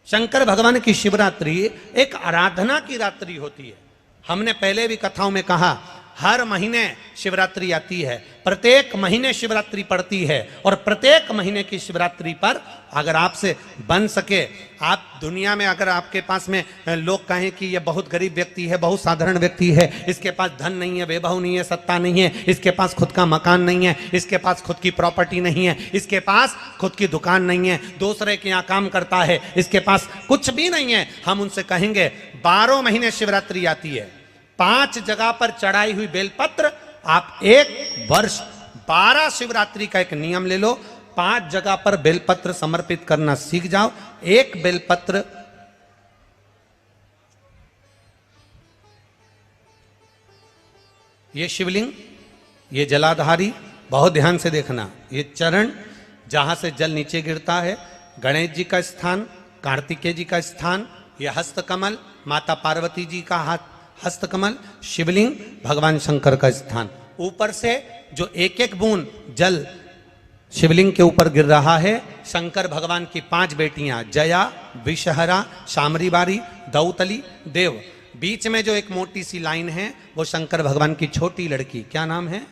शंकर भगवान की शिवरात्रि एक आराधना की रात्रि होती है। हमने पहले भी कथाओं में कहा, हर महीने शिवरात्रि आती है, प्रत्येक महीने शिवरात्रि पड़ती है, और प्रत्येक महीने की शिवरात्रि पर अगर आपसे बन सके, आप दुनिया में अगर आपके पास में लोग कहें कि ये बहुत गरीब व्यक्ति है, बहुत साधारण व्यक्ति है, इसके पास धन नहीं है, वैभव नहीं है, सत्ता नहीं है, इसके पास खुद का मकान नहीं है, इसके पास खुद की प्रॉपर्टी नहीं है, इसके पास खुद की दुकान नहीं है, दूसरे के यहाँ काम करता है, इसके पास कुछ भी नहीं है, हम उनसे कहेंगे 12 महीने शिवरात्रि आती है, 5 जगह पर चढ़ाई हुई बेलपत्र, आप एक वर्ष 12 शिवरात्रि का एक नियम ले लो, 5 जगह पर बेलपत्र समर्पित करना सीख जाओ। एक बेलपत्र ये शिवलिंग, ये जलाधारी, बहुत ध्यान से देखना, ये चरण जहां से जल नीचे गिरता है, गणेश जी का स्थान, कार्तिकेय जी का स्थान, ये हस्तकमल माता पार्वती जी का हाथ हस्तकमल, शिवलिंग भगवान शंकर का स्थान। ऊपर से जो एक एक बूंद जल शिवलिंग के ऊपर गिर रहा है, शंकर भगवान की 5 बेटियां जया, विषहरा, शामरीबारी, दौतली, देव। बीच में जो एक मोटी सी लाइन है वो शंकर भगवान की छोटी लड़की, क्या नाम है?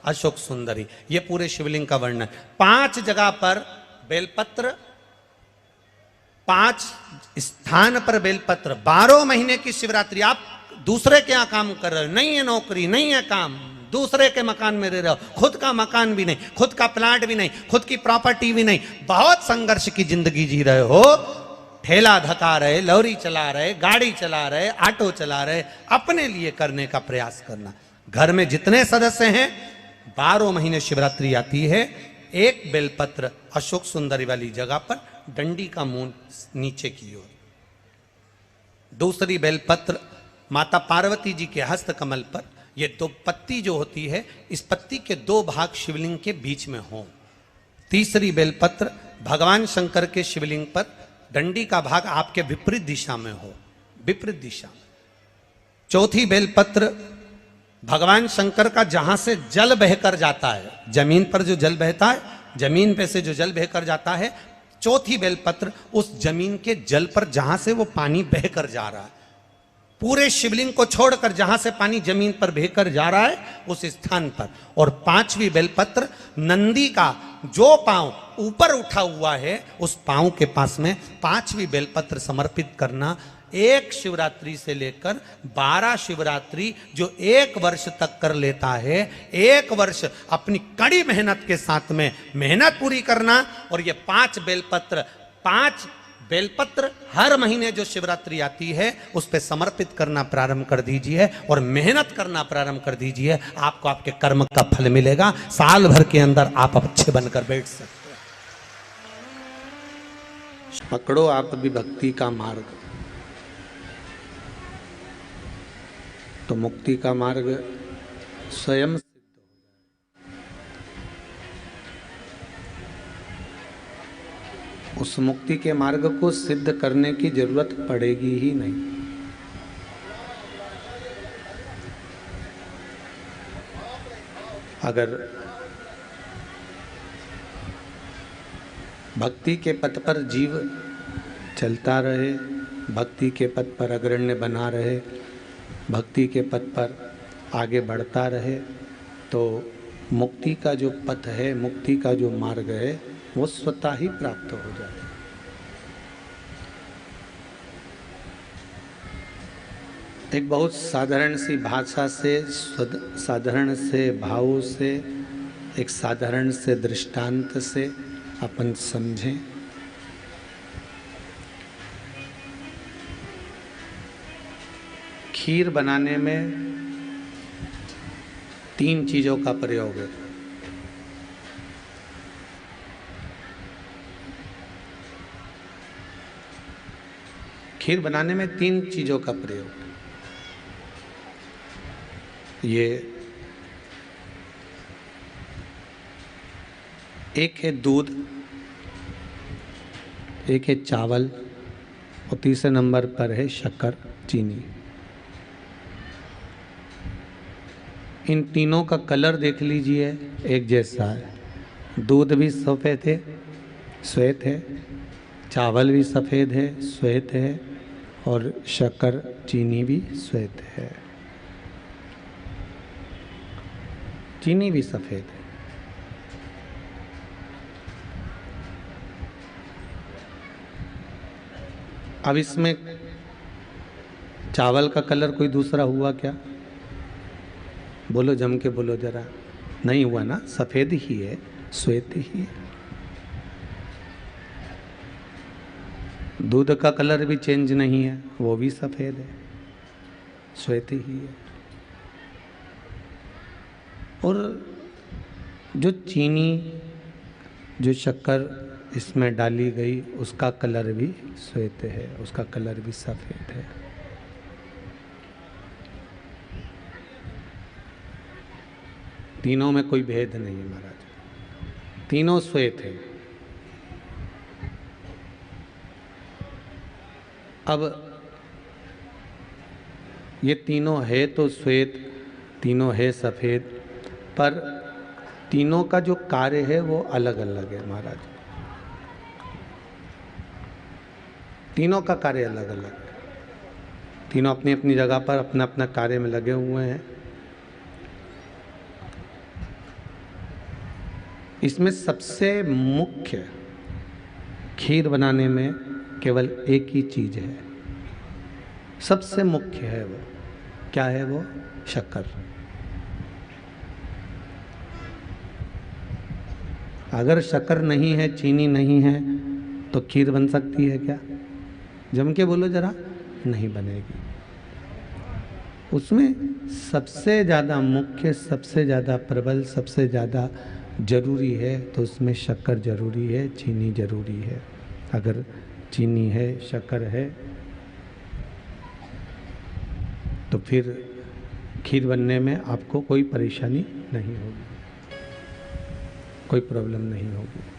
अशोक सुंदरी। ये पूरे शिवलिंग का वर्णन। 5 जगह पर बेलपत्र, 5 स्थान पर बेलपत्र, 12 महीने की शिवरात्रि। आप दूसरे के यहाँ काम कर रहे हो, नहीं है नौकरी, नहीं है काम, दूसरे के मकान में रह रहे हो, खुद का मकान भी नहीं, खुद का प्लाट भी नहीं, खुद की प्रॉपर्टी भी नहीं, बहुत संघर्ष की जिंदगी जी रहे हो, ठेला धका रहे, लॉरी चला रहे, गाड़ी चला रहे, ऑटो चला रहे, अपने लिए करने का प्रयास करना। घर में जितने सदस्य हैं, 12 महीने शिवरात्रि आती है, एक बेलपत्र अशोक सुंदरी वाली जगह पर, डंडी का मुंह नीचे की ओर। दूसरी बेलपत्र माता पार्वती जी के हस्त कमल पर, ये 2 पत्ती जो होती है, इस पत्ती के 2 भाग शिवलिंग के बीच में हो। तीसरी बेलपत्र भगवान शंकर के शिवलिंग पर, डंडी का भाग आपके विपरीत दिशा में हो, विपरीत दिशा। चौथी बेलपत्र भगवान शंकर का जहां से जल बहकर जाता है, जमीन पर जो जल बहता है, जमीन पे से जो जल बहकर जाता है, चौथी बेलपत्र उस जमीन के जल पर जहां से वो पानी बहकर जा रहा है, पूरे शिवलिंग को छोड़कर जहां से पानी जमीन पर बहकर जा रहा है उस स्थान पर। और 5वीं बेलपत्र नंदी का जो पांव ऊपर उठा हुआ है, उस पांव के पास में 5वीं बेलपत्र समर्पित करना। एक शिवरात्रि से लेकर 12 शिवरात्रि जो 1 वर्ष तक कर लेता है, 1 वर्ष अपनी कड़ी मेहनत के साथ में मेहनत पूरी करना। और ये 5 बेलपत्र हर महीने जो शिवरात्रि आती है उस पे समर्पित करना प्रारंभ कर दीजिए और मेहनत करना प्रारंभ कर दीजिए। आपको आपके कर्म का फल मिलेगा। साल भर के अंदर आप अच्छे बनकर बैठ सकते हैं। पकड़ो आप भी भक्ति का मार्ग, तो मुक्ति का मार्ग स्वयं उस मुक्ति के मार्ग को सिद्ध करने की जरूरत पड़ेगी ही नहीं। अगर भक्ति के पथ पर जीव चलता रहे, भक्ति के पथ पर अग्रण्य बना रहे, भक्ति के पथ पर आगे बढ़ता रहे, तो मुक्ति का जो पथ है, मुक्ति का जो मार्ग है, वो स्वतः ही प्राप्त हो जाए। एक बहुत साधारण सी भाषा से, साधारण से भावों से, एक साधारण से दृष्टांत से अपन समझें। खीर बनाने में 3 चीजों का प्रयोग है। खीर बनाने में 3 चीजों का प्रयोग है। ये एक है दूध, एक है चावल और तीसरे नंबर पर है शक्कर, चीनी। इन तीनों का कलर देख लीजिए, एक जैसा है। दूध भी सफ़ेद है, श्वेत है, चावल भी सफ़ेद है, श्वेत है, और शक्कर चीनी भी श्वेत है, चीनी भी सफ़ेद है। अब इसमें चावल का कलर कोई दूसरा हुआ क्या? बोलो, जम के बोलो जरा। नहीं हुआ ना, सफ़ेद ही है, श्वेत ही है। दूध का कलर भी चेंज नहीं है, वो भी सफ़ेद है, श्वेत ही है। और जो चीनी, जो शक्कर इसमें डाली गई, उसका कलर भी श्वेत है, उसका कलर भी सफ़ेद है। तीनों में कोई भेद नहीं है महाराज, तीनों श्वेत है। अब ये तीनों है तो श्वेत, तीनों है सफ़ेद, पर तीनों का जो कार्य है वो अलग अलग है महाराज। तीनों का कार्य अलग अलग है। तीनों अपनी अपनी जगह पर अपना अपना कार्य में लगे हुए हैं। इसमें सबसे मुख्य खीर बनाने में केवल एक ही चीज़ है, सबसे मुख्य है। वो क्या है? वो शक्कर। अगर शक्कर नहीं है, चीनी नहीं है, तो खीर बन सकती है क्या? जम के बोलो जरा। नहीं बनेगी। उसमें सबसे ज़्यादा मुख्य, सबसे ज़्यादा प्रबल, सबसे ज़्यादा जरूरी है, तो उसमें शक्कर जरूरी है, चीनी जरूरी है। अगर चीनी है, शक्कर है, तो फिर खीर बनने में आपको कोई परेशानी नहीं होगी, कोई प्रॉब्लम नहीं होगी।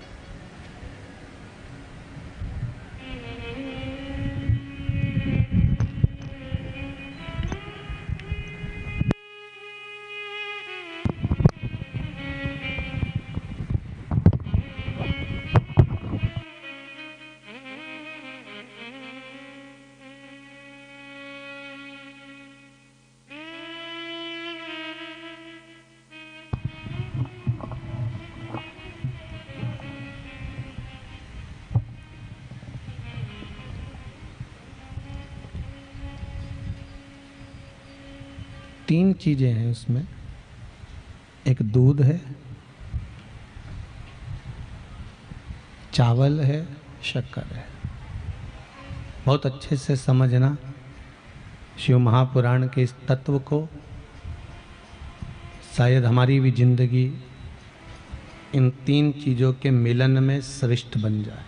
तीन चीज़ें हैं उसमें। एक दूध है, चावल है, शक्कर है। बहुत अच्छे से समझना शिव महापुराण के इस तत्व को। शायद हमारी भी जिंदगी इन तीन चीज़ों के मिलन में श्रेष्ठ बन जाए।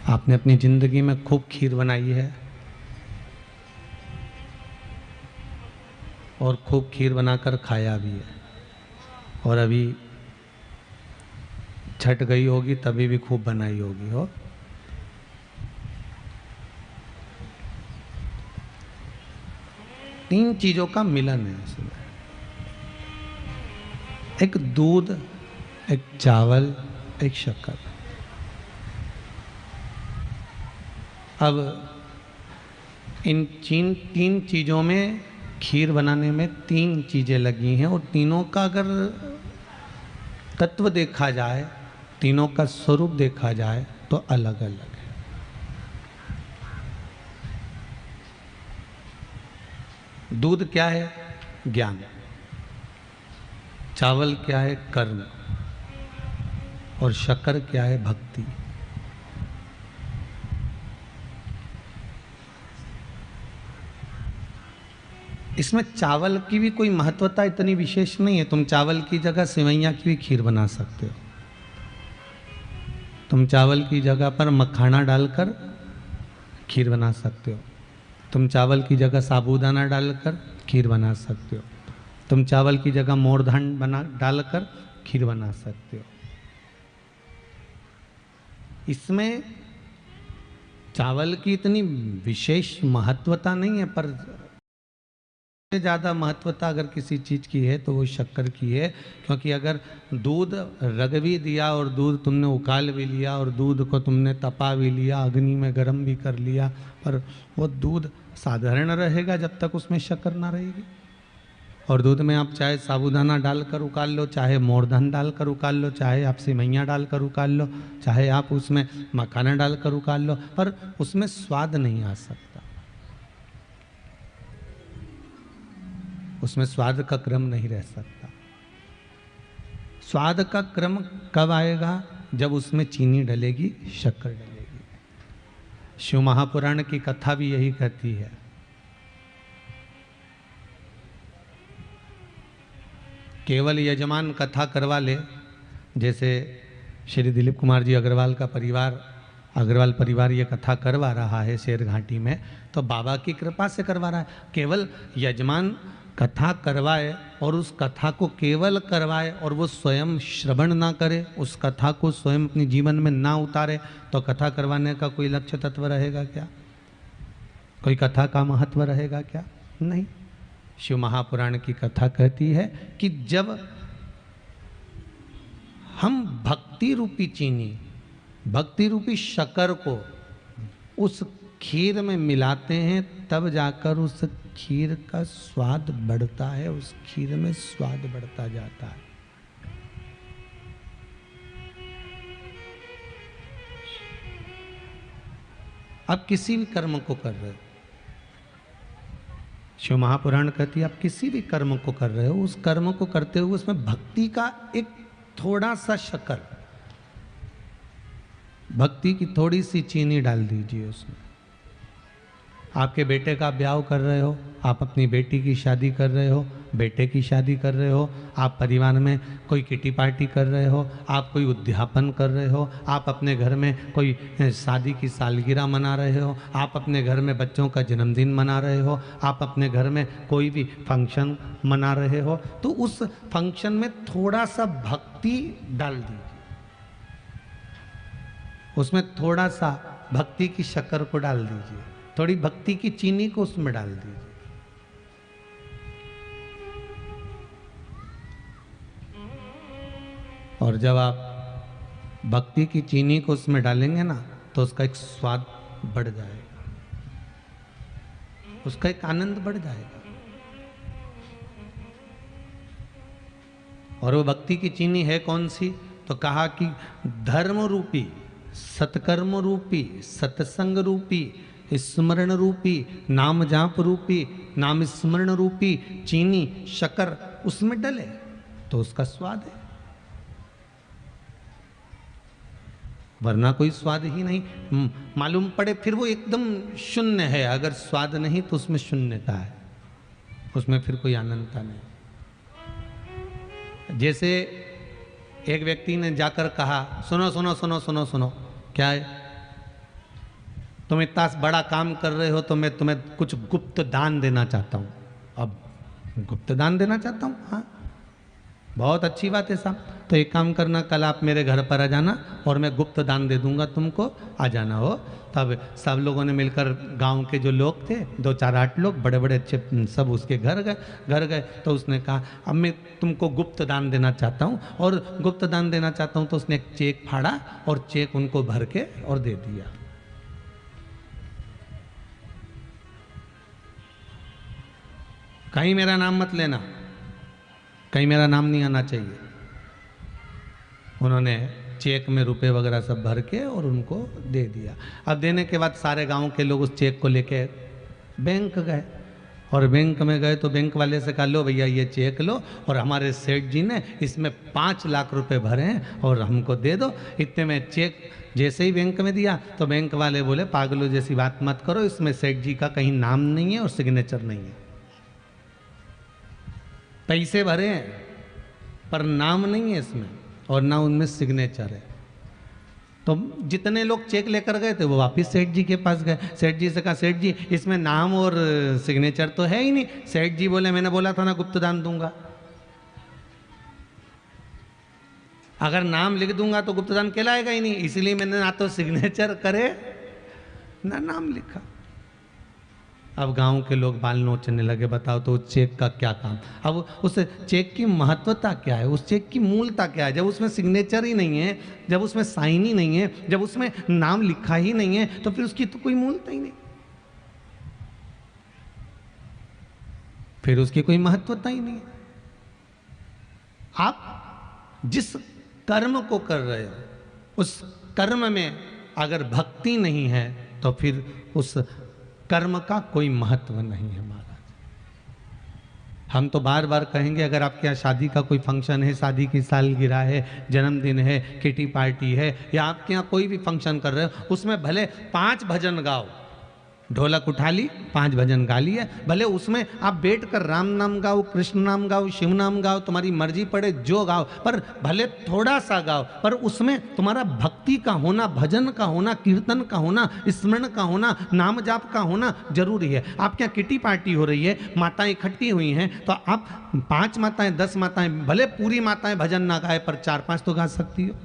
आपने अपनी जिंदगी में खूब खीर बनाई है और खूब खीर बनाकर खाया भी है, और अभी छट गई होगी तभी भी खूब बनाई होगी। हो तीन चीजों का मिलन है इसमें। एक दूध, एक चावल, एक शक्कर। अब इन तीन चीजों में, खीर बनाने में तीन चीजें लगी हैं, और तीनों का अगर तत्व देखा जाए, तीनों का स्वरूप देखा जाए, तो अलग अलग है। दूध क्या है? ज्ञान। चावल क्या है? कर्म। और शक्कर क्या है? भक्ति। इसमें चावल की भी कोई महत्वता इतनी विशेष नहीं है। तुम चावल की जगह सेवैयाँ की भी खीर बना सकते हो। तुम चावल की जगह पर मखाना डालकर खीर बना सकते हो। तुम चावल की जगह साबूदाना डालकर खीर बना सकते हो। तुम चावल की जगह मोरधान डालकर खीर बना सकते हो। इसमें चावल की इतनी विशेष महत्वता नहीं है, पर ज़्यादा महत्वता अगर किसी चीज़ की है तो वो शक्कर की है, क्योंकि अगर दूध रग भी दिया और दूध तुमने उकाल भी लिया और दूध को तुमने तपा भी लिया, अग्नि में गर्म भी कर लिया, पर वो दूध साधारण रहेगा जब तक उसमें शक्कर ना रहेगी। और दूध में आप चाहे साबूदाना डालकर उकाल लो, चाहे मोरधन डालकर उकाल लो, चाहे आप सिमैया डालकर उकाल लो, चाहे आप उसमें मखाना डालकर उकाल लो, पर उसमें स्वाद नहीं आ सकता। उसमें स्वाद का क्रम नहीं रह सकता। स्वाद का क्रम कब आएगा? जब उसमें चीनी डलेगी, शक्कर डलेगी। शिव महापुराण की कथा भी यही कहती है। केवल यजमान कथा करवा ले, जैसे श्री दिलीप कुमार जी अग्रवाल का परिवार, अग्रवाल परिवार ये कथा करवा रहा है शेर घाटी में, तो बाबा की कृपा से करवा रहा है। केवल यजमान कथा करवाए और उस कथा को केवल करवाए और वो स्वयं श्रवण ना करे, उस कथा को स्वयं अपने जीवन में ना उतारे, तो कथा करवाने का कोई लक्ष्य तत्व रहेगा क्या? कोई कथा का महत्व रहेगा क्या? नहीं। शिव महापुराण की कथा कहती है कि जब हम भक्ति रूपी चीनी, भक्ति रूपी शक्कर को उस खीर में मिलाते हैं, तब जाकर उस खीर का स्वाद बढ़ता है, उस खीर में स्वाद बढ़ता जाता है। आप किसी भी कर्म को कर रहे हो, शिव महापुराण कहती है आप किसी भी कर्म को कर रहे हो, उस कर्म को करते हुए उसमें भक्ति का एक थोड़ा सा शक्कर, भक्ति की थोड़ी सी चीनी डाल दीजिए उसमें। आपके बेटे का ब्याह कर रहे हो, आप अपनी बेटी की शादी कर रहे हो, बेटे की शादी कर रहे हो, आप परिवार में कोई किटी पार्टी कर रहे हो, आप कोई उद्यापन कर रहे हो, आप अपने घर में कोई शादी की सालगिरह मना रहे हो, आप अपने घर में बच्चों का जन्मदिन मना रहे हो, आप अपने घर में कोई भी फंक्शन मना रहे हो, तो उस फंक्शन में थोड़ा सा भक्ति डाल दीजिए, उसमें थोड़ा सा भक्ति की शक्कर को डाल दीजिए, थोड़ी भक्ति की चीनी को उसमें डाल दीजिए। और जब आप भक्ति की चीनी को उसमें डालेंगे ना, तो उसका एक स्वाद बढ़ जाएगा, उसका एक आनंद बढ़ जाएगा। और वो भक्ति की चीनी है कौन सी? तो कहा कि धर्म रूपी, सत्कर्म रूपी, सत्संग रूपी, स्मरण रूपी, नाम जाप रूपी, नाम स्मरण रूपी चीनी शक्कर उसमें डले तो उसका स्वाद है, वरना कोई स्वाद ही नहीं मालूम पड़े, फिर वो एकदम शून्य है। अगर स्वाद नहीं तो उसमें शून्यता है, उसमें फिर कोई आनंदता नहीं। जैसे एक व्यक्ति ने जाकर कहा, सुनो सुनो सुनो सुनो सुनो, क्या है? तुम इतना बड़ा काम कर रहे हो तो मैं तुम्हें कुछ गुप्त दान देना चाहता हूँ। अब गुप्त दान देना चाहता हूँ? हाँ, बहुत अच्छी बात है साहब। तो एक काम करना, कल आप मेरे घर पर आ जाना और मैं गुप्त दान दे दूंगा तुमको, आ जाना हो। तब सब लोगों ने मिलकर, गांव के जो लोग थे 2 4 8 लोग बड़े बड़े अच्छे, सब उसके घर गए। तो उसने कहा अब मैं तुमको गुप्त दान देना चाहता हूँ और गुप्त दान देना चाहता हूँ। तो उसने एक चेक फाड़ा और चेक उनको भर के और दे दिया। कहीं मेरा नाम मत लेना, कहीं मेरा नाम नहीं आना चाहिए। उन्होंने चेक में रुपए वगैरह सब भर के और उनको दे दिया। अब देने के बाद सारे गांव के लोग उस चेक को लेके बैंक गए, और बैंक में गए तो बैंक वाले से कहा, लो भैया ये चेक लो, और हमारे सेठ जी ने इसमें 5 लाख रुपए भरे हैं और हमको दे दो। इतने में चेक जैसे ही बैंक में दिया तो बैंक वाले बोले, पागलों जैसी बात मत करो, इसमें सेठ जी का कहीं नाम नहीं है और सिग्नेचर नहीं है। पैसे भरे हैं पर नाम नहीं है इसमें और ना उनमें सिग्नेचर है। तो जितने लोग चेक लेकर गए थे वो वापस सेठ जी के पास गए। सेठ जी से कहा, सेठ जी इसमें नाम और सिग्नेचर तो है ही नहीं। सेठ जी बोले, मैंने बोला था ना गुप्त दान दूंगा, अगर नाम लिख दूंगा तो गुप्त दान कहलाएगा ही नहीं, इसलिए मैंने ना तो सिग्नेचर करे ना नाम लिखा। अब गांव के लोग बाल नोचने लगे, बताओ तो चेक का क्या काम। अब उस चेक की महत्वता क्या है, उस चेक की मूलता क्या है, जब उसमें सिग्नेचर ही नहीं है, जब उसमें साइन ही नहीं है, जब उसमें नाम लिखा ही नहीं है, तो फिर उसकी तो कोई मूलता ही नहीं, फिर उसकी कोई महत्वता ही नहीं। आप जिस कर्म को कर रहे हो उस कर्म में अगर भक्ति नहीं है तो फिर उस कर्म का कोई महत्व नहीं है महाराज। हम तो बार बार कहेंगे, अगर आपके यहाँ शादी का कोई फंक्शन है, शादी की सालगिरह है, जन्मदिन है, किटी पार्टी है, या आपके यहाँ कोई भी फंक्शन कर रहे हो, उसमें भले 5 भजन गाओ, ढोलक उठा ली 5 भजन गा लिए, भले उसमें आप बैठ कर राम नाम गाओ, कृष्ण नाम गाओ, शिव नाम गाओ, तुम्हारी मर्जी पड़े जो गाओ, पर भले थोड़ा सा गाओ, पर उसमें तुम्हारा भक्ति का होना, भजन का होना, कीर्तन का होना, स्मरण का होना, नाम जाप का होना जरूरी है। आपके यहाँ किटी पार्टी हो रही है, माताएं इकट्ठी हुई हैं, तो आप 5 माताएं 10 माताएं, भले पूरी माताएं भजन ना गाए पर 4-5 तो गा सकती हो।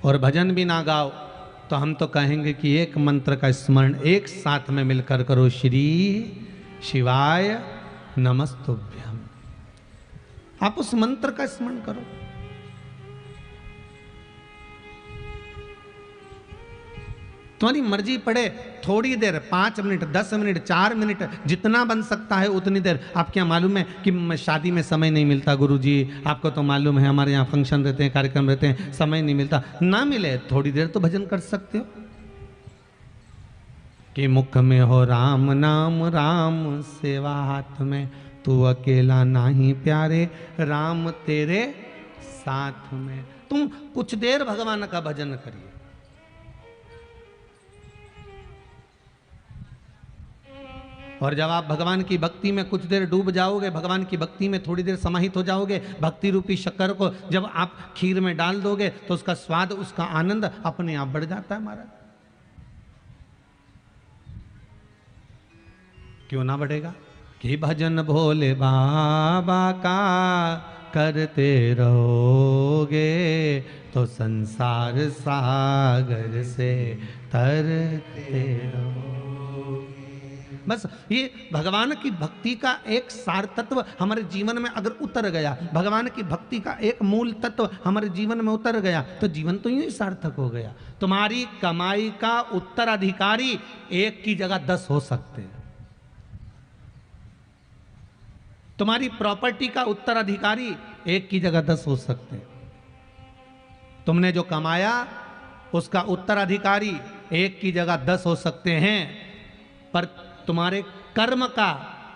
और भजन भी ना गाओ तो हम तो कहेंगे कि एक मंत्र का स्मरण एक साथ में मिलकर करो, श्री शिवाय नमस्तुभ्यम। आप उस मंत्र का स्मरण करो। तुम्हारी मर्जी पड़े थोड़ी देर, 5 मिनट, 10 मिनट, 4 मिनट, जितना बन सकता है उतनी देर। आप क्या मालूम है कि शादी में समय नहीं मिलता गुरुजी, आपको तो मालूम है हमारे यहाँ फंक्शन रहते हैं, कार्यक्रम रहते हैं, समय नहीं मिलता। ना मिले थोड़ी देर तो भजन कर सकते हो। कि मुख में हो राम नाम, राम सेवा हाथ में, तू अकेला नहीं प्यारे, राम तेरे साथ में। तुम कुछ देर भगवान का भजन करिए। और जब आप भगवान की भक्ति में कुछ देर डूब जाओगे, भगवान की भक्ति में थोड़ी देर समाहित हो जाओगे, भक्ति रूपी शक्कर को जब आप खीर में डाल दोगे तो उसका स्वाद, उसका आनंद अपने आप बढ़ जाता है महाराज। क्यों ना बढ़ेगा? कि भजन भोले बाबा का करते रहोगे तो संसार सागर से तरते रहोगे। बस ये भगवान की भक्ति का एक सार तत्व हमारे जीवन में अगर उतर गया, भगवान की भक्ति का एक मूल तत्व हमारे जीवन में उतर गया, तो जीवन तो यूं ही सार्थक हो गया। तुम्हारी कमाई का उत्तराधिकारी 1 की जगह 10 हो सकते हैं। तुम्हारी प्रॉपर्टी का उत्तराधिकारी 1 की जगह 10 हो सकते हैं। तुमने जो कमाया उसका उत्तराधिकारी 1 की जगह 10 हो सकते हैं, पर तुम्हारे कर्म का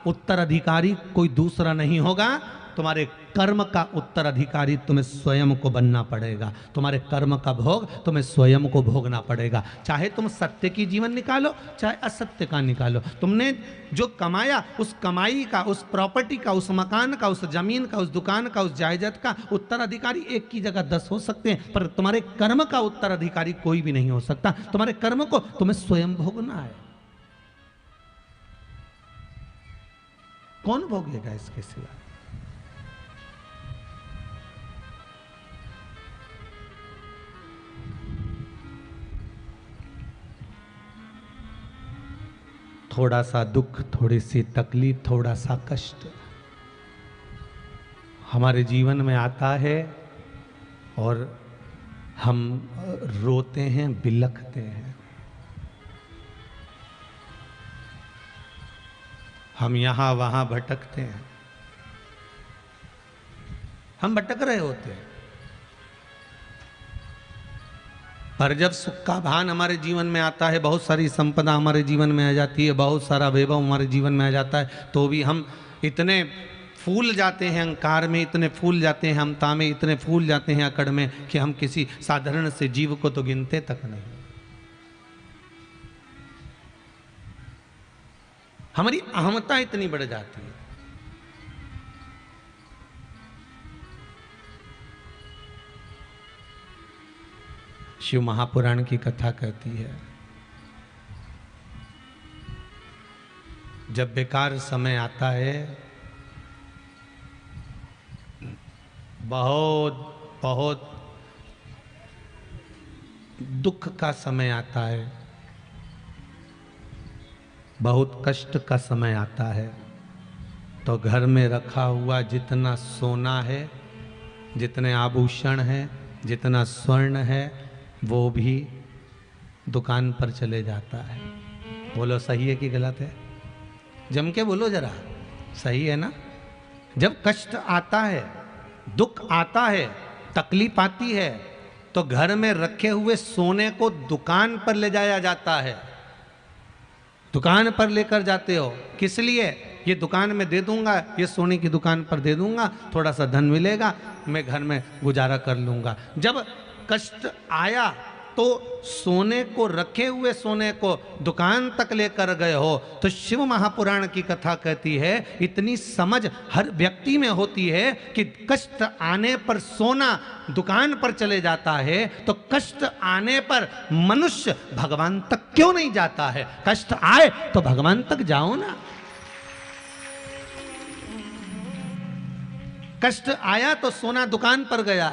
उत्तराधिकारी कोई दूसरा नहीं होगा। तुम्हारे कर्म का उत्तराधिकारी तुम्हें स्वयं को बनना पड़ेगा। तुम्हारे कर्म का भोग तुम्हें स्वयं को भोगना पड़ेगा। चाहे तुम सत्य की जीवन निकालो, चाहे असत्य का निकालो। तुमने जो कमाया, उस कमाई का, उस प्रॉपर्टी का, उस मकान का, उस जमीन का, उस दुकान का, उस जायदाद का उत्तराधिकारी 1 की जगह 10 हो सकते हैं, पर तुम्हारे कर्म का उत्तराधिकारी कोई भी नहीं हो सकता। तुम्हारे कर्म को तुम्हें स्वयं भोगना है। कौन भोगेगा इसके सिवा? थोड़ा सा दुख, थोड़ी सी तकलीफ, थोड़ा सा कष्ट हमारे जीवन में आता है और हम रोते हैं, बिलखते हैं। हम यहाँ वहाँ भटकते हैं, हम भटक रहे होते हैं। पर जब सुख का भान हमारे जीवन में आता है, बहुत सारी संपदा हमारे जीवन में आ जाती है, बहुत सारा वैभव हमारे जीवन में आ जाता है, तो भी हम इतने फूल जाते हैं अहंकार में, इतने फूल जाते हैं ममता में, इतने फूल जाते हैं अकड़ में कि हम किसी साधारण से जीव को तो गिनते तक नहीं। हमारी अहमता इतनी बढ़ जाती है। शिव महापुराण की कथा कहती है, जब बेकार समय आता है, बहुत बहुत दुख का समय आता है, बहुत कष्ट का समय आता है तो घर में रखा हुआ जितना सोना है, जितने आभूषण हैं, जितना स्वर्ण है, वो भी दुकान पर चले जाता है। बोलो सही है कि गलत है? जम के बोलो जरा, सही है ना? जब कष्ट आता है, दुख आता है, तकलीफ आती है, तो घर में रखे हुए सोने को दुकान पर ले जाया जाता है। दुकान पर लेकर जाते हो, किस लिए? ये दुकान में दे दूंगा, ये सोने की दुकान पर दे दूंगा, थोड़ा सा धन मिलेगा, मैं घर में गुजारा कर लूंगा। जब कष्ट आया तो सोने को, रखे हुए सोने को दुकान तक लेकर गए हो, तो शिव महापुराण की कथा कहती है इतनी समझ हर व्यक्ति में होती है कि कष्ट आने पर सोना दुकान पर चले जाता है, तो कष्ट आने पर मनुष्य भगवान तक क्यों नहीं जाता है? कष्ट आए तो भगवान तक जाओ ना। कष्ट आया तो सोना दुकान पर गया,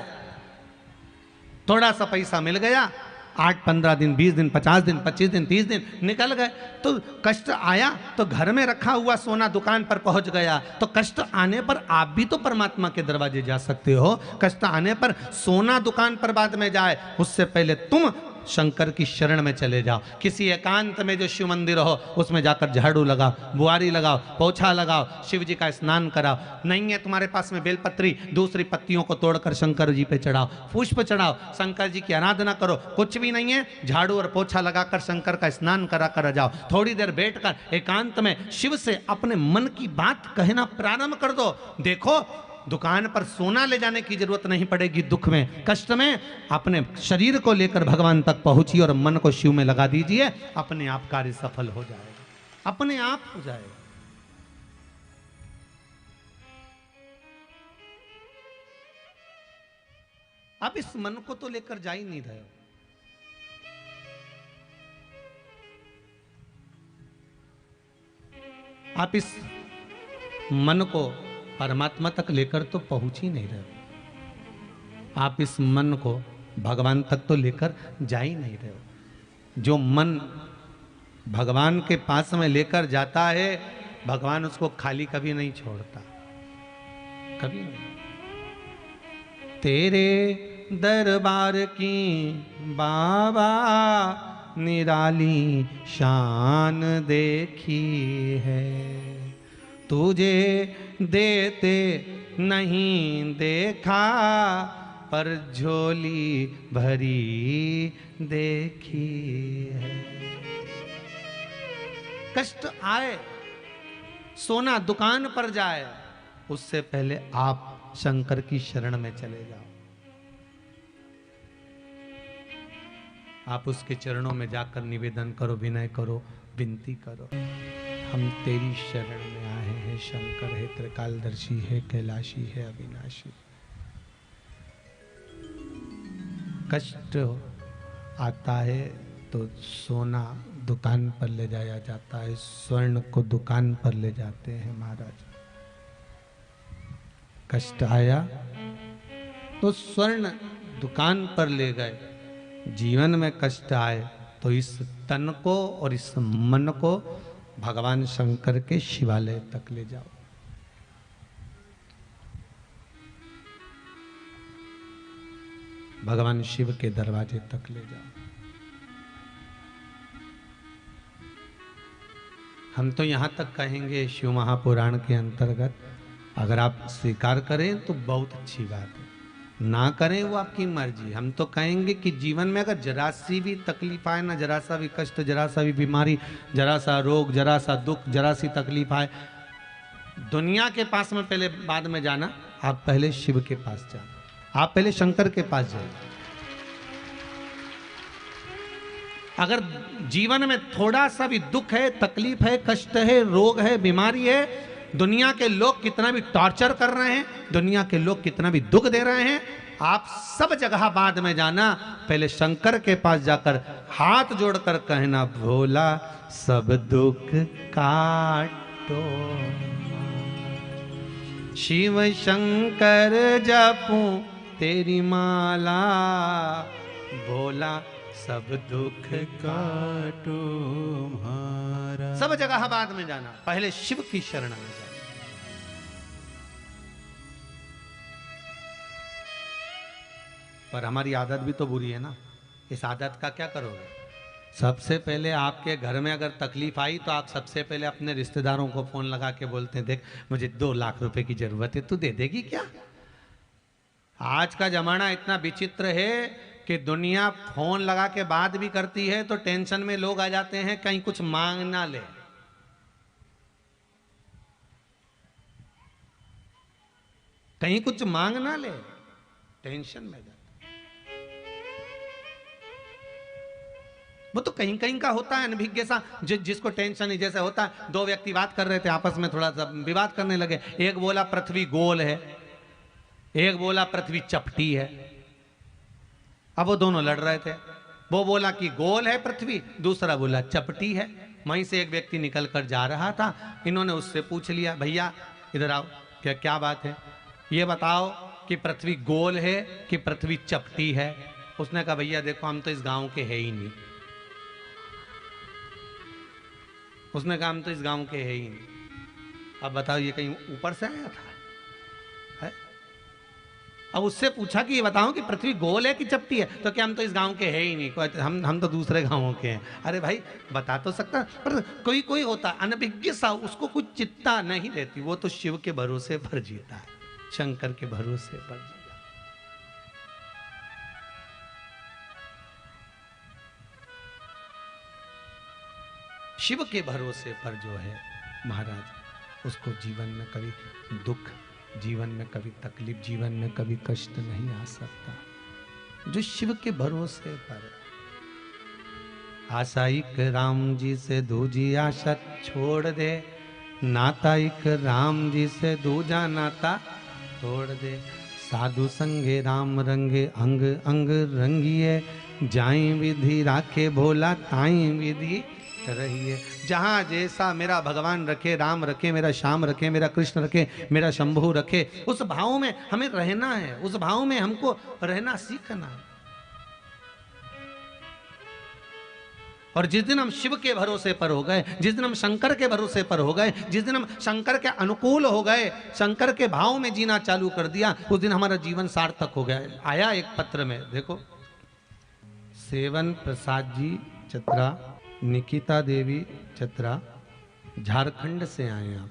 थोड़ा सा पैसा मिल गया, 8-15 दिन, 20 दिन, 50 दिन, 25 दिन, 30 दिन निकल गए, तो कष्ट आया तो घर में रखा हुआ सोना दुकान पर पहुंच गया। तो कष्ट आने पर आप भी तो परमात्मा के दरवाजे जा सकते हो। कष्ट आने पर सोना दुकान पर बाद में जाए, उससे पहले तुम शंकर की शरण में चले जाओ। किसी एकांत में जो शिव मंदिर हो उसमें जाकर झाड़ू लगाओ, बुआरी लगाओ, पोछा लगाओ, शिव जी का स्नान कराओ। नहीं है तुम्हारे पास में बेलपत्री, दूसरी पत्तियों को तोड़कर शंकर जी पे चढ़ाओ, पुष्प चढ़ाओ, शंकर जी की आराधना करो। कुछ भी नहीं है, झाड़ू और पोछा लगाकर शंकर का स्नान करा कर जाओ। थोड़ी देर बैठकर एकांत में शिव से अपने मन की बात कहना प्रारंभ कर दो। देखो दुकान पर सोना ले जाने की जरूरत नहीं पड़ेगी। दुख में, कष्ट में अपने शरीर को लेकर भगवान तक पहुंचिए और मन को शिव में लगा दीजिए, अपने आप कार्य सफल हो जाएगा, अपने आप हो जाएगा। आप इस मन को तो लेकर जा ही नहीं रहे हो। आप इस मन को परमात्मा तक लेकर तो पहुंच ही नहीं रहे। आप इस मन को भगवान तक तो लेकर जा ही नहीं रहे हो। जो मन भगवान के पास में लेकर जाता है, भगवान उसको खाली कभी नहीं छोड़ता, कभी नहीं। तेरे दरबार की बाबा निराली शान देखी है, तुझे देते नहीं देखा, पर झोली भरी देखी है। कष्ट आए, सोना दुकान पर जाए, उससे पहले आप शंकर की शरण में चले जाओ। आप उसके चरणों में जाकर निवेदन करो, विनय करो, विनती करो, हम तेरी शरण में आए हैं। शंकर है त्रिकालदर्शी है, कैलाशी है, अविनाशी। कष्ट आता है तो सोना दुकान पर ले जाया जाता है, स्वर्ण को दुकान पर ले जाते हैं महाराज। कष्ट आया तो स्वर्ण दुकान पर ले गए। जीवन में कष्ट आए तो इस तन को और इस मन को भगवान शंकर के शिवालय तक ले जाओ। भगवान शिव के दरवाजे तक ले जाओ। हम तो यहां तक कहेंगे शिव महापुराण के अंतर्गत, अगर आप स्वीकार करें तो बहुत अच्छी बात है, ना करें वो आपकी मर्जी। हम तो कहेंगे कि जीवन में अगर जरा सी भी तकलीफ आए ना, जरा सा भी कष्ट, जरा सा भी बीमारी, जरा सा रोग, जरा सा दुख, जरा सी तकलीफ आए, दुनिया के पास में पहले बाद में जाना, आप पहले शिव के पास जाना, आप पहले शंकर के पास जाइए। अगर जीवन में थोड़ा सा भी दुख है, तकलीफ है, कष्ट है, रोग है, बीमारी है, दुनिया के लोग कितना भी टॉर्चर कर रहे हैं, दुनिया के लोग कितना भी दुख दे रहे हैं, आप सब जगह बाद में जाना, पहले शंकर के पास जाकर हाथ जोड़कर कहना, भोला सब दुख काटो, शिव शंकर जपूं तेरी माला, भोला सब दुख काटो म्हारा। सब जगह बाद में जाना, पहले शिव की शरण में जाना। पर हमारी आदत भी तो बुरी है ना, इस आदत का क्या करोगे? सबसे पहले आपके घर में अगर तकलीफ आई तो आप सबसे पहले अपने रिश्तेदारों को फोन लगा के बोलते हैं, देख मुझे 2 लाख रुपए की जरूरत है, तू दे देगी क्या? आज का जमाना इतना विचित्र है कि दुनिया फोन लगा के बात भी करती है तो टेंशन में लोग आ जाते हैं कहीं कुछ मांग ना ले। कहीं कुछ मांग ना ले, टेंशन में जाते। वो तो कहीं कहीं का होता है अनभिज्ञ सा, जिसको टेंशन नहीं। जैसे होता है 2 व्यक्ति बात कर रहे थे, आपस में थोड़ा सा विवाद करने लगे। एक बोला पृथ्वी गोल है, एक बोला पृथ्वी चपटी है। अब वो दोनों लड़ रहे थे। वो बोला कि गोल है पृथ्वी, दूसरा बोला चपटी है। वहीं से एक व्यक्ति निकल कर जा रहा था, इन्होंने उससे पूछ लिया, भैया इधर आओ, क्या बात है, ये बताओ कि पृथ्वी गोल है कि पृथ्वी चपटी है? उसने कहा भैया देखो हम तो इस गांव के है ही नहीं। उसने कहा हम तो इस गांव के है ही नहीं। अब बताओ ये कहीं ऊपर से आया था है? अब उससे पूछा कि ये बताओ कि पृथ्वी गोल है कि चपटी है, तो क्या हम तो इस गांव के है ही नहीं, हम तो दूसरे गांवों के हैं। अरे भाई बता तो सकता, पर कोई कोई होता अनभिज्ञ सा, उसको कुछ चिंता नहीं रहती। वो तो शिव के भरोसे पर जीता है, शंकर के भरोसे पर जीता। शिव के भरोसे पर जो है महाराज, उसको जीवन में कभी दुख, जीवन में कभी तकलीफ, जीवन में कभी कष्ट नहीं आ सकता। जो शिव के भरोसे पर। आशा एक राम जी से दूजी आशा छोड़ दे, नाता एक राम जी से दूजा नाता तोड़ दे। साधु संगे राम रंगे अंग अंग रंगिए, जाई विधि राखे भोला ताई विधि रहिए। जहाँ जैसा मेरा भगवान रखे, राम रखे, मेरा श्याम रखे, मेरा कृष्ण रखे, मेरा शंभु रखे, उस भाव में हमें रहना है, उस भाव में हमको रहना सीखना है। और जिस दिन हम शिव के भरोसे पर हो गए, जिस दिन हम शंकर के भरोसे पर हो गए, जिस दिन हम शंकर के अनुकूल हो गए, शंकर के भाव में जीना चालू कर दिया, उस दिन हमारा जीवन सार्थक हो गया। आया एक पत्र में, देखो, सेवन प्रसाद जी चतरा, निकिता देवी चतरा, झारखंड से आए आप।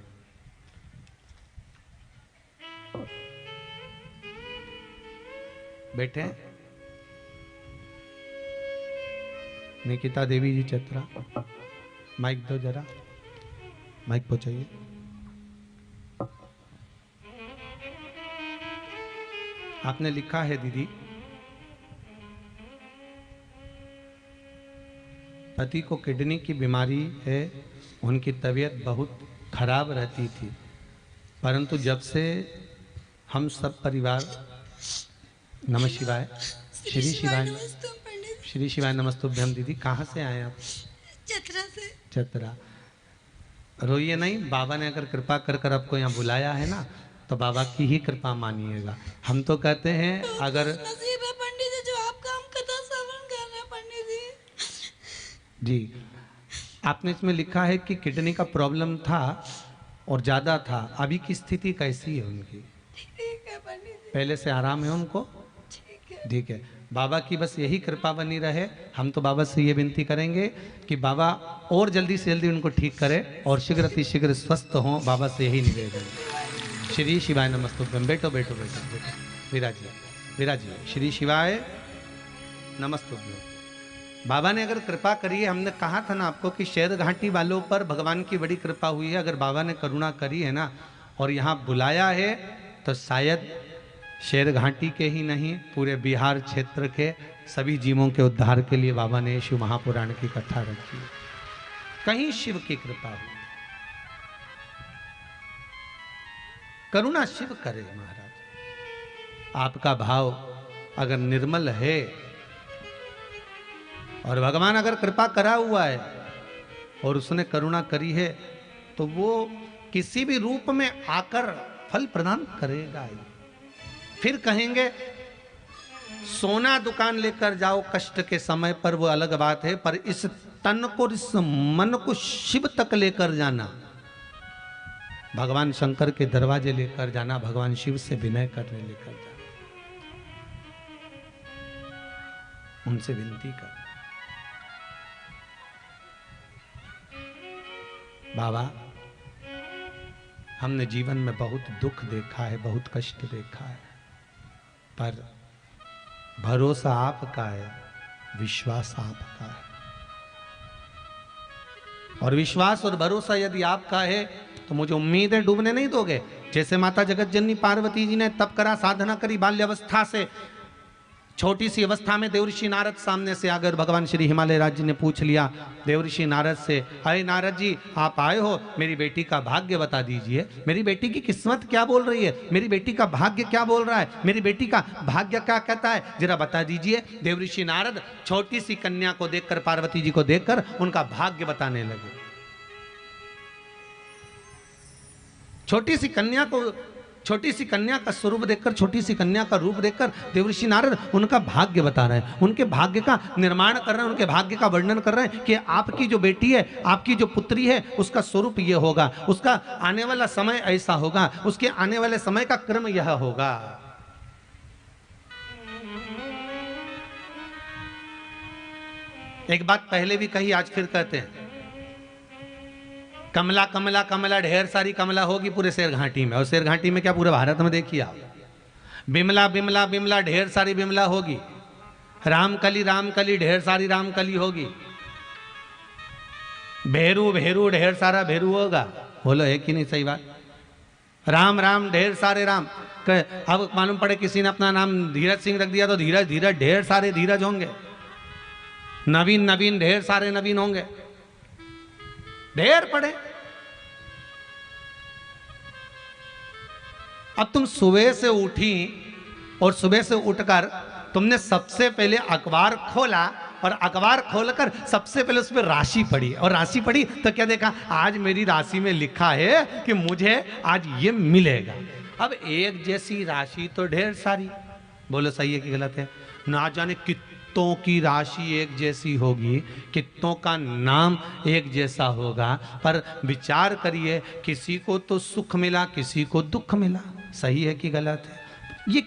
बैठे निकिता देवी जी चतरा, माइक दो जरा, माइक पहुंचाइए। आपने लिखा है दीदी, पति को किडनी की बीमारी है, उनकी तबीयत बहुत खराब रहती थी, परंतु जब से हम सब परिवार, नमः शिवाय, श्री शिवाय, श्री शिवाय नमस्तुभ्यम। दीदी कहाँ से आए आप? चतरा से। चतरा। रोइए नहीं, बाबा ने अगर कृपा कर कर आपको यहाँ बुलाया है ना, तो बाबा की ही कृपा मानिएगा। हम तो कहते हैं अगर नसीब है पंडित जी जो आप काम कथा श्रवण कर रहे हैं पंडित जी। आपने इसमें लिखा है कि किडनी का प्रॉब्लम था और ज़्यादा था, अभी की स्थिति कैसी है उनकी? ठीक है पंडित जी। पहले से आराम है उनको? ठीक है। बाबा की बस यही कृपा बनी रहे। हम तो बाबा से ये विनती करेंगे कि बाबा और जल्दी से जल्दी उनको ठीक करे और शीघ्र अतिशीघ्र स्वस्थ हों। बाबा से यही निवेदन। श्री शिवाय नमस्तुभ्यम। बैठो बैठो बैठो बैठो, विराजिए विराजिए। श्री शिवाय नमस्तुभ्यम। बाबा ने अगर कृपा करी है, हमने कहा था ना आपको कि शहर घाटी वालों पर भगवान की बड़ी कृपा हुई है। अगर बाबा ने करुणा करी है ना और यहाँ बुलाया है, तो शायद शेर घाटी के ही नहीं, पूरे बिहार क्षेत्र के सभी जीवों के उद्धार के लिए बाबा ने शिव महापुराण की कथा रखी। कहीं शिव की कृपा हुई। करुणा शिव करे महाराज। आपका भाव अगर निर्मल है और भगवान अगर कृपा करा हुआ है और उसने करुणा करी है, तो वो किसी भी रूप में आकर फल प्रदान करेगा ही। फिर कहेंगे सोना दुकान लेकर जाओ कष्ट के समय पर, वो अलग बात है, पर इस तन को, इस मन को शिव तक लेकर जाना, भगवान शंकर के दरवाजे लेकर जाना, भगवान शिव से विनय करने लेकर जाना, उनसे विनती कर, बाबा हमने जीवन में बहुत दुख देखा है, बहुत कष्ट देखा है, पर भरोसा आपका है, विश्वास आपका है, और विश्वास और भरोसा यदि आपका है तो मुझे उम्मीद है डूबने नहीं दोगे। जैसे माता जगत जननी पार्वती जी ने तप करा, साधना करी, बाल्यावस्था से, छोटी सी अवस्था में देवऋषि नारद सामने से आकर भगवान श्री हिमालय राज जी ने पूछ लिया देवऋषि नारद से, अरे नारद जी आप आए हो, मेरी बेटी का भाग्य बता दीजिए, मेरी बेटी की किस्मत क्या बोल रही है, मेरी बेटी का भाग्य क्या बोल रहा है, मेरी बेटी का भाग्य क्या कहता है, जरा बता दीजिए। देवऋषि नारद छोटी सी कन्या को देखकर, पार्वती जी को देखकर उनका भाग्य बताने लगे। छोटी सी कन्या को, छोटी सी कन्या का स्वरूप देखकर, छोटी सी कन्या का रूप देखकर देवऋषि नारद उनका भाग्य बता रहे हैं, उनके भाग्य का निर्माण कर रहे हैं, उनके भाग्य का वर्णन कर रहे हैं कि आपकी जो बेटी है, आपकी जो पुत्री है, उसका स्वरूप ये होगा, उसका आने वाला समय ऐसा होगा, उसके आने वाले समय का क्रम यह होगा। एक बात पहले भी कही, आज फिर कहते हैं, कमला कमला कमला, ढेर सारी कमला होगी पूरे शेर घाटी में, और शेर घाटी में क्या पूरे भारत में देखिए आप, बिमला बिमला बिमला, ढेर सारी बिमला होगी, रामकली रामकली, ढेर सारी रामकली होगी, भेरू भेरू, ढेर सारा भेरू होगा। बोलो है कि नहीं सही बात? राम राम, ढेर सारे राम। अब मालूम पड़े किसी ने अपना नाम धीरज सिंह रख दिया तो धीरज धीरज, ढेर सारे धीरज होंगे। नवीन नवीन, ढेर सारे नवीन होंगे, ढेर पड़े। अब तुम सुबह से उठी और सुबह से उठकर तुमने सबसे पहले अखबार खोला, और अखबार खोलकर सबसे पहले उस पर राशि पढ़ी, और राशि पढ़ी तो क्या देखा, आज मेरी राशि में लिखा है कि मुझे आज ये मिलेगा। अब एक जैसी राशि तो ढेर सारी, बोलो सही है कि गलत है? ना जाने कितनों की राशि एक जैसी होगी, कितनों का नाम एक जैसा होगा, पर विचार करिए, किसी को तो सुख मिला, किसी को दुख मिला। सही है कि गलत है? ये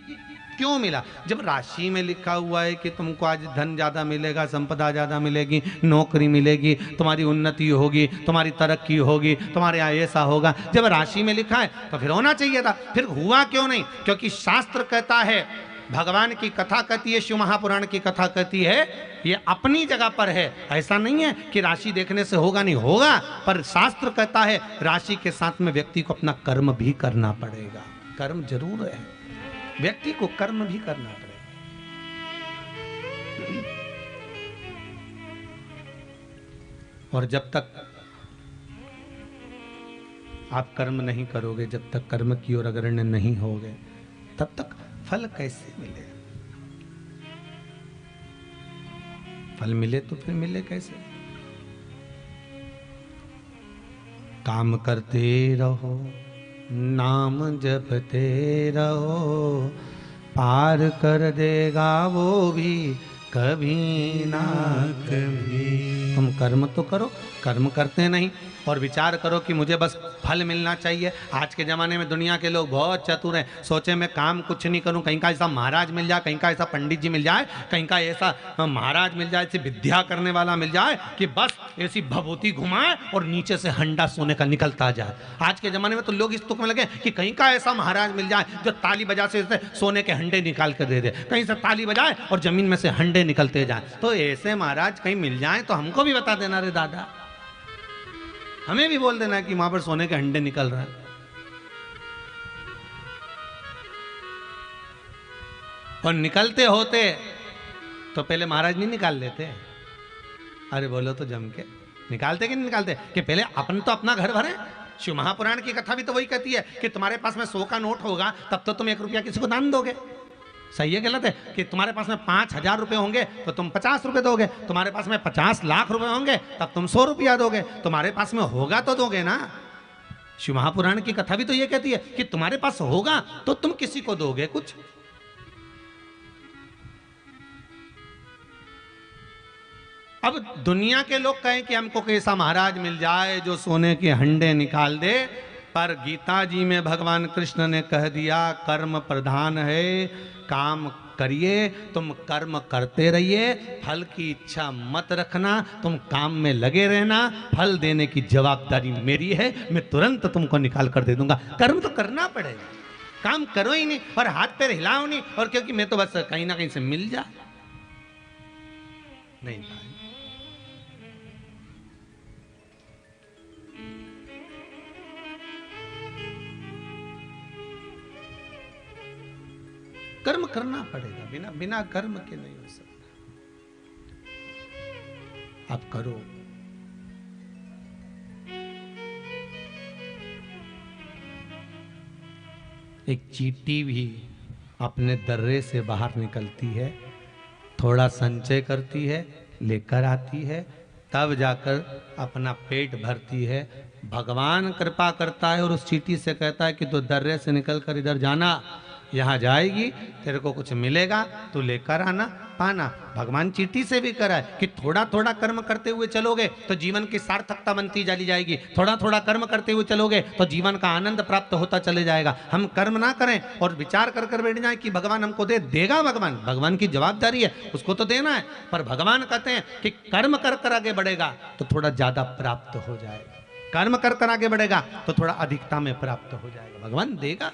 क्यों मिला? जब राशि में लिखा हुआ है कि तुमको आज धन ज़्यादा मिलेगा, संपदा ज़्यादा मिलेगी, नौकरी मिलेगी, तुम्हारी उन्नति होगी, तुम्हारी तरक्की होगी, तुम्हारे यहाँ ऐसा होगा, जब राशि में लिखा है तो फिर होना चाहिए था। फिर हुआ क्यों नहीं? क्योंकि शास्त्र कहता है, भगवान की कथा कहती है, शिव महापुराण की कथा कहती है, ये अपनी जगह पर है। ऐसा नहीं है कि राशि देखने से होगा, नहीं होगा, पर शास्त्र कहता है राशि के साथ में व्यक्ति को अपना कर्म भी करना पड़ेगा। कर्म जरूर है, व्यक्ति को कर्म भी करना पड़ेगा। और जब तक आप कर्म नहीं करोगे, जब तक कर्म की ओर अग्रणी नहीं होगे, तब तक फल कैसे मिले? फल मिले तो फिर मिले कैसे? काम करते रहो, नाम जपते रहो, पार कर देगा वो भी कभी ना कभी। तुम कर्म तो करो, कर्म करते नहीं और विचार करो कि मुझे बस फल मिलना चाहिए। आज के ज़माने में दुनिया के लोग बहुत चतुर हैं, सोचे मैं काम कुछ नहीं करूं, कहीं का ऐसा महाराज मिल जाए, कहीं का ऐसा पंडित जी मिल जाए, कहीं का ऐसा महाराज मिल जाए, ऐसी विद्या करने वाला मिल जाए कि बस ऐसी भभूति घुमाए और नीचे से हंडा सोने का निकलता जाए। आज के ज़माने में तो लोग इस तुक में लगे कि कहीं का ऐसा महाराज मिल जाए जो ताली बजा से सोने के हंडे निकाल कर दे दे, कहीं से ताली बजाए और जमीन में से हंडे निकलते जाए। तो ऐसे महाराज कहीं मिल जाए तो हमको भी बता देना रे दादा, हमें भी बोल देना कि वहां पर सोने के हंडे निकल रहा है। और निकलते होते तो पहले महाराज नहीं निकाल लेते? अरे बोलो तो जम के, निकालते कि नहीं निकालते? कि पहले अपन तो अपना घर भरे। शिव महापुराण की कथा भी तो वही कहती है कि तुम्हारे पास में 100 का नोट होगा तब तो तुम 1 रुपया किसी को दान दोगे। सही है गलत है? कि तुम्हारे पास में 5000 रुपए होंगे तो तुम 50 रुपए दोगे, तुम्हारे पास में 50 लाख रुपए होंगे तब तुम 100 रुपया दोगे, तुम्हारे पास में होगा तो दोगे ना। शिव महापुराण की कथा भी तो ये कहती है कि तुम्हारे पास होगा तो तुम किसी को दोगे कुछ। अब दुनिया के लोग कहें कि हमको कैसा महाराज मिल जाए जो सोने के हंडे निकाल दे, पर गीता जी में भगवान कृष्ण ने कह दिया कर्म प्रधान है, काम करिए, तुम कर्म करते रहिए, फल की इच्छा मत रखना, तुम काम में लगे रहना, फल देने की जवाबदारी मेरी है, मैं तुरंत तुमको निकाल कर दे दूंगा। कर्म तो करना पड़ेगा, काम करो ही नहीं और हाथ पैर हिलाओ नहीं, और क्योंकि मैं तो बस कहीं ना कहीं से मिल जा नहीं भाई। कर्म करना पड़ेगा, बिना बिना कर्म के नहीं हो सकता। आप करो। एक चींटी भी अपने दर्रे से बाहर निकलती है, थोड़ा संचय करती है, लेकर आती है, तब जाकर अपना पेट भरती है। भगवान कृपा करता है और उस चींटी से कहता है कि तू दर्रे से निकलकर इधर जाना, यहाँ जाएगी, तेरे को कुछ मिलेगा, तू लेकर आना, पाना। भगवान चींटी से भी करा है कि थोड़ा थोड़ा कर्म करते हुए चलोगे तो जीवन की सार्थकता बनती चली जाएगी, थोड़ा थोड़ा कर्म करते हुए चलोगे तो जीवन का आनंद प्राप्त होता चले जाएगा। हम कर्म ना करें और विचार कर कर बैठ जाए कि भगवान हमको दे देगा, भगवान की जवाबदारी है, उसको तो देना है, पर भगवान कहते हैं कि कर्म कर कर आगे बढ़ेगा तो थोड़ा ज्यादा प्राप्त हो जाएगा, कर्म कर कर आगे बढ़ेगा तो थोड़ा अधिकता में प्राप्त हो जाएगा। भगवान देगा,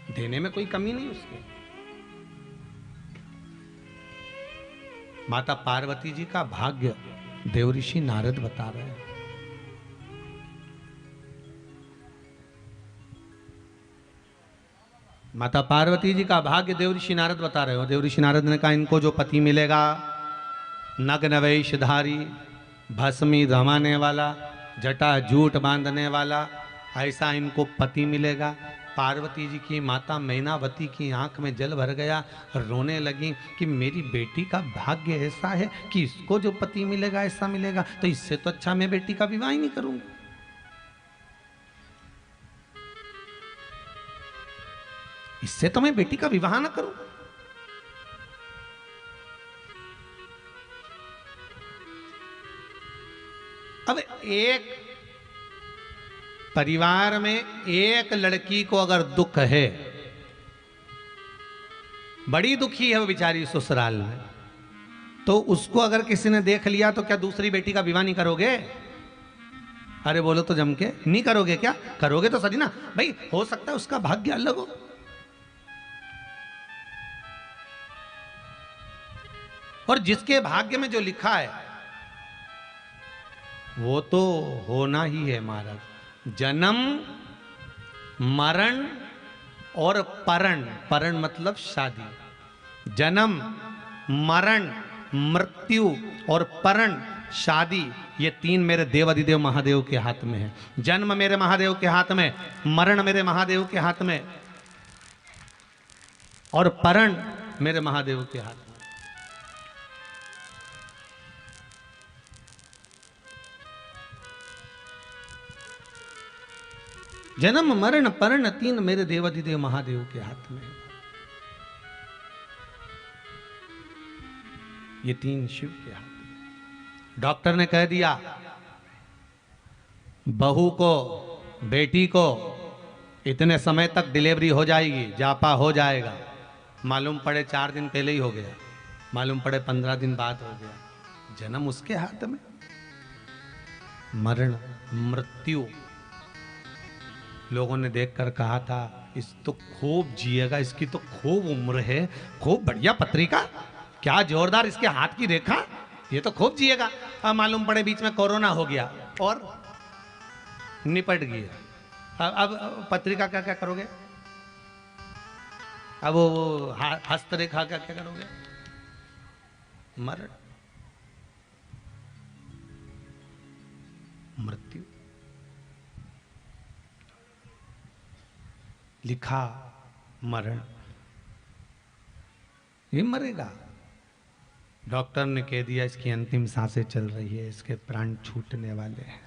देने में कोई कमी नहीं उसके। माता पार्वती जी का भाग्य देवऋषि नारद बता रहे हैं। माता पार्वती जी का भाग्य देवऋषि नारद बता रहे हो। देवऋषि नारद ने कहा इनको जो पति मिलेगा, नग्न वेशधारी, भस्मी रमाने वाला, जटा जूट बांधने वाला, ऐसा इनको पति मिलेगा। पार्वती जी की माता मैनावती की आंख में जल भर गया, रोने लगी कि मेरी बेटी का भाग्य ऐसा है कि इसको जो पति मिलेगा ऐसा मिलेगा, तो इससे तो अच्छा मैं बेटी का विवाह ही नहीं करूंगी। इससे तो मैं बेटी का विवाह ना करूं। अब एक परिवार में एक लड़की को अगर दुख है, बड़ी दुखी है वो बेचारी ससुराल में, तो उसको अगर किसी ने देख लिया तो क्या दूसरी बेटी का विवाह नहीं करोगे? अरे बोलो तो जम के, नहीं करोगे क्या? करोगे तो सही ना भाई, हो सकता है उसका भाग्य अलग हो। और जिसके भाग्य में जो लिखा है वो तो होना ही है महाराज। जन्म, मरण और परण, परण मतलब शादी, जन्म, मरण, मृत्यु और परण शादी, ये तीन मेरे देवाधिदेव महादेव के हाथ में है। जन्म मेरे महादेव के हाथ में, मरण मेरे महादेव के हाथ में और परण मेरे महादेव के हाथ में। जन्म, मरण, परण तीन मेरे देवाधिदेव महादेव के हाथ में है। ये तीन शिव के हाथ में। डॉक्टर ने कह दिया बहू को, बेटी को इतने समय तक डिलीवरी हो जाएगी, जापा हो जाएगा। मालूम पड़े 4 दिन पहले ही हो गया, मालूम पड़े 15 दिन बाद हो गया। जन्म उसके हाथ में, मरण, मृत्यु लोगों ने देखकर कहा था इस तो खूब जिएगा, इसकी तो खूब उम्र है, खूब बढ़िया पत्रिका, क्या जोरदार इसके हाथ की रेखा, ये तो खूब जिएगा। अब मालूम पड़े बीच में कोरोना हो गया और निपट गया। अब पत्रिका क्या क्या करोगे? अब वो हस्तरेखा क्या क्या करोगे? मरण, मृत्यु लिखा, मरण, ये मरेगा। डॉक्टर ने कह दिया इसकी अंतिम सांसें चल रही है, इसके प्राण छूटने वाले हैं।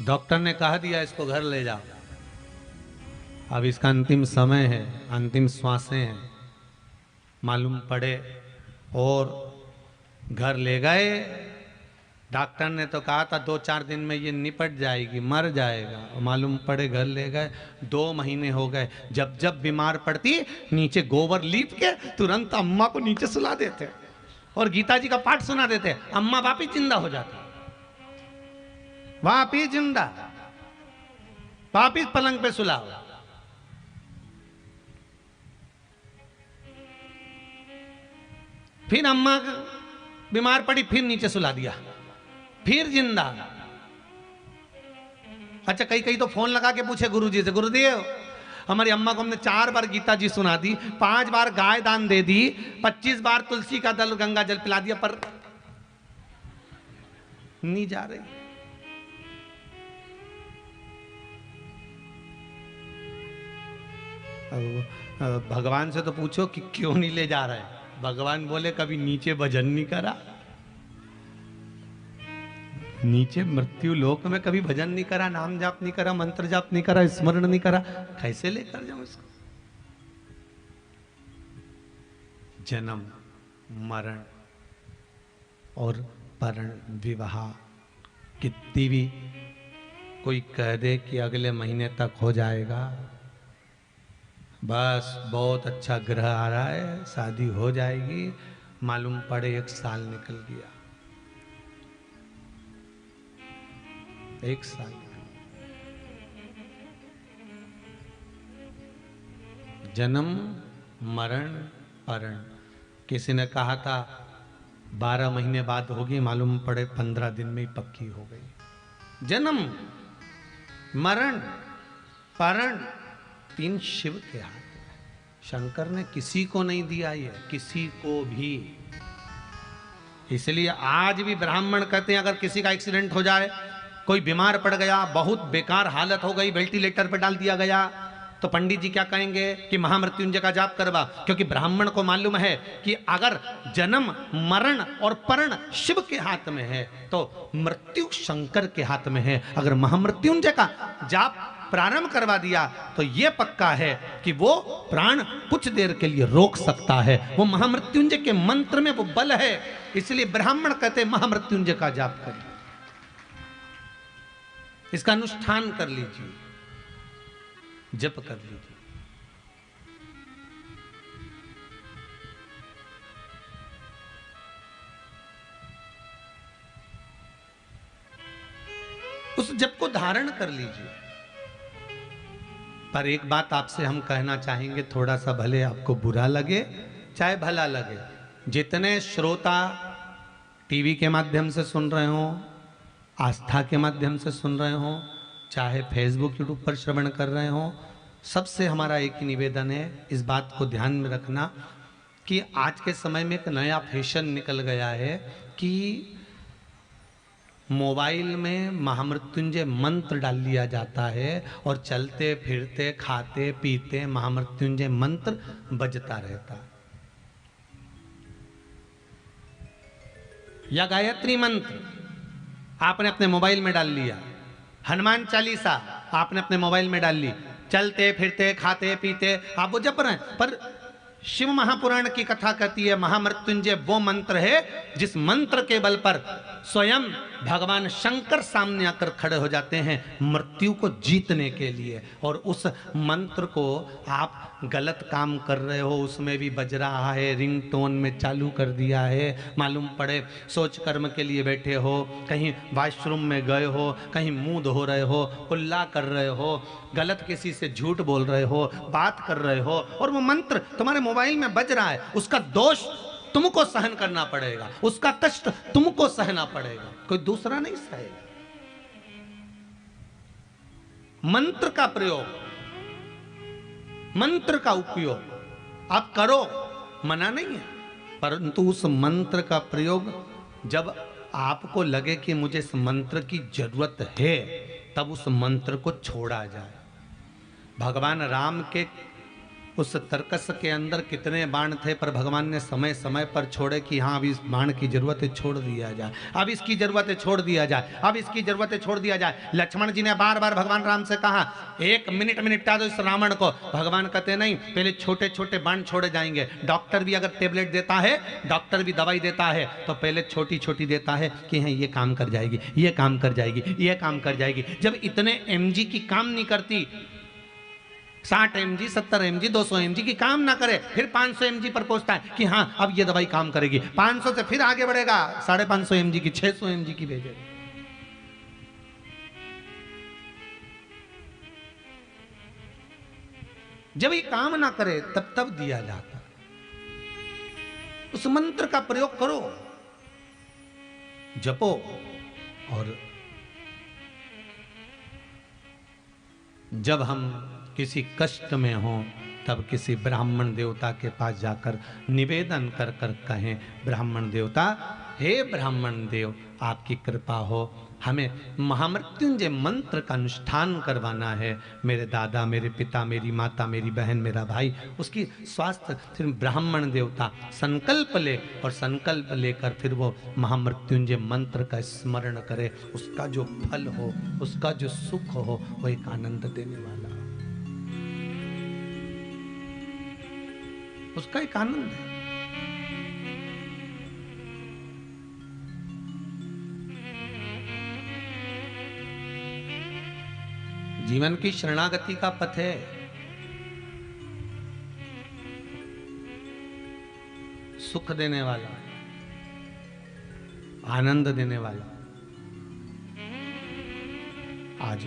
डॉक्टर ने कहा दिया इसको घर ले जाओ, अब इसका अंतिम समय है, अंतिम श्वासें हैं। मालूम पड़े और घर ले गए। डॉक्टर ने तो कहा था 2-4 दिन में ये निपट जाएगी, मर जाएगा। मालूम पड़े घर ले गए, 2 महीने हो गए। जब जब बीमार पड़ती नीचे गोबर लीप के तुरंत अम्मा को नीचे सुला देते और गीता जी का पाठ सुना देते। अम्मा वापिस जिंदा हो जाती, वापिस जिंदा, वापिस पलंग पे सुलाओ। फिर अम्मा बीमार पड़ी, फिर नीचे सुला दिया, फिर जिंदा। अच्छा, कई कई तो फोन लगा के पूछे गुरुजी से, गुरुदेव हमारी अम्मा को हमने 4 बार गीता जी सुना दी, 5 बार गाय दान दे दी, 25 बार तुलसी का दल गंगा जल पिला दिया, पर नहीं जा रही। भगवान से तो पूछो कि क्यों नहीं ले जा रहे। भगवान बोले कभी नीचे भजन नहीं करा, नीचे मृत्यु लोक में कभी भजन नहीं करा, नाम जाप नहीं करा, मंत्र जाप नहीं करा, स्मरण नहीं करा, कैसे लेकर जाऊं इसको। जन्म मरण और परण विवाह, कितनी भी कोई कह दे कि अगले महीने तक हो जाएगा, बस बहुत अच्छा ग्रह आ रहा है शादी हो जाएगी, मालूम पड़े 1 साल निकल गया, 1 साल। जन्म मरण परण। किसी ने कहा था 12 महीने बाद होगी, मालूम पड़े 15 दिन में ही पक्की हो गई। जन्म मरण परण 3 शिव के हाथ में। शंकर ने किसी को नहीं दिया ये, किसी को भी। इसलिए आज भी ब्राह्मण कहते हैं अगर किसी का एक्सीडेंट हो जाए, कोई बीमार पड़ गया, बहुत बेकार हालत हो गई, वेंटिलेटर पर डाल दिया गया, तो पंडित जी क्या कहेंगे कि महामृत्युंजय का जाप करवा। क्योंकि ब्राह्मण को मालूम है कि अगर जन्म मरण और परण शिव के हाथ में है तो मृत्यु शंकर के हाथ में है। अगर महामृत्युंजय का जाप प्रारंभ करवा दिया तो यह पक्का है कि वो प्राण कुछ देर के लिए रोक सकता है। वो महामृत्युंजय के मंत्र में वो बल है। इसलिए ब्राह्मण कहते हैं महामृत्युंजय का जाप करिए, इसका अनुष्ठान कर लीजिए, जप कर लीजिए। उस जप को धारण कर लीजिए। पर एक बात आपसे हम कहना चाहेंगे, थोड़ा सा भले आपको बुरा लगे चाहे भला लगे, जितने श्रोता टीवी के माध्यम से सुन रहे हो, आस्था के माध्यम से सुन रहे हो, चाहे फेसबुक यूट्यूब पर श्रवण कर रहे हो, सबसे हमारा एक ही निवेदन है, इस बात को ध्यान में रखना कि आज के समय में एक नया फैशन निकल गया है कि मोबाइल में महामृत्युंजय मंत्र डाल लिया जाता है और चलते फिरते खाते पीते महामृत्युंजय मंत्र बजता रहता है। या गायत्री मंत्र आपने अपने मोबाइल में डाल लिया, हनुमान चालीसा आपने अपने मोबाइल में डाल ली, चलते फिरते खाते पीते आप वो जप रहे हैं। पर शिव महापुराण की कथा कहती है महामृत्युंजय वो मंत्र है जिस मंत्र के बल पर स्वयं भगवान शंकर सामने आकर खड़े हो जाते हैं मृत्यु को जीतने के लिए। और उस मंत्र को आप गलत काम कर रहे हो, उसमें भी बज रहा है, रिंगटोन में चालू कर दिया है, मालूम पड़े सोच कर्म के लिए बैठे हो, कहीं वॉशरूम में गए हो, कहीं मुंह धो रहे हो, कुल्ला कर रहे हो, गलत किसी से झूठ बोल रहे हो, बात कर रहे हो और वो मंत्र तुम्हारे मोबाइल में बज रहा है, उसका दोष तुमको सहन करना पड़ेगा, उसका कष्ट तुमको सहना पड़ेगा, कोई दूसरा नहीं सहेगा। मंत्र का प्रयोग, मंत्र का उपयोग आप करो, मना नहीं है, परंतु उस मंत्र का प्रयोग जब आपको लगे कि मुझे इस मंत्र की जरूरत है तब उस मंत्र को छोड़ा जाए। भगवान राम के उस तर्कस के अंदर कितने बाण थे, पर भगवान ने समय समय पर छोड़े कि हाँ अब इस बाण की जरूरत है, छोड़ दिया जाए, अब इसकी जरूरत है, छोड़ दिया जाए, अब इसकी जरूरत है, छोड़ दिया जाए। लक्ष्मण जी ने बार बार भगवान राम से कहा 1 मिनट में निपटा दो इस रावण को। भगवान कहते नहीं, पहले छोटे छोटे बाण छोड़े जाएंगे। डॉक्टर भी अगर टेबलेट देता है, डॉक्टर भी दवाई देता है, तो पहले छोटी छोटी देता है कि हाँ ये काम कर जाएगी, ये काम कर जाएगी, ये काम कर जाएगी। जब इतने mg की काम नहीं करती, 60 mg 70 mg 200 mg की काम ना करे, फिर 500 mg पर पहुंचता है कि हाँ अब ये दवाई काम करेगी। 500 से फिर आगे बढ़ेगा, 550 mg की, 600 mg की भेजेगा। जब ये काम ना करे तब दिया जाता। उस मंत्र का प्रयोग करो, जपो। और जब हम किसी कष्ट में हो तब किसी ब्राह्मण देवता के पास जाकर निवेदन कर कर कहें, ब्राह्मण देवता, हे ब्राह्मण देव आपकी कृपा हो, हमें महामृत्युंजय मंत्र का अनुष्ठान करवाना है। मेरे दादा, मेरे पिता, मेरी माता, मेरी बहन, मेरा भाई, उसकी स्वास्थ्य। फिर ब्राह्मण देवता संकल्प ले, और संकल्प लेकर फिर वो महामृत्युंजय मंत्र का स्मरण करे। उसका जो फल हो, उसका जो सुख हो, वो एक आनंद देने वाला, उसका एक आनंद है। जीवन की शरणागति का पथ है। सुख देने वाला, आनंद देने वाला। आज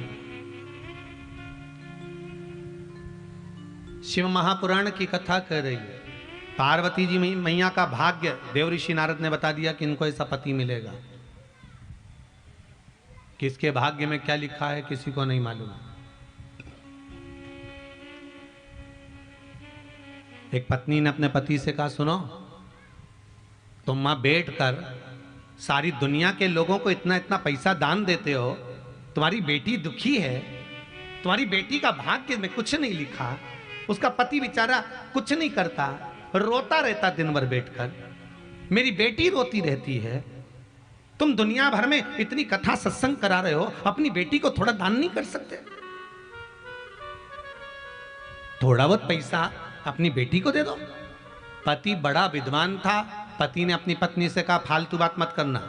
शिव महापुराण की कथा कह रही है। पार्वती जी मैया का भाग्य देव ऋषि नारद ने बता दिया कि इनको ऐसा पति मिलेगा। किसके भाग्य में क्या लिखा है किसी को नहीं मालूम। एक पत्नी ने अपने पति से कहा, सुनो तुम मां बैठ कर सारी दुनिया के लोगों को इतना इतना पैसा दान देते हो, तुम्हारी बेटी दुखी है, तुम्हारी बेटी का भाग्य में कुछ नहीं लिखा। उसका पति बेचारा कुछ नहीं करता, रोता रहता दिन भर बैठकर, मेरी बेटी रोती रहती है। तुम दुनिया भर में इतनी कथा सत्संग करा रहे हो, अपनी बेटी को थोड़ा दान नहीं कर सकते? थोड़ा बहुत पैसा अपनी बेटी को दे दो। पति बड़ा विद्वान था। पति ने अपनी पत्नी से कहा, फालतू बात मत करना,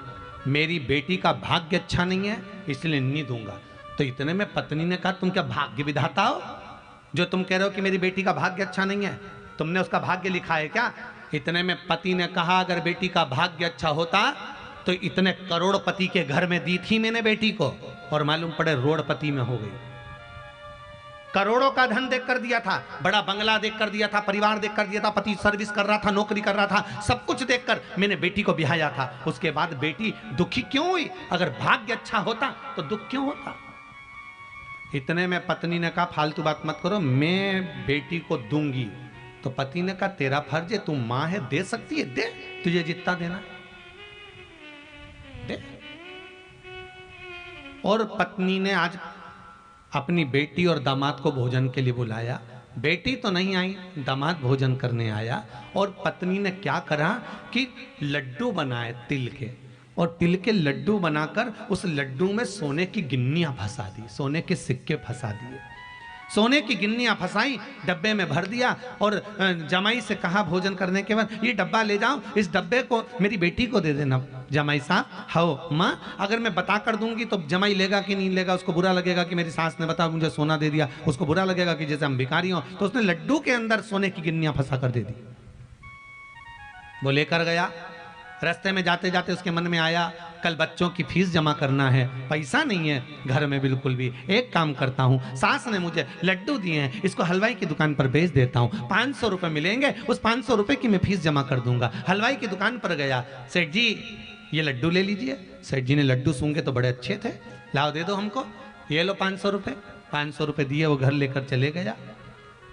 मेरी बेटी का भाग्य अच्छा नहीं है इसलिए नहीं दूंगा। तो इतने में पत्नी ने कहा, तुम क्या भाग्य विधाता हो जो तुम कह रहे हो कि मेरी बेटी का भाग्य अच्छा नहीं है? तुमने उसका भाग्य लिखा है क्या? इतने में पति ने कहा, अगर बेटी का भाग्य अच्छा होता तो इतने करोड़पति के घर में दी थी मैंने बेटी को, और मालूम पड़े रोड़पति में हो गई। करोड़ों का धन देख कर दिया था, बड़ा बंगला देख कर दिया था, परिवार देख कर दिया था, पति सर्विस कर रहा था, नौकरी कर रहा था, सब कुछ देखकर मैंने बेटी को ब्याया था। उसके बाद बेटी दुखी क्यों हुई? अगर भाग्य अच्छा होता तो दुख क्यों होता? इतने में पत्नी ने कहा, फालतू बात मत करो, मैं बेटी को दूंगी। तो पति ने कहा, तेरा फर्ज है, तू मां है, दे सकती है, दे, तुझे जितना देना दे। और पत्नी ने आज अपनी बेटी और दामाद को भोजन के लिए बुलाया। बेटी तो नहीं आई, दामाद भोजन करने आया। और पत्नी ने क्या करा कि लड्डू बनाए तिल के, और तिल के लड्डू बनाकर उस लड्डू में सोने की गिन्नियां फंसा दी, सोने के सिक्के फंसा दिए। सोने की गिन्नियां फंसाई, डब्बे में भर दिया, और जमाई से कहा भोजन करने के बाद, ये डब्बा ले जाओ, इस डब्बे को मेरी बेटी को दे देना। जमाई साहब, हो माँ, अगर मैं बता कर दूंगी तो जमाई लेगा कि नहीं लेगा? उसको बुरा लगेगा कि मेरी सास ने बता मुझे सोना दे दिया, उसको बुरा लगेगा कि जैसे हम भिखारी हों। तो उसने लड्डू के अंदर सोने की गिन्नियां फंसा कर दे दी। वो लेकर गया। रास्ते में जाते जाते उसके मन में आया, कल बच्चों की फीस जमा करना है, पैसा नहीं है घर में बिल्कुल भी। एक काम करता हूँ, सास ने मुझे लड्डू दिए हैं, इसको हलवाई की दुकान पर बेच देता हूँ, 500 रुपये मिलेंगे, उस 500 रुपये की मैं फीस जमा कर दूंगा। हलवाई की दुकान पर गया, सेठ जी ये लड्डू ले लीजिए। सेठ जी ने लड्डू सूंघे तो बड़े अच्छे थे, लाओ दे दो हमको, ये लो 500 रुपये। 500 रुपये दिए, वो घर लेकर चले गया।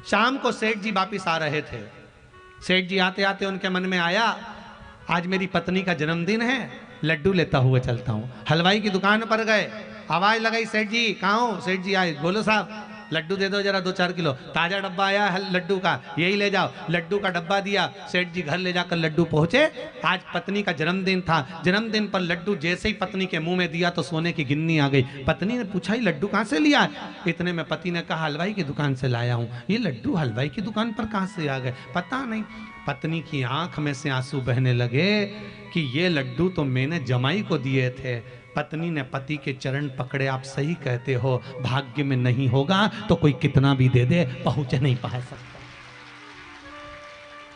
शाम को सेठ जी वापिस आ रहे थे। सेठ जी आते आते उनके मन में आया, आज मेरी पत्नी का जन्मदिन है, लड्डू लेता हुआ चलता हूँ। हलवाई की दुकान पर गए, आवाज लगाई, सेठ जी कहाँ हो? सेठ जी आए, बोलो साहब लड्डू दे दो जरा 2-4 किलो, ताजा डब्बा आया है लड्डू का, यही ले जाओ। लड्डू का डब्बा दिया, सेठ जी घर ले जाकर लड्डू पहुंचे। आज पत्नी का जन्मदिन था, जन्मदिन पर लड्डू जैसे ही पत्नी के मुंह में दिया तो सोने की गिन्नी आ गई। पत्नी ने पूछा ये लड्डू कहाँ से लिया? इतने में पति ने कहा हलवाई की दुकान से लाया हूँ। ये लड्डू हलवाई की दुकान पर कहाँ से आ गए? पता नहीं। पत्नी की आंख में से आंसू बहने लगे कि ये लड्डू तो मैंने जमाई को दिए थे। पत्नी ने पति के चरण पकड़े, आप सही कहते हो, भाग्य में नहीं होगा तो कोई कितना भी दे दे पहुंच नहीं पा सकता।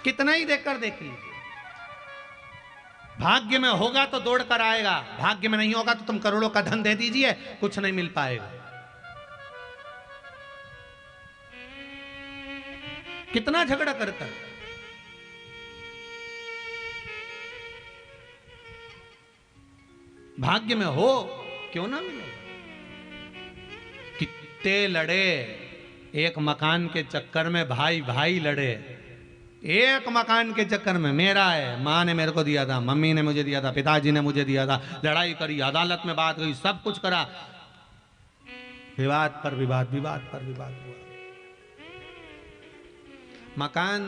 कितना ही देकर देख लीजिए, भाग्य में होगा तो दौड़ कर आएगा, भाग्य में नहीं होगा तो तुम करोड़ों का धन दे दीजिए, कुछ नहीं मिल पाएगा। कितना झगड़ा कर कर भाग्य में हो क्यों ना मिलेगा। कितने लड़े एक मकान के चक्कर में, भाई भाई लड़े एक मकान के चक्कर में। मेरा है, माँ ने मेरे को दिया था, मम्मी ने मुझे दिया था, पिताजी ने मुझे दिया था, लड़ाई करी, अदालत में बात हुई, सब कुछ करा, विवाद पर विवाद, विवाद पर विवाद हुआ। मकान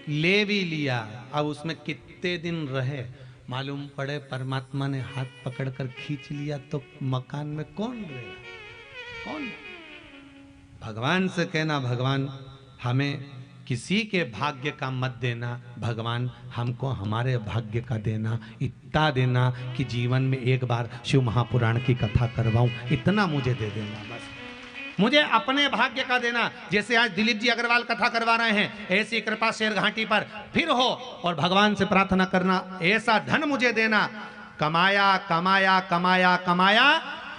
ले भी लिया, अब उसमें कितने दिन रहे मालूम पड़े परमात्मा ने हाथ पकड़कर खींच लिया तो मकान में कौन रहेगा? कौन? भगवान से कहना भगवान हमें किसी के भाग्य का मत देना, भगवान हमको हमारे भाग्य का देना, इतना देना कि जीवन में एक बार शिव महापुराण की कथा करवाऊं, इतना मुझे दे देना बस। मुझे अपने भाग्य का देना। जैसे आज दिलीप जी अग्रवाल कथा करवा रहे हैं, ऐसी कृपा शेर घाटी पर फिर हो, और भगवान से प्रार्थना करना ऐसा धन मुझे देना। कमाया कमाया कमाया कमाया,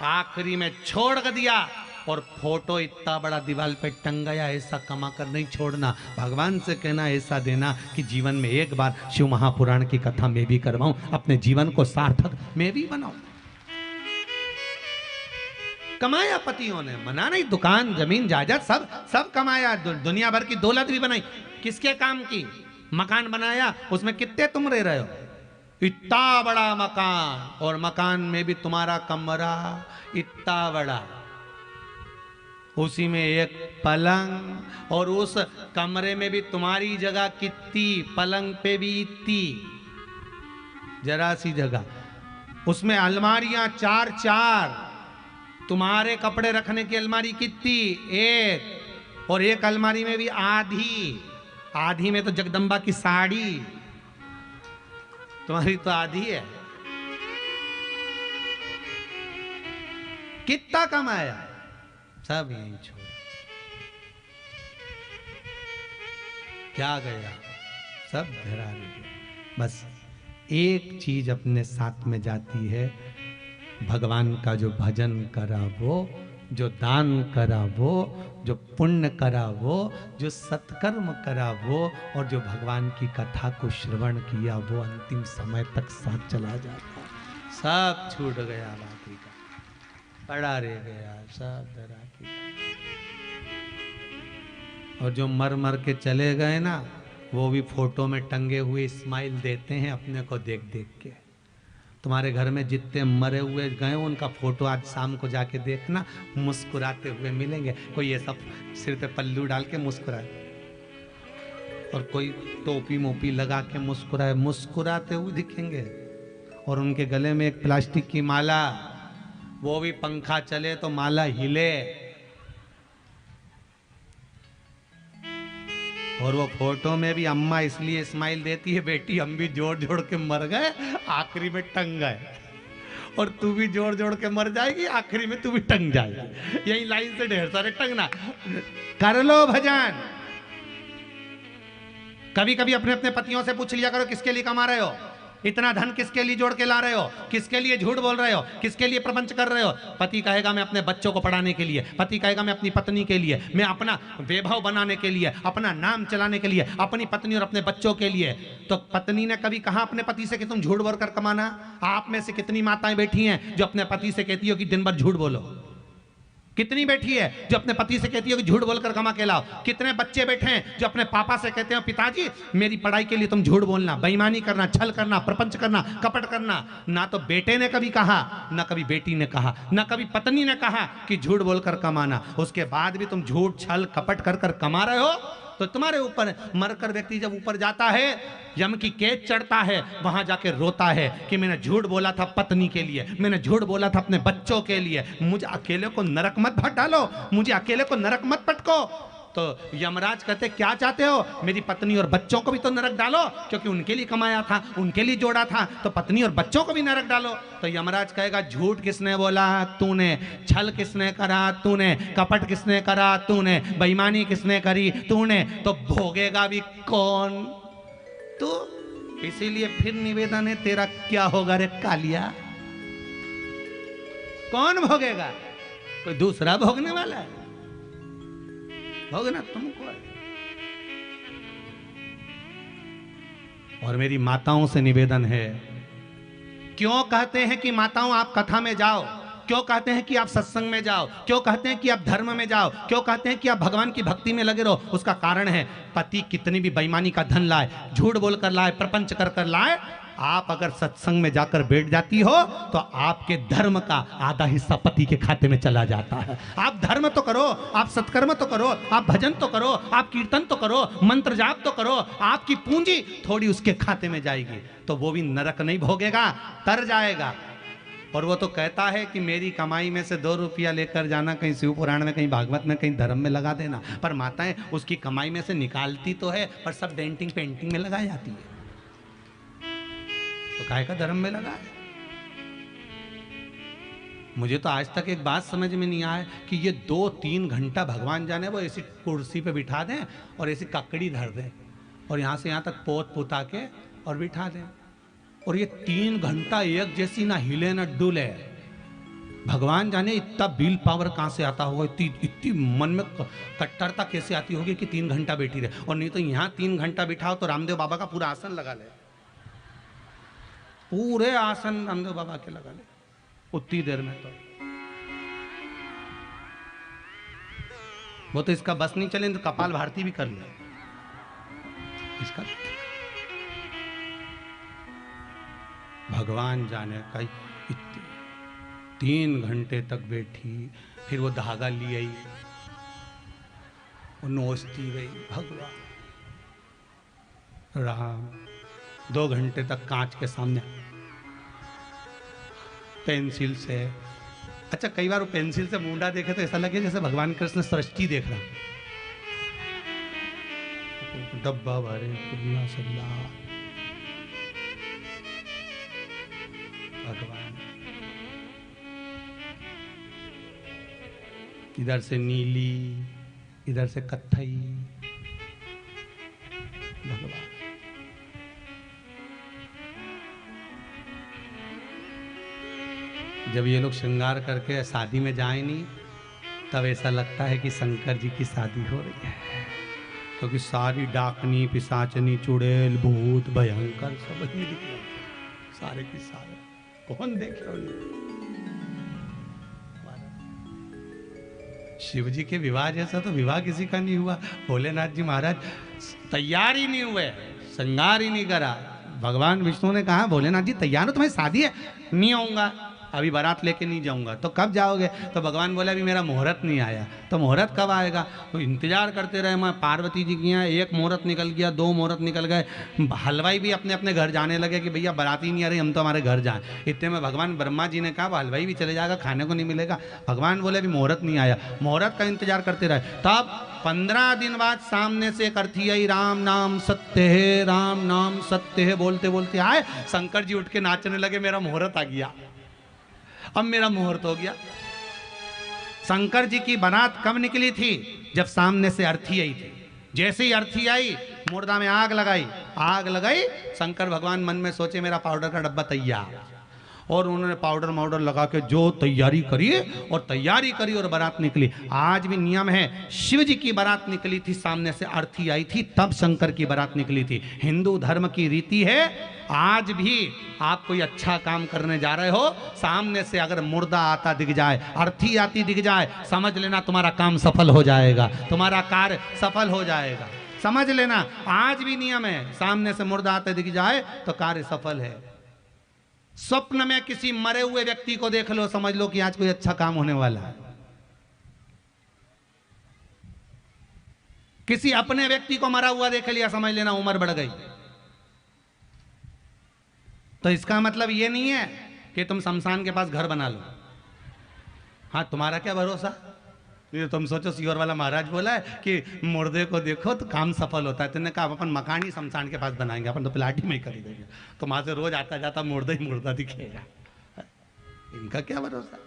आखिरी में छोड़ दिया, और फोटो इतना बड़ा दीवार पे टंग गया, ऐसा कमा कर नहीं छोड़ना। भगवान से कहना ऐसा देना कि जीवन में एक बार शिव महापुराण की कथा मैं भी करवाऊं, अपने जीवन को सार्थक मैं भी बनाऊं। कमाया पतियों ने, मना नहीं, दुकान जमीन जायदाद सब सब कमाया, दुनिया भर की दौलत भी बनाई। किसके काम की? मकान बनाया, उसमें कितने तुम रह रहे हो? इतना बड़ा मकान, और मकान में भी तुम्हारा कमरा इतना बड़ा, उसी में एक पलंग, और उस कमरे में भी तुम्हारी जगह कितनी, पलंग पे भी इतनी जरा सी जगह, उसमें अलमारियां 4-4, तुम्हारे कपड़े रखने की अलमारी कितनी, एक, और एक अलमारी में भी आधी, आधी में तो जगदम्बा की साड़ी, तुम्हारी तो आधी है। कितना कमाया, सब यही छोड़, क्या गया, सब धरा गया। बस एक चीज अपने साथ में जाती है, भगवान का जो भजन करा वो, जो दान करा वो, जो पुण्य करा वो, जो सत्कर्म करा वो, और जो भगवान की कथा को श्रवण किया वो अंतिम समय तक साथ चला जाता। सब छूट गया, बाकी का पड़ा रह गया, सब धरा के। और जो मर मर के चले गए ना, वो भी फोटो में टंगे हुए स्माइल देते हैं अपने को देख देख के। तुम्हारे घर में जितने मरे हुए गए उनका फोटो आज शाम को जाके देखना, मुस्कुराते हुए मिलेंगे। कोई ऐसा सिर पे पल्लू डाल के मुस्कुराए, और कोई टोपी मोपी लगा के मुस्कुराए, मुस्कुराते हुए दिखेंगे। और उनके गले में एक प्लास्टिक की माला, वो भी पंखा चले तो माला हिले, और वो फोटो में भी अम्मा इसलिए स्माइल देती है, बेटी हम भी जोड़ जोड़ के मर गए, आखिरी में टंग गए, और तू भी जोड़ जोड़ के मर जाएगी, आखिरी में तू भी टंग जाएगी। यही लाइन से ढेर सारे टंगना। कर लो भजन। कभी कभी अपने अपने पतियों से पूछ लिया करो, किसके लिए कमा रहे हो? इतना धन किसके लिए जोड़ के ला रहे हो? किसके लिए झूठ बोल रहे हो? किसके लिए प्रपंच कर रहे हो? पति कहेगा मैं अपने बच्चों को पढ़ाने के लिए, पति कहेगा मैं अपनी पत्नी के लिए, मैं अपना वैभव बनाने के लिए, अपना नाम चलाने के लिए, अपनी पत्नी और अपने बच्चों के लिए। तो पत्नी ने कभी कहा अपने पति से कि तुम झूठ बोल कर कमाना? आप में से कितनी माताएं बैठी हैं जो अपने पति से कहती हो कि दिन भर झूठ बोलो? कितनी बेटी है जो अपने पति से कहती है कि झूठ बोलकर कमा के लाओ? कितने बच्चे बैठे हैं जो अपने पापा से कहते हैं पिताजी मेरी पढ़ाई के लिए तुम झूठ बोलना, बेईमानी करना, छल करना, प्रपंच करना, कपट करना। ना तो बेटे ने कभी कहा, ना कभी बेटी ने कहा, ना कभी पत्नी ने कहा कि झूठ बोलकर कमाना। उसके बाद भी तुम झूठ छल कपट कर कर कमा रहे हो, तो तुम्हारे ऊपर मरकर व्यक्ति जब ऊपर जाता है, यम की कैद चढ़ता है, वहां जाके रोता है कि मैंने झूठ बोला था पत्नी के लिए, मैंने झूठ बोला था अपने बच्चों के लिए, मुझे अकेले को नरक मत भट डालो, मुझे अकेले को नरक मत पटको। तो यमराज कहते क्या चाहते हो? मेरी पत्नी और बच्चों को भी तो नरक डालो, क्योंकि उनके लिए कमाया था, उनके लिए जोड़ा था, तो पत्नी और बच्चों को भी नरक डालो। तो यमराज कहेगा झूठ किसने बोला? तूने। छल किसने करा? तूने। कपट किसने करा? तूने। बेईमानी किसने करी? तूने। तो भोगेगा भी कौन? तू। इसीलिए फिर निवेदन है, तेरा क्या होगा रे कालिया? कौन भोगेगा? कोई दूसरा भोगने वाला है? भोगना तुमको है। और मेरी माताओं से निवेदन है, क्यों कहते हैं कि माताओं आप कथा में जाओ, क्यों कहते हैं कि आप सत्संग में जाओ, क्यों कहते हैं कि आप धर्म में जाओ, क्यों कहते हैं कि आप भगवान की भक्ति में लगे रहो? उसका कारण है, पति कितनी भी बेईमानी का धन लाए, झूठ बोलकर लाए, प्रपंच कर कर लाए, आप अगर सत्संग में जाकर बैठ जाती हो तो आपके धर्म का आधा हिस्सा पति के खाते में चला जाता है। आप धर्म तो करो, आप सत्कर्म तो करो, आप भजन तो करो, आप कीर्तन तो करो, मंत्र जाप तो करो, आपकी पूंजी थोड़ी उसके खाते में जाएगी, तो वो भी नरक नहीं भोगेगा, तर जाएगा। और वो तो कहता है कि मेरी कमाई में से 2 रुपया लेकर जाना, कहीं शिव पुराण में, कहीं भागवत में, कहीं धर्म में लगा देना। पर माताएं उसकी कमाई में से निकालती तो है, पर सब डेंटिंग पेंटिंग में लगाई जाती है। तो काहे का धर्म में लगा है? मुझे तो आज तक एक बात समझ में नहीं आया कि ये 2-3 घंटा भगवान जाने वो ऐसी कुर्सी पे बिठा दें और ऐसी ककड़ी धर दें और यहां से यहां तक पोत पुता के और बिठा दें, और ये 3 घंटा एक जैसी ना हिले ना डुले। भगवान जाने इतना विल पावर कहां से आता होगा, इतनी मन में कट्टरता कैसे आती होगी कि 3 घंटा बैठी रहे। और नहीं तो यहां 3 घंटा बिठाओ तो रामदेव बाबा का पूरा आसन लगा ले, पूरे आसन रामदेव बाबा के लगा ले उतनी देर में। तो वो तो इसका बस नहीं चले तो कपाल भारती भी कर ले इसका। भगवान जाने का 3 घंटे तक बैठी, फिर वो धागा ली आई, वो नोचती गई, भगवान राम। 2 घंटे तक कांच के सामने पेंसिल से, अच्छा कई बार वो पेंसिल से मुंडा देखे तो ऐसा लगे जैसे भगवान कृष्ण सृष्टि देख रहा, डब्बा भरे पुल्ला सल्ला भगवान। इधर से नीली, इधर से कत्थई, भगवान। जब ये लोग श्रृंगार करके शादी में जाए नहीं, तब ऐसा लगता है कि शंकर जी की शादी हो रही है, क्योंकि सारी डाकनी, पिशाचनी, चुड़ैल, भूत, भयंकर सब ही दिख रहे, सारे की सारे। कौन देखे उन्हें? शिव जी के विवाह जैसा तो विवाह किसी का नहीं हुआ। भोलेनाथ जी महाराज तैयार ही नहीं हुए, श्रृंगार ही नहीं करा। भगवान विष्णु ने कहा भोलेनाथ जी तैयार हो, तुम्हारी शादी है? नहीं आऊंगा, अभी बारात लेके नहीं जाऊंगा। तो कब जाओगे? तो भगवान बोले अभी मेरा मुहूर्त नहीं आया। तो मुहूर्त कब आएगा? तो इंतजार करते रहे। मैं पार्वती जी की यहाँ 1 मुहूर्त निकल गया, 2 मुहूर्त निकल गए, हलवाई भी अपने अपने घर जाने लगे कि भैया बाराती नहीं आ रही, हम तो हमारे घर जाएं। इतने में भगवान ब्रह्मा जी ने कहा हलवाई भी चले जाएगा, खाने को नहीं मिलेगा। भगवान बोले अभी मुहूर्त नहीं आया। मुहूर्त का इंतजार करते रहे। तब 15 दिन बाद सामने से एक अर्थी आई, राम नाम सत्य है, राम नाम सत्य है बोलते बोलते आए। शंकर जी उठ के नाचने लगे, मेरा मुहूर्त आ गया, अब मेरा मुहूर्त हो गया। शंकर जी की बारात कब निकली थी? जब सामने से अर्थी आई थी। जैसे ही अर्थी आई, मुर्दा में आग लगाई। आग लगाई, शंकर भगवान मन में सोचे मेरा पाउडर का डब्बा तैयार। और उन्होंने पाउडर माउडर लगा के जो तैयारी करी और तैयारी करी और बारात निकली। आज भी नियम है, शिव जी की बारात निकली थी, सामने से अर्थी आई थी, तब शंकर की बारात निकली थी। हिंदू धर्म की रीति है, आज भी आप कोई अच्छा काम करने जा रहे हो, सामने से अगर मुर्दा आता दिख जाए, अर्थी आती दिख जाए, समझ लेना तुम्हारा काम सफल हो जाएगा, तुम्हारा कार्य सफल हो जाएगा। समझ लेना, आज भी नियम है, सामने से मुर्दा आते दिख जाए तो कार्य सफल है। स्वप्न में किसी मरे हुए व्यक्ति को देख लो, समझ लो कि आज कोई अच्छा काम होने वाला है। किसी अपने व्यक्ति को मरा हुआ देख लिया, समझ लेना उम्र बढ़ गई। तो इसका मतलब यह नहीं है कि तुम शमशान के पास घर बना लो। हाँ, तुम्हारा क्या भरोसा, ये तुम सोचो सीहोर वाला महाराज बोला है कि मुर्दे को देखो तो काम सफल होता है, तुमने कहा अपन मकान ही शमशान के पास बनाएंगे, अपन तो प्लाट ही में ही खरीदेंगे, तो वहां से रोज आता जाता मुर्दा ही मुर्दा दिखेगा। इनका क्या भरोसा।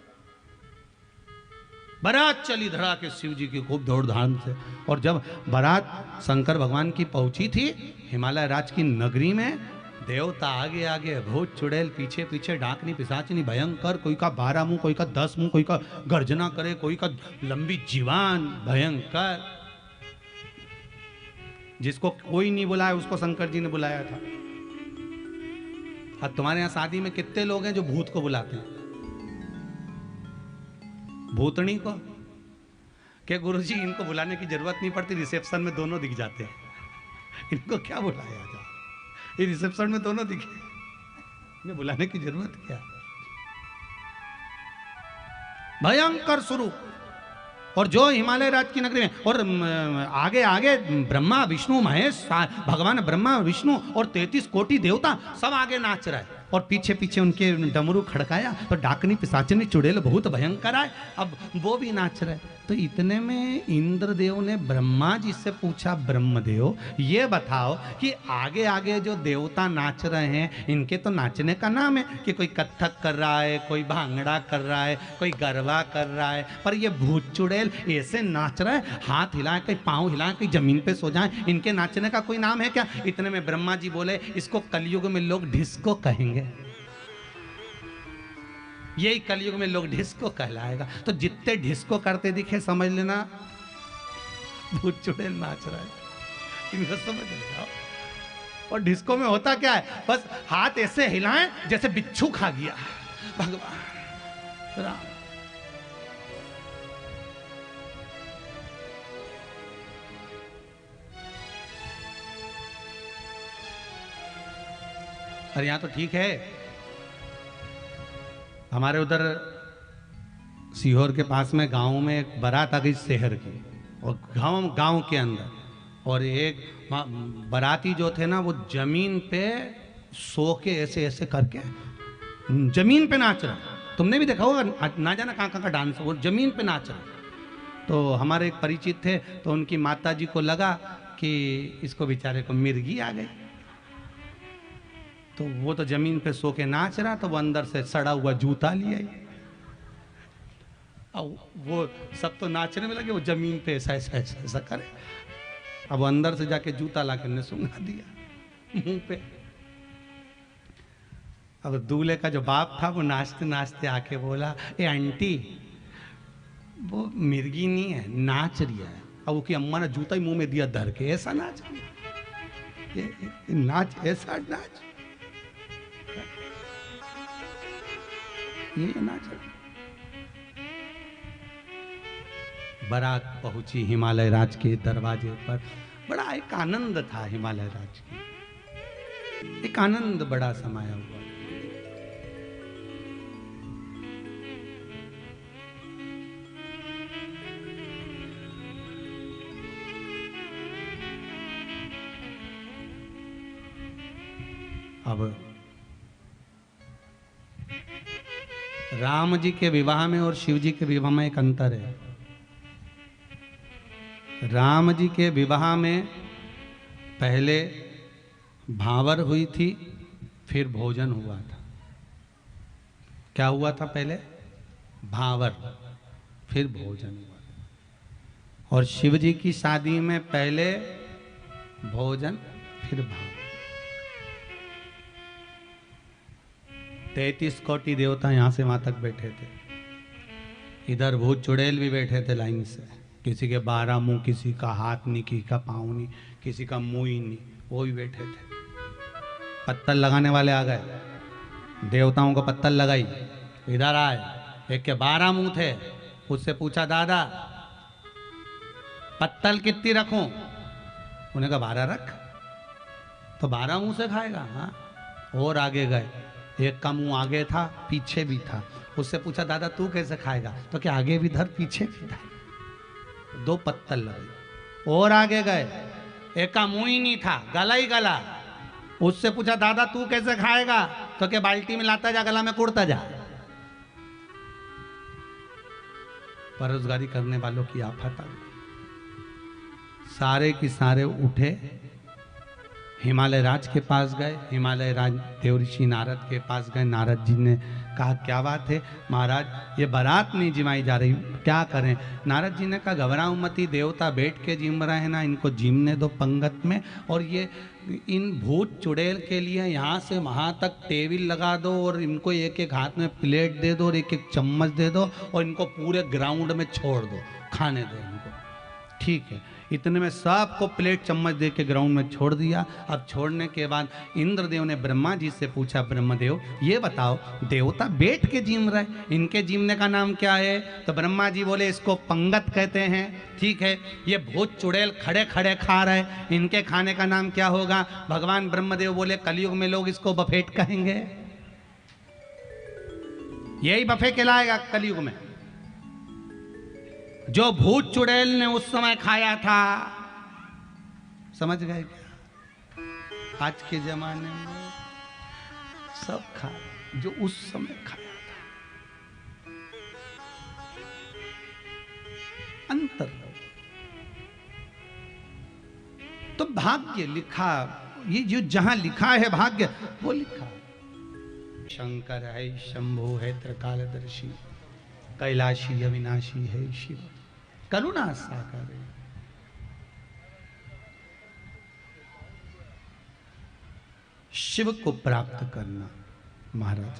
बारात चली धड़ा के शिव जी की खूब दौड़ धाम से, और जब बारात शंकर भगवान की पहुंची थी हिमालय राज की नगरी में, देवता आगे आगे, भूत चुड़ैल पीछे पीछे, डाकनी पिशाचनी भयंकर, कोई का 12 मुंह, कोई का 10 मुंह, कोई का गर्जना करे, कोई का लंबी जीवान भयंकर। जिसको कोई नहीं बुलाया उसको शंकर जी ने बुलाया था। अब तुम्हारे यहां शादी में कितने लोग हैं जो भूत को बुलाते हैं, भूतनी को? क्या गुरुजी इनको बुलाने की जरूरत नहीं पड़ती, रिसेप्शन में दोनों दिख जाते हैं, इनको क्या बुलाया जाए, ये रिसेप्शन में दोनों दिखे, इन्हें बुलाने की जरूरत क्या। भयंकर स्वरूप। और जो हिमालय राज की नगरी में, और आगे आगे ब्रह्मा विष्णु महेश, भगवान ब्रह्मा विष्णु और 33 कोटि देवता सब आगे नाच रहा है, और पीछे पीछे उनके डमरू खड़काया तो डाकनी पिशाचनी चुड़ैल बहुत भयंकर आए, अब वो भी नाच रहे। तो इतने में इंद्रदेव ने ब्रह्मा जी से पूछा, ब्रह्मदेव ये बताओ कि आगे आगे जो देवता नाच रहे हैं, इनके तो नाचने का नाम है कि कोई कथक कर रहा है, कोई भांगड़ा कर रहा है, कोई गरबा कर रहा है, पर ये भूत चुड़ैल ऐसे नाच रहा है, हाथ हिलाए, कहीं पाँव हिलाए, कहीं जमीन पे सो जाए, इनके नाचने का कोई नाम है क्या? इतने में ब्रह्मा जी बोले, इसको कलयुग में लोग डिस्को कहेंगे, यही कलयुग में लोग डिस्को कहलाएगा। तो जितने डिस्को करते दिखे समझ लेना भूत चुड़ैल नाच रहा है, इनको समझ लेना। और डिस्को में होता क्या है, बस हाथ ऐसे हिलाएं जैसे बिच्छू खा गया। भगवान राम, अरे यहां तो ठीक है, हमारे उधर सीहोर के पास में गांव में एक बारात आ गई शहर की, और गांव के अंदर, और एक बाराती जो थे ना वो जमीन पे सो के ऐसे ऐसे करके जमीन पे नाच रहा। तुमने भी देखा होगा, ना जाना कहाँ कहाँ का डांस, वो जमीन पे नाच रहा। तो हमारे एक परिचित थे, तो उनकी माता जी को लगा कि इसको बेचारे को मिर्गी आ गई, तो वो तो जमीन पे सो के नाच रहा, तो वो अंदर से सड़ा हुआ जूता लिया, अब वो सब तो नाचने में लगे, वो जमीन पे ऐसा ऐसा ऐसा ऐसा करे, अब वो अंदर से जाके जूता ला के सूंघा दिया मुंह पे। अब दूल्हे का जो बाप था वो नाचते नाचते आके बोला, ए आंटी वो मिर्गी नहीं है, नाच रही है। अब उसकी अम्मा ने जूता ही मुंह में दिया धर के, ऐसा नाच ये नाच, ऐसा नाच, ये नाच। बारात पहुंची हिमालय राज के दरवाजे पर, बड़ा एक आनंद था हिमालय राज की, एक आनंद बड़ा समाया हुआ। अब राम जी के विवाह में और शिव जी के विवाह में एक अंतर है। राम जी के विवाह में पहले भावर हुई थी, फिर भोजन हुआ था। क्या हुआ था? पहले भावर, फिर भोजन हुआ था। और शिव जी की शादी में पहले भोजन, फिर भावर। 33 कोटि देवता यहाँ से वहां तक बैठे थे। इधर भूत चुड़ैल भी बैठे थे लाइन से, किसी के 12 मुंह, किसी का हाथ नहीं, किसी का पाँव नहीं, किसी का मुंह ही नहीं, वो भी बैठे थे। पत्तल लगाने वाले आ गए, देवताओं को पत्तल लगाई, इधर आए, एक के 12 मुंह थे, उससे पूछा दादा पत्तल कितनी रखूं? उन्हें कहा 12 रख। तो 12 मुंह से खाएगा? हाँ। और आगे गए, एक का मुंह आगे था, पीछे भी था, उससे पूछा दादा तू कैसे खाएगा? तो क्या आगे भी धर पीछे भी धर। 2 पत्तल लगे। और आगे गए, एक का मुंह ही नहीं था, गला ही गला, उससे पूछा दादा तू कैसे खाएगा? तो क्या बाल्टी में लाता जा, गला में कुड़ता जा। बेरोजगारी करने वालों की आफत आ गई। सारे की सारे उठे, हिमालय राज के पास गए, हिमालय राज देवऋषि नारद के पास गए। नारद जी ने कहा क्या बात है महाराज, ये बारात नहीं जिमाई जा रही, क्या करें? नारद जी ने कहा घबराओ मती, देवता बैठ के जिम रहे हैं ना, इनको जिमने दो पंगत में, और ये इन भूत चुड़ैल के लिए यहाँ से वहाँ तक टेबल लगा दो, और इनको एक एक हाथ में प्लेट दे दो और एक एक चम्मच दे दो, और इनको पूरे ग्राउंड में छोड़ दो, खाने दो इनको। ठीक है, इतने में सबको प्लेट चम्मच दे के ग्राउंड में छोड़ दिया। अब छोड़ने के बाद इंद्रदेव ने ब्रह्मा जी से पूछा, ब्रह्मदेव ये बताओ देवता बैठ के जिम रहे, इनके जिमने का नाम क्या है? तो ब्रह्मा जी बोले इसको पंगत कहते हैं। ठीक है, ये भूत चुड़ैल खड़े खड़े खा रहे, इनके खाने का नाम क्या होगा? भगवान ब्रह्मदेव बोले कलयुग में लोग इसको बफेट कहेंगे, यही बफे कहलाएगा कलयुग में। जो भूत चुड़ैल ने उस समय खाया था, समझ गए क्या? आज के जमाने में सब खा, जो उस समय खाया था, अंतर। तो भाग्य लिखा, ये जो जहां लिखा है भाग्य, वो लिखा। शंकर है, शंभु है, त्रिकालदर्शी, कैलाशी अविनाशी है शिव, करुणा सागर है। शिव को प्राप्त करना महाराज,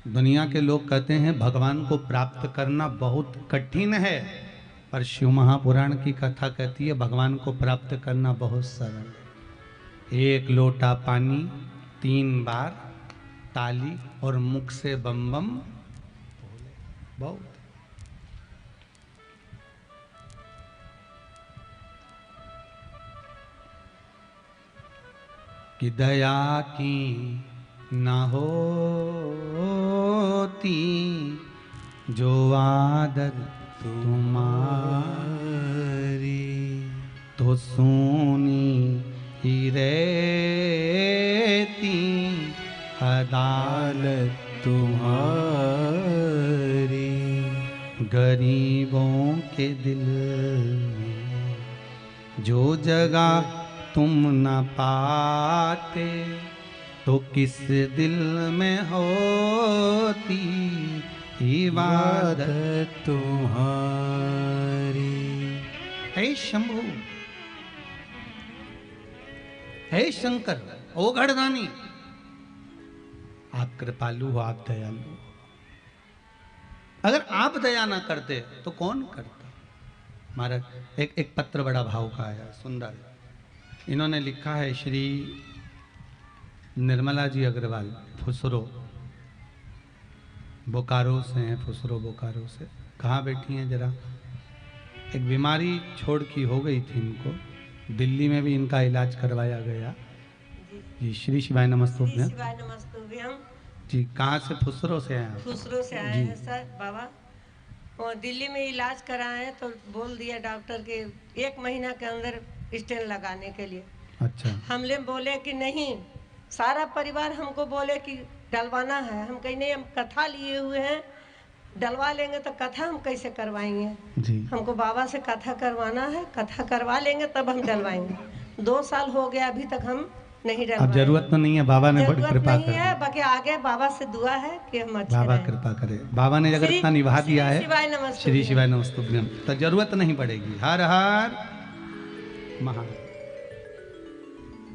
दुनिया के लोग कहते हैं भगवान को प्राप्त करना बहुत कठिन है, पर शिव महापुराण की कथा कहती है भगवान को प्राप्त करना बहुत सरल है। 1 लोटा पानी 3 बार ताली और मुख से बम बम बहुत। कि दया की न होती जो आदर तुम्हारी, तो सुनी ही रहती अदालत तुम्हारी। गरीबों के दिल में जो जगह तुम न पाते, तो किस दिल में होती इबादत तुम्हारी। हे शंभु, हे शंकर, ओ घड़दानी, आप कृपालु हो, आप दयालु हो। अगर आप दया ना करते तो कौन करता? महाराज एक पत्र बड़ा भाव का आया, सुंदर। इन्होंने लिखा है, श्री निर्मला जी अग्रवाल, फुसरो बोकारो से हैं, फुसरो बोकारो से। कहाँ बैठी हैं जरा? एक बीमारी छोड़ की हो गई थी इनको, दिल्ली में भी इनका इलाज करवाया गया जी। श्री शिवाय नमस्तुभ्यम। शिवाय नमस्तुभ्यम जी। कहाँ से? फुसरो से आए? फुसरो से आए हैं सर बाबा, और दिल्ली में इलाज कराए तो बोल दिया डॉक्टर के 1 महीना के अंदर स्टेन लगाने के लिए। अच्छा। हमले बोले कि नहीं, सारा परिवार हमको बोले कि डलवाना है। हम कहीं नहीं, हम कथा लिए हुए हैं, डलवा लेंगे तो कथा हम कैसे करवाएंगे जी। हमको बाबा से कथा करवाना है, कथा करवा लेंगे तब हम डलवाएंगे। 2 साल हो गया अभी तक हम नहीं डलवाए। अब जरूरत तो नहीं है, बाबा ने बड़ी कृपा नहीं है, बाकी आगे बाबा से दुआ है कि हम अच्छे बाबा रहें। कृपा करे। बाबा ने अगर इतना निभा दिया है, शिवाय नमस्तुभ्यम। श्री शिवाय नमस्तुभ्यम, तो जरूरत नहीं पड़ेगी। हर हर महा।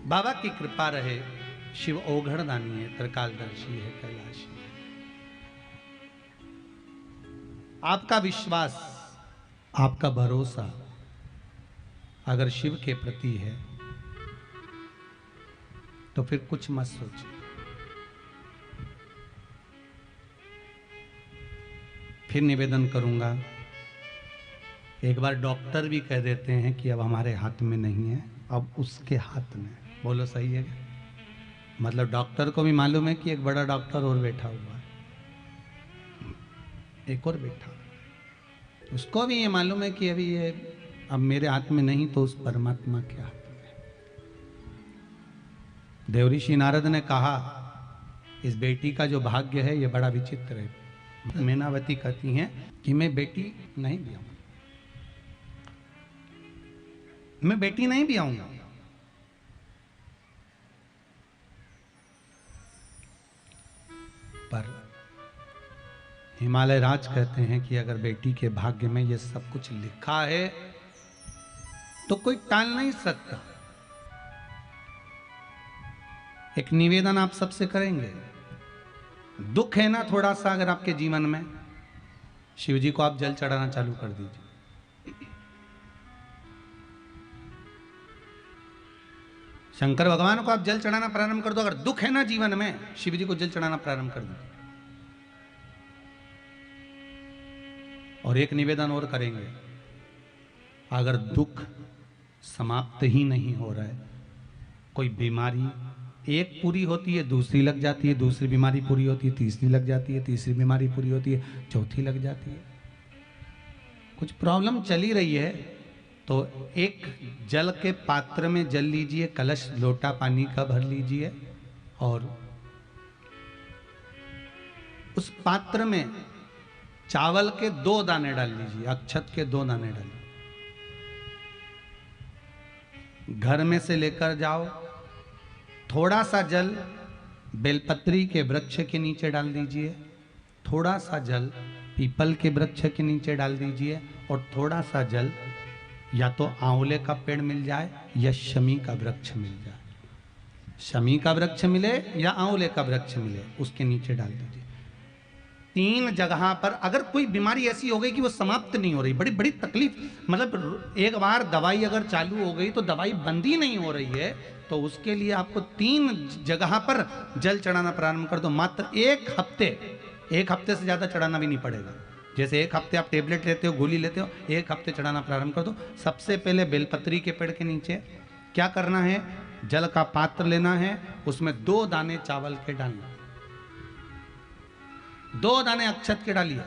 बाबा की कृपा रहे, शिव ओघड़दानी है, त्रिकालदर्शी है, कैलाशी है। आपका विश्वास, आपका भरोसा अगर शिव के प्रति है तो फिर कुछ मत सोचिए। फिर निवेदन करूंगा, एक बार डॉक्टर भी कह देते हैं कि अब हमारे हाथ में नहीं है, अब उसके हाथ में। बोलो सही है? मतलब डॉक्टर को भी मालूम है कि एक बड़ा डॉक्टर और बैठा हुआ है, एक और बैठा, उसको भी ये मालूम है कि अभी ये अब मेरे हाथ में नहीं तो उस परमात्मा के हाथ में। देवऋषि नारद ने कहा इस बेटी का जो भाग्य है ये बड़ा विचित्र है। मैनावती कहती हैं कि मैं बेटी नहीं भी आऊंगा, मैं बेटी नहीं भी आऊंगा। पर हिमालय राज कहते हैं कि अगर बेटी के भाग्य में ये सब कुछ लिखा है तो कोई टाल नहीं सकता। एक निवेदन आप सबसे करेंगे, दुख है ना थोड़ा सा अगर आपके जीवन में, शिव जी को आप जल चढ़ाना चालू कर दीजिए। शंकर भगवान को आप जल चढ़ाना प्रारंभ कर दो। अगर दुख है ना जीवन में, शिव जी को जल चढ़ाना प्रारंभ कर दीजिए। और एक निवेदन और करेंगे, अगर दुख समाप्त ही नहीं हो रहा है, कोई बीमारी एक पूरी होती है दूसरी लग जाती है, दूसरी बीमारी पूरी होती है तीसरी लग जाती है, तीसरी बीमारी पूरी होती है चौथी लग जाती है, कुछ प्रॉब्लम चली रही है, तो एक जल के पात्र में जल लीजिए, कलश लोटा पानी का भर लीजिए और उस पात्र में चावल के 2 दाने डाल लीजिए, अक्षत के 2 दाने डालिए। घर में से लेकर जाओ, थोड़ा सा जल बेलपत्री के वृक्ष के नीचे डाल दीजिए, थोड़ा सा जल पीपल के वृक्ष के नीचे डाल दीजिए और थोड़ा सा जल या तो आंवले का पेड़ मिल जाए या शमी का वृक्ष मिल जाए, शमी का वृक्ष मिले या आंवले का वृक्ष मिले, उसके नीचे डाल दीजिए। 3 जगह पर अगर कोई बीमारी ऐसी हो गई कि वो समाप्त नहीं हो रही, बड़ी बड़ी तकलीफ, मतलब एक बार दवाई अगर चालू हो गई तो दवाई बंद ही नहीं हो रही है, तो उसके लिए आपको 3 जगह पर जल चढ़ाना प्रारंभ कर दो। मात्र 1 हफ्ते से ज्यादा चढ़ाना भी नहीं पड़ेगा। जैसे 1 हफ्ते आप टेबलेट लेते हो, गोली लेते हो, 1 हफ्ते चढ़ाना प्रारंभ कर दो। सबसे पहले बेलपत्री के पेड़ के नीचे क्या करना है, जल का पात्र लेना है, उसमें 2 दाने चावल के डालना, 2 दाने अक्षत के डालिए।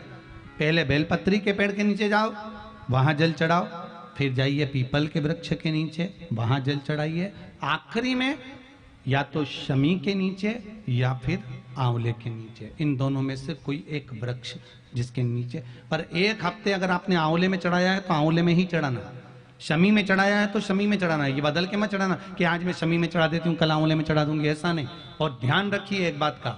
पहले बेलपत्री के पेड़ के नीचे जाओ, वहां जल चढ़ाओ, फिर जाइए पीपल के वृक्ष के नीचे, वहां जल चढ़ाइए, आखिरी में या तो शमी के नीचे या फिर आंवले के नीचे, इन दोनों में से कोई एक वृक्ष जिसके नीचे। पर 1 हफ्ते अगर आपने आंवले में चढ़ाया है तो आंवले में ही चढ़ाना, शमी में चढ़ाया है तो शमी में चढ़ाना है। ये बदल के मत चढ़ाना कि आज मैं शमी में चढ़ा देती हूँ कल आंवले में चढ़ा दूंगी, ऐसा नहीं। और ध्यान रखिए एक बात का,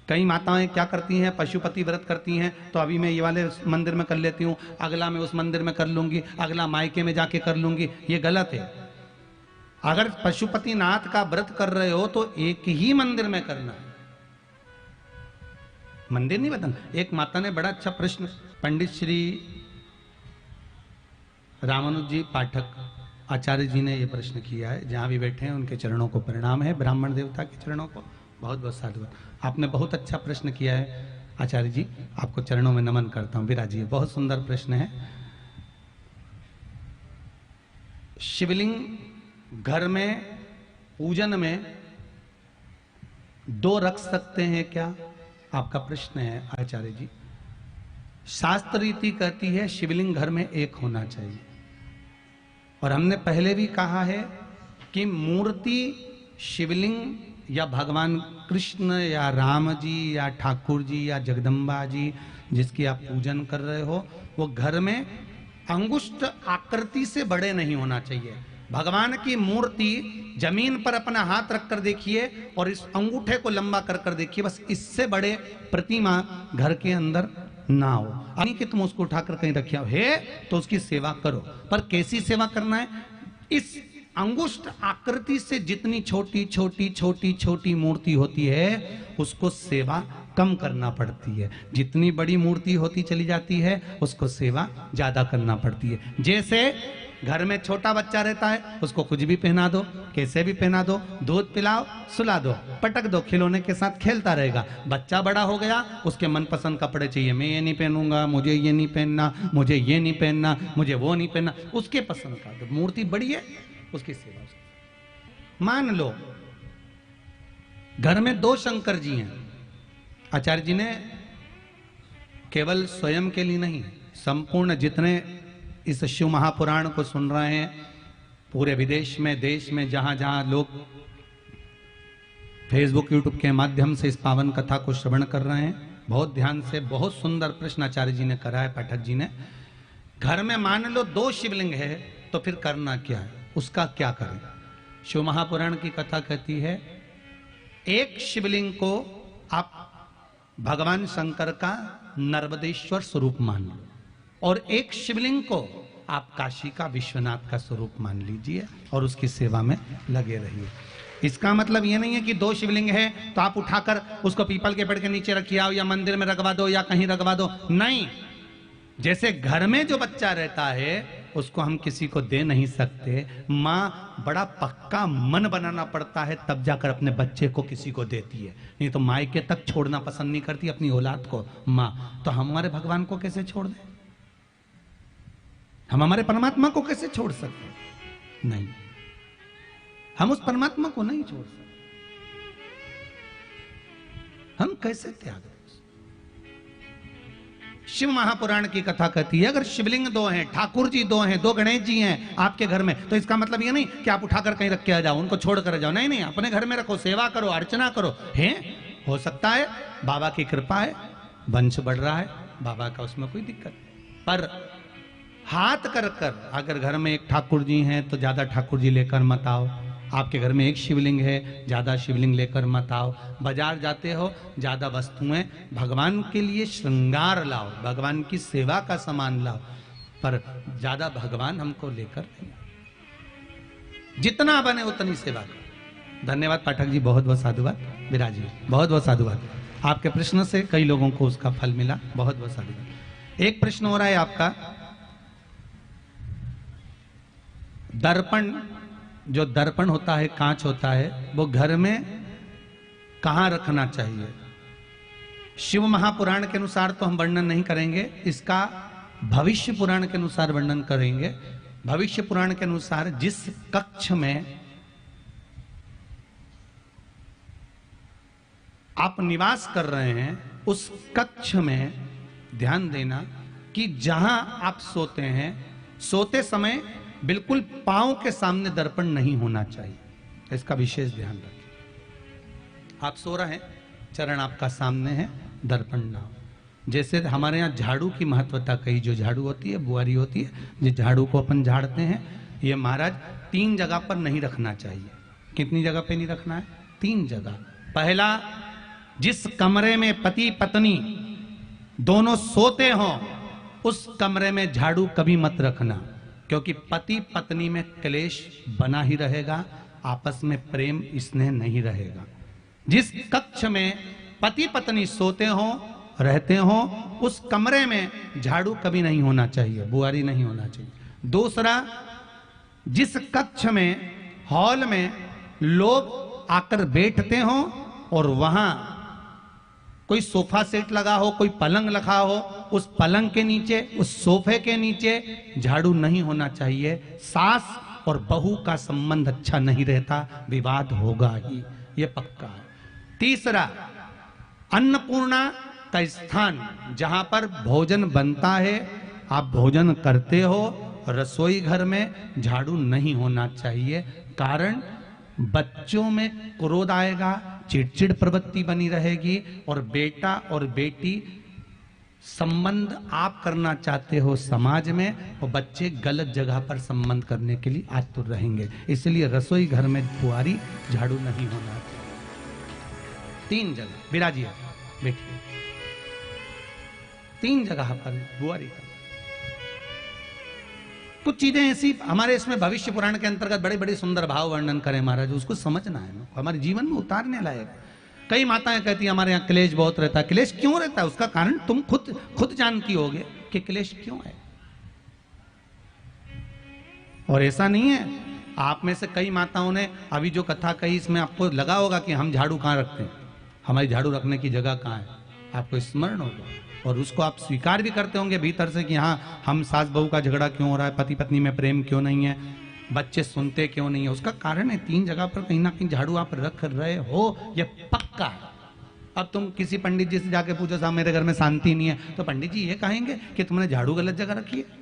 कई माताएं क्या करती हैं, पशुपति व्रत करती हैं, तो अभी मैं ये वाले मंदिर में कर लेती हूँ, अगला मैं उस मंदिर में कर लूंगी, अगला मायके में जाके कर लूंगी, ये गलत है। अगर पशुपति नाथ का व्रत कर रहे हो तो एक ही मंदिर में करना है, मंदिर नहीं बदलना। एक माता ने बड़ा अच्छा प्रश्न पंडित श्री रामानुज जी पाठक आचार्य जी ने यह प्रश्न किया है, जहां भी बैठे हैं उनके चरणों को प्रणाम है, ब्राह्मण देवता के चरणों को बहुत बहुत साधुवाद। आपने बहुत अच्छा प्रश्न किया है आचार्य जी, आपको चरणों में नमन करता हूं, विराजिए। बहुत सुंदर प्रश्न है। शिवलिंग घर में पूजन में 2 रख सकते हैं क्या, आपका प्रश्न है आचार्य जी। शास्त्र रीति कहती है शिवलिंग घर में 1 होना चाहिए, और हमने पहले भी कहा है कि मूर्ति शिवलिंग या भगवान कृष्ण या राम जी या ठाकुर जी या जगदम्बा जी जिसकी आप पूजन कर रहे हो, वो घर में अंगुष्ठ आकृति से बड़े नहीं होना चाहिए। भगवान की मूर्ति जमीन पर अपना हाथ रखकर देखिए और इस अंगूठे को लंबा कर कर देखिए, बस इससे बड़े प्रतिमा घर के अंदर ना हो। नहीं कि तुम उसको उठाकर कहीं रखिया है तो उसकी सेवा करो, पर कैसी सेवा करना है, इस अंगुष्ठ आकृति से जितनी छोटी छोटी छोटी छोटी मूर्ति होती है उसको सेवा कम करना पड़ती है, जितनी बड़ी मूर्ति होती चली जाती है उसको सेवा ज्यादा करना पड़ती है। जैसे घर में छोटा बच्चा रहता है, उसको कुछ भी पहना दो, कैसे भी पहना दो, दूध पिलाओ, सुला दो, पटक दो, खिलौने के साथ खेलता रहेगा। बच्चा बड़ा हो गया, उसके मनपसंद कपड़े चाहिए, मैं ये नहीं पहनूंगा, मुझे ये नहीं पहनना, मुझे ये नहीं पहनना, मुझे वो नहीं पहनना, उसके पसंद का। तो मूर्ति बड़ी है, उसकी सेवा। मान लो घर में 2 शंकर जी हैं, आचार्य जी ने केवल स्वयं के लिए नहीं, संपूर्ण जितने इस शिव महापुराण को सुन रहे हैं, पूरे विदेश में, देश में, जहां जहां लोग फेसबुक यूट्यूब के माध्यम से इस पावन कथा को श्रवण कर रहे हैं, बहुत ध्यान से, बहुत सुंदर प्रश्न आचार्य जी ने करा है, पाठक जी ने। घर में मान लो 2 शिवलिंग है तो फिर करना क्या है, उसका क्या करें? शिव महापुराण की कथा कहती है एक शिवलिंग को आप भगवान शंकर का नर्मदेश्वर स्वरूप मान लो और एक शिवलिंग को आप काशी का विश्वनाथ का स्वरूप मान लीजिए और उसकी सेवा में लगे रहिए। इसका मतलब ये नहीं है कि 2 शिवलिंग है तो आप उठाकर उसको पीपल के पेड़ के नीचे रखिए आओ या मंदिर में रखवा दो या कहीं रखवा दो, नहीं। जैसे घर में जो बच्चा रहता है उसको हम किसी को दे नहीं सकते, माँ बड़ा पक्का मन बनाना पड़ता है तब जाकर अपने बच्चे को किसी को देती है, नहीं तो मायके तक छोड़ना पसंद नहीं करती अपनी औलाद को माँ। तो हमारे भगवान को कैसे छोड़ दें? हम हमारे परमात्मा को कैसे छोड़ सकते? नहीं, हम उस परमात्मा को नहीं छोड़ सकते। हम कैसे त्याग दें? शिव महापुराण की कथा कहती है अगर शिवलिंग 2 हैं, ठाकुर जी 2 हैं, 2 गणेश जी हैं आपके घर में, तो इसका मतलब ये नहीं कि आप उठाकर कहीं रख के आ जाओ, उनको छोड़ कर जाओ, नहीं नहीं, अपने घर में रखो, सेवा करो, अर्चना करो। है हो सकता है बाबा की कृपा है, वंश बढ़ रहा है, बाबा का उसमें कोई दिक्कत नहीं, पर हाथ कर कर अगर घर में एक ठाकुर जी हैं तो ज्यादा ठाकुर जी लेकर मत आओ, आपके घर में एक शिवलिंग है ज्यादा शिवलिंग लेकर मत आओ, बाजार जाते हो ज्यादा वस्तुएं भगवान के लिए श्रृंगार लाओ, भगवान की सेवा का सामान लाओ, पर ज्यादा भगवान हमको लेकर नहीं। जितना बने उतनी सेवा करो। धन्यवाद पाठक जी, बहुत बहुत साधुवाद। विराज जी बहुत बहुत साधुवाद, आपके प्रश्न से कई लोगों को उसका फल मिला, बहुत बहुत साधुवाद। एक प्रश्न हो रहा है आपका, दर्पण, जो दर्पण होता है, कांच होता है, वो घर में कहां रखना चाहिए? शिव महापुराण के अनुसार तो हम वर्णन नहीं करेंगे, इसका भविष्य पुराण के अनुसार वर्णन करेंगे। भविष्य पुराण के अनुसार जिस कक्ष में आप निवास कर रहे हैं उस कक्ष में ध्यान देना कि जहां आप सोते हैं, सोते समय बिल्कुल पांव के सामने दर्पण नहीं होना चाहिए, इसका विशेष ध्यान रखें। आप सो रहे हैं, चरण आपका सामने है, दर्पण ना हो। जैसे हमारे यहाँ झाड़ू की महत्वता कही, जो झाड़ू होती है, बुआरी होती है, जिस झाड़ू को अपन झाड़ते हैं, ये महाराज 3 जगह पर नहीं रखना चाहिए। कितनी जगह पे नहीं रखना है? 3 जगह। पहला, जिस कमरे में पति पत्नी दोनों सोते हों उस कमरे में झाड़ू कभी मत रखना, क्योंकि पति पत्नी में क्लेश बना ही रहेगा, आपस में प्रेम स्नेह नहीं रहेगा। जिस कक्ष में पति पत्नी सोते हो, रहते हो, उस कमरे में झाड़ू कभी नहीं होना चाहिए, बुआरी नहीं होना चाहिए। दूसरा, जिस कक्ष में, हॉल में लोग आकर बैठते हो और वहां कोई सोफा सेट लगा हो, कोई पलंग लगा हो, उस पलंग के नीचे, उस सोफे के नीचे झाड़ू नहीं होना चाहिए। सास और बहू का संबंध अच्छा नहीं रहता, विवाद होगा ही, ये पक्का है। तीसरा, अन्नपूर्णा का स्थान जहां पर भोजन बनता है, आप भोजन करते हो, रसोई घर में झाड़ू नहीं होना चाहिए। कारण बच्चों में क्रोध आएगा, चिड़चिड़ प्रवृत्ति बनी रहेगी और बेटा और बेटी संबंध आप करना चाहते हो समाज में, और बच्चे गलत जगह पर संबंध करने के लिए आतुर रहेंगे। इसलिए रसोई घर में बुआरी झाड़ू नहीं होना चाहिए। 3 जगह विराजिए, बैठिए, 3 जगह पर बुआरी करना। कुछ चीजें ऐसी हमारे इसमें भविष्य पुराण के अंतर्गत बड़े बड़े सुंदर भाव वर्णन करें महाराज, उसको समझना है ना, हमारे जीवन में उतारने लायक। कई माताएं कहती है हमारे यहाँ क्लेश बहुत रहता है। क्लेश क्यों रहता है उसका कारण तुम खुद जानती होगे कि क्लेश क्यों है। और ऐसा नहीं है, आप में से कई माताओं ने अभी जो कथा कही इसमें आपको लगा होगा कि हम झाड़ू कहाँ रखते हैं, हमारी झाड़ू रखने की जगह कहाँ है, आपको स्मरण होगा और उसको आप स्वीकार भी करते होंगे भीतर से कि हाँ, हम सास बहू का झगड़ा क्यों हो रहा है, पति पत्नी में प्रेम क्यों नहीं है, बच्चे सुनते क्यों नहीं है। उसका कारण है 3 जगह पर कहीं ना कहीं झाड़ू आप रख रहे हो, ये पक्का है। अब तुम किसी पंडित जी से जाके पूछो साहब मेरे घर में शांति नहीं है, तो पंडित जी ये कहेंगे कि तुमने झाड़ू गलत जगह रखी है।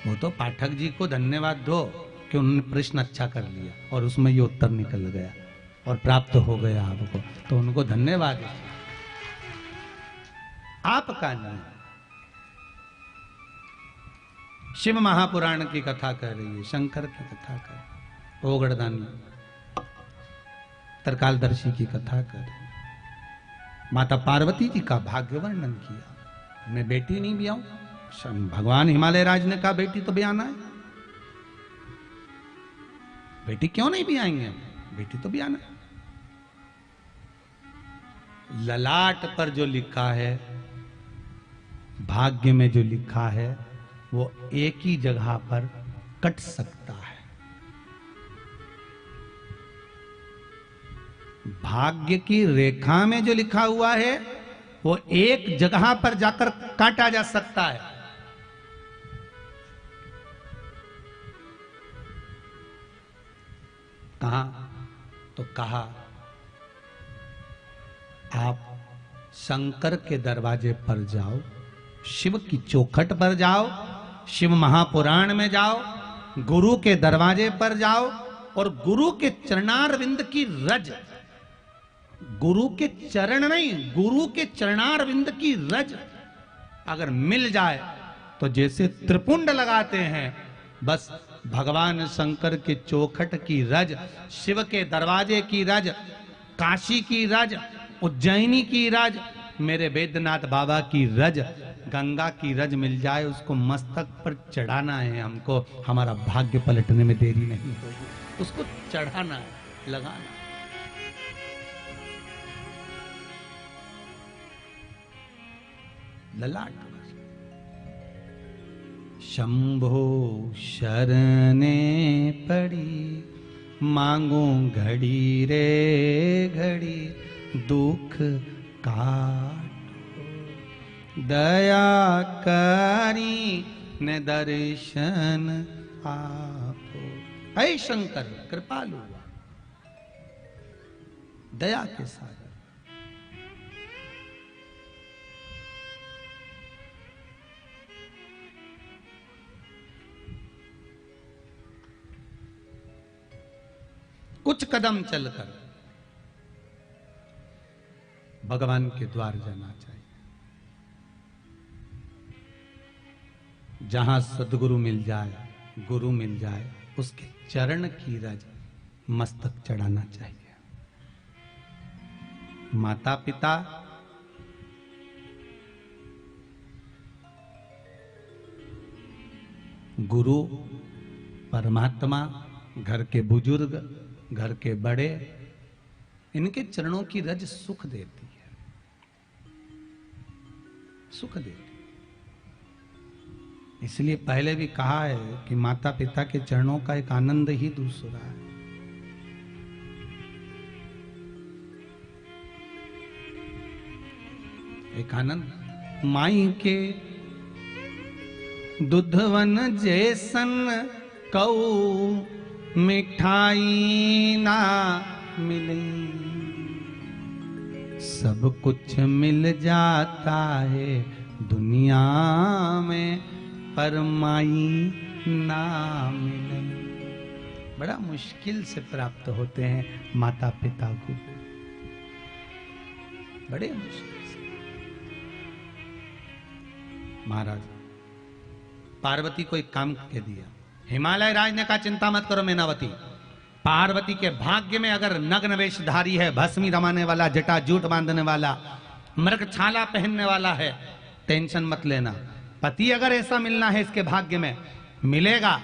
वो तो पाठक जी को धन्यवाद दो कि उन्होंने प्रश्न अच्छा कर लिया और उसमें ये उत्तर निकल गया और प्राप्त हो गया आपको, तो उनको धन्यवाद। आपका नहीं। शिव महापुराण की कथा कर रही है, शंकर की कथा कर, ओगड़दानी तरकालदर्शी की कथा कर, माता पार्वती जी का भाग्य वर्णन किया। मैं बेटी नहीं भी आऊं, भगवान हिमालय राज ने कहा बेटी तो भी आना है, बेटी क्यों नहीं भी आएंगे, बेटी तो भी आना है। ललाट पर जो लिखा है, भाग्य में जो लिखा है, वो एक ही जगह पर कट सकता है। भाग्य की रेखा में जो लिखा हुआ है वो एक जगह पर जाकर काटा जा सकता है। कहा तो कहा आप शंकर के दरवाजे पर जाओ, शिव की चौखट पर जाओ, शिव महापुराण में जाओ, गुरु के दरवाजे पर जाओ और गुरु के चरणारविंद की रज, गुरु के चरण नहीं, गुरु के चरणारविंद की रज अगर मिल जाए तो जैसे त्रिपुंड लगाते हैं, बस भगवान शंकर के चौखट की रज, शिव के दरवाजे की रज, काशी की रज, उज्जैनी की रज, मेरे वैद्यनाथ बाबा की रज, गंगा की रज मिल जाए, उसको मस्तक पर चढ़ाना है हमको। हमारा भाग्य पलटने में देरी नहीं होगी, उसको चढ़ाना है, लगाना। ललाट शंभो शरणे पड़ी, मांगू घड़ी रे घड़ी, दुख काटो, दया करी ने दर्शन आपो। हे शंकर कृपालु, दया के सागर, कुछ कदम चलकर भगवान के द्वार जाना चाहिए। जहां सदगुरु मिल जाए, गुरु मिल जाए, उसके चरण की रज मस्तक चढ़ाना चाहिए। माता पिता, गुरु, परमात्मा, घर के बुजुर्ग, घर के बड़े, इनके चरणों की रज सुख देती है, सुख देती। इसलिए पहले भी कहा है कि माता पिता के चरणों का एक आनंद ही दूसरा है। एक आनंद माई के दुधवन जैसन कऊ मिठाई ना मिले, सब कुछ मिल जाता है दुनिया में, पर माई ना मिले। बड़ा मुश्किल से प्राप्त होते हैं माता पिता को, बड़े मुश्किल से। महाराज पार्वती को एक काम कह दिया, हिमालय राज ने कहा चिंता मत करो मैनावती, पार्वती के भाग्य में अगर नग्न वेशधारी है, भस्मी रमाने वाला, जटा जूट बांधने वाला, मृग छाला पहनने वाला है, टेंशन मत लेना, पति अगर ऐसा मिलना है इसके भाग्य में मिलेगा,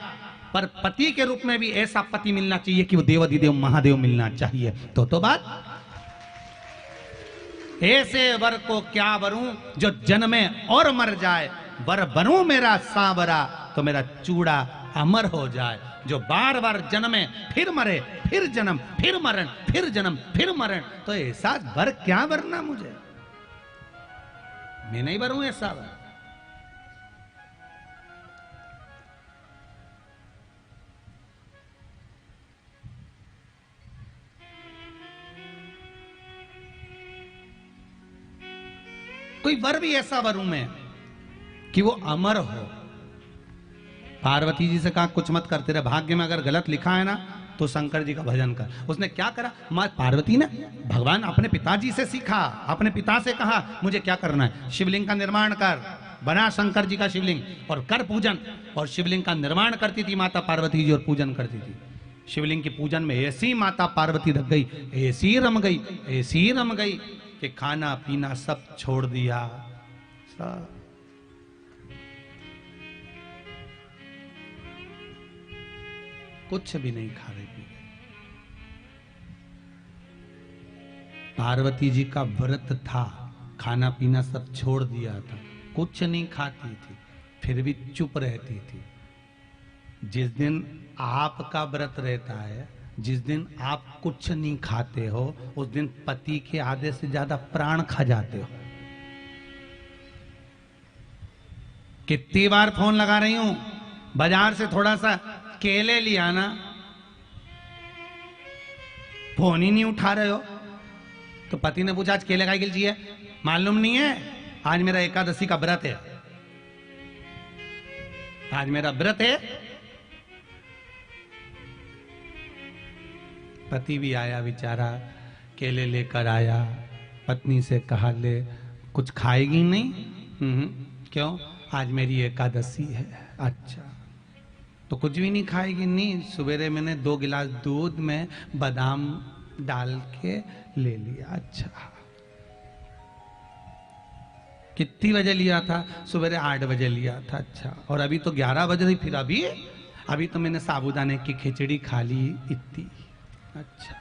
पर पति के रूप में भी ऐसा पति मिलना चाहिए कि वो देवाधिदेव महादेव मिलना चाहिए। तो बात ऐसे वर को क्या वरूं जो जन्मे और मर जाए, वर बनूं मेरा सांवरा तो मेरा चूड़ा अमर हो जाए। जो बार बार जन्मे फिर मरे, फिर जन्म फिर मरण, फिर जन्म फिर मरण, तो ऐसा वर क्या वरना मुझे, मैं नहीं वरूं ऐसा वर। कोई वर भी ऐसा वरूं मैं कि वो अमर हो। पार्वती जी से कहा कुछ मत करते रहे, भाग्य में अगर गलत लिखा है ना तो शंकर जी का भजन कर। उसने क्या करा, मां पार्वती ने भगवान अपने पिताजी से सीखा, अपने पिता से कहा मुझे क्या करना है, शिवलिंग का निर्माण कर। बना शंकर जी का शिवलिंग और कर पूजन। और शिवलिंग का निर्माण करती थी माता पार्वती जी और पूजन करती थी। शिवलिंग के पूजन में ऐसी माता पार्वती रख गई, ऐसी रम गई, ऐसी रम गई कि खाना पीना सब छोड़ दिया। सब कुछ भी नहीं खा रही पी। पार्वती जी का व्रत था, खाना पीना सब छोड़ दिया था, कुछ नहीं खाती थी, फिर भी चुप रहती थी। जिस दिन आपका व्रत रहता है, जिस दिन आप कुछ नहीं खाते हो, उस दिन पति के आधे से ज्यादा प्राण खा जाते हो। कितनी बार फोन लगा रही हूं, बाजार से थोड़ा सा केले लिया ना, फोन ही नहीं उठा रहे हो। तो पति ने पूछा आज केले खाए के लिए चाहिए, मालूम नहीं है आज मेरा एकादशी का व्रत है, आज मेरा व्रत है। पति भी आया बेचारा, केले लेकर आया, पत्नी से कहा ले कुछ खाएगी नहीं? क्यों? आज मेरी एकादशी है। अच्छा तो कुछ भी नहीं खाएगी? नहीं, सवेरे मैंने 2 गिलास दूध में बादाम डाल के ले लिया। अच्छा कितनी बजे लिया था? सवेरे 8 बजे लिया था। अच्छा और अभी तो 11 बज रही, फिर अभी तो मैंने साबूदाने की खिचड़ी खा ली इतनी। अच्छा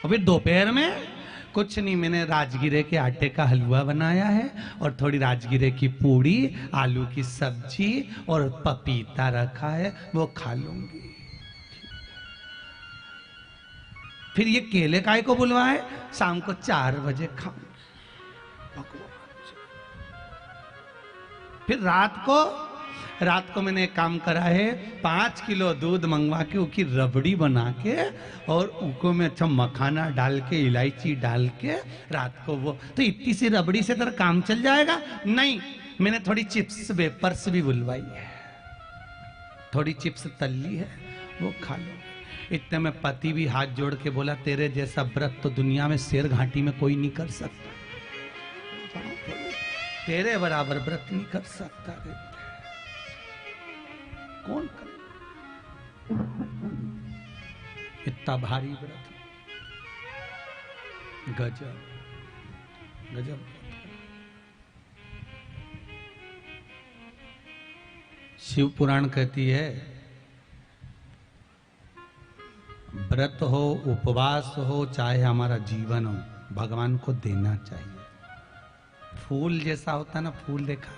अभी दोपहर में कुछ नहीं, मैंने राजगिरे के आटे का हलवा बनाया है और थोड़ी राजगिरे की पूड़ी, आलू की सब्जी और पपीता रखा है, वो खा लूंगी। फिर ये केले काय को बुलवाए? शाम को 4 बजे खाऊंगी। फिर रात को मैंने एक काम करा है, 5 किलो दूध मंगवा के उसकी रबड़ी बना के और उनको में अच्छा मखाना डाल के, इलायची डाल के रात को वो, तो इतनी सी रबड़ी से तेरा काम चल जाएगा? नहीं, मैंने थोड़ी चिप्स वेपर्स भी बुलवाई है, थोड़ी चिप्स तली है, वो खा लो। इतने में पति भी हाथ जोड़ के बोला तेरे जैसा व्रत तो दुनिया में शेर घाटी में कोई नहीं कर सकता, तेरे बराबर व्रत नहीं कर सकता रे, कौन कर? इतना भारी व्रत, गजब गजब। शिव पुराण कहती है व्रत हो, उपवास हो, चाहे हमारा जीवन हो, भगवान को देना चाहिए। फूल जैसा होता है ना, फूल देखा,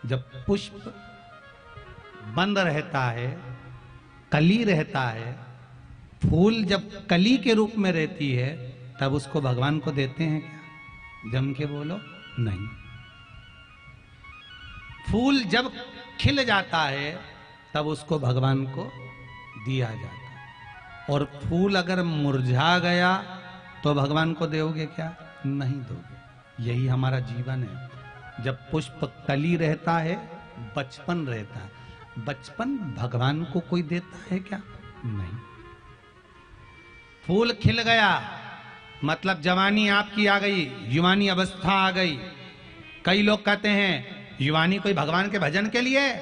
जब पुष्प बंद रहता है, कली रहता है, फूल जब कली के रूप में रहती है तब उसको भगवान को देते हैं क्या? जम के बोलो, नहीं। फूल जब खिल जाता है तब उसको भगवान को दिया जाता है। और फूल अगर मुरझा गया तो भगवान को दोगे क्या? नहीं दोगे। यही हमारा जीवन है। जब पुष्प कली रहता है, बचपन रहता है, बचपन भगवान को कोई देता है क्या? नहीं। फूल खिल गया मतलब जवानी आपकी आ गई, युवानी अवस्था आ गई। कई लोग कहते हैं युवानी कोई भगवान के भजन के लिए।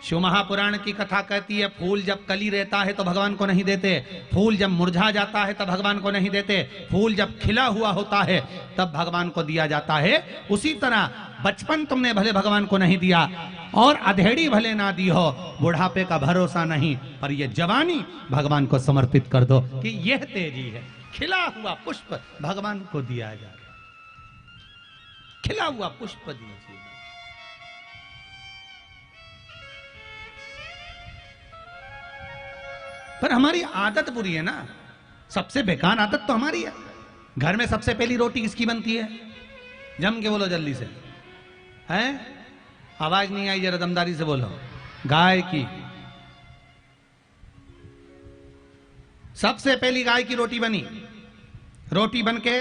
शिव महापुराण की कथा कहती है फूल जब कली रहता है तो भगवान को नहीं देते, फूल जब मुरझा जाता है तब भगवान को नहीं देते, फूल जब खिला हुआ होता है तब भगवान को दिया जाता है। उसी तरह बचपन तुमने भले भगवान को नहीं दिया और अधेड़ी भले ना दी हो, बुढ़ापे का भरोसा नहीं, पर ये जवानी भगवान को समर्पित कर दो कि यह तेजी है। खिला हुआ पुष्प भगवान को दिया जाए, खिला हुआ पुष्प दीजिए। पर हमारी आदत बुरी है ना, सबसे बेकार आदत तो हमारी है। घर में सबसे पहली रोटी किसकी बनती है? जम के बोलो जल्दी से, हैं? आवाज नहीं आई, जरा दमदारी से बोलो। गाय की। सबसे पहली गाय की रोटी बनी, रोटी बन के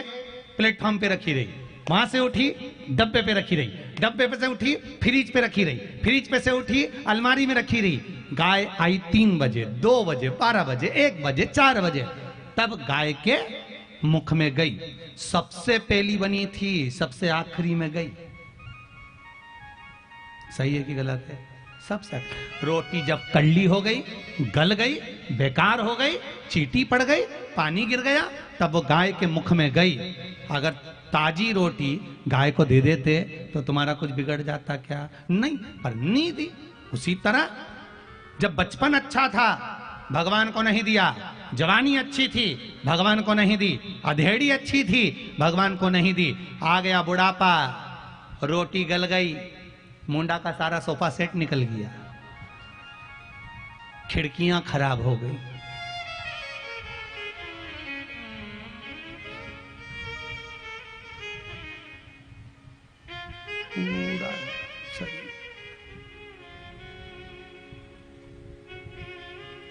प्लेटफॉर्म पे रखी रही, वहां से उठी डब्बे पे रखी रही, डब्बे पे से उठी फ्रिज पे रखी रही, फ्रिज पे से उठी अलमारी में रखी रही। गाय आई 3 बजे, 2 बजे, 12 बजे, 1 बजे, 4 बजे, तब गाय के मुख में गई। सबसे पहली बनी थी, सबसे आखिरी में गई। सही है कि गलत है? सबसे रोटी जब कल्ली हो गई, गल गई, बेकार हो गई, चींटी पड़ गई, पानी गिर गया, तब वो गाय के मुख में गई। अगर ताजी रोटी गाय को दे देते तो तुम्हारा कुछ बिगड़ जाता क्या? नहीं, पर नहीं दी। उसी तरह जब बचपन अच्छा था भगवान को नहीं दिया, जवानी अच्छी थी भगवान को नहीं दी, अधेड़ी अच्छी थी भगवान को नहीं दी, आ गया बुढ़ापा, रोटी गल गई, मुंडा का सारा सोफा सेट निकल गया, खिड़कियां खराब हो गई, पूरा शरीर,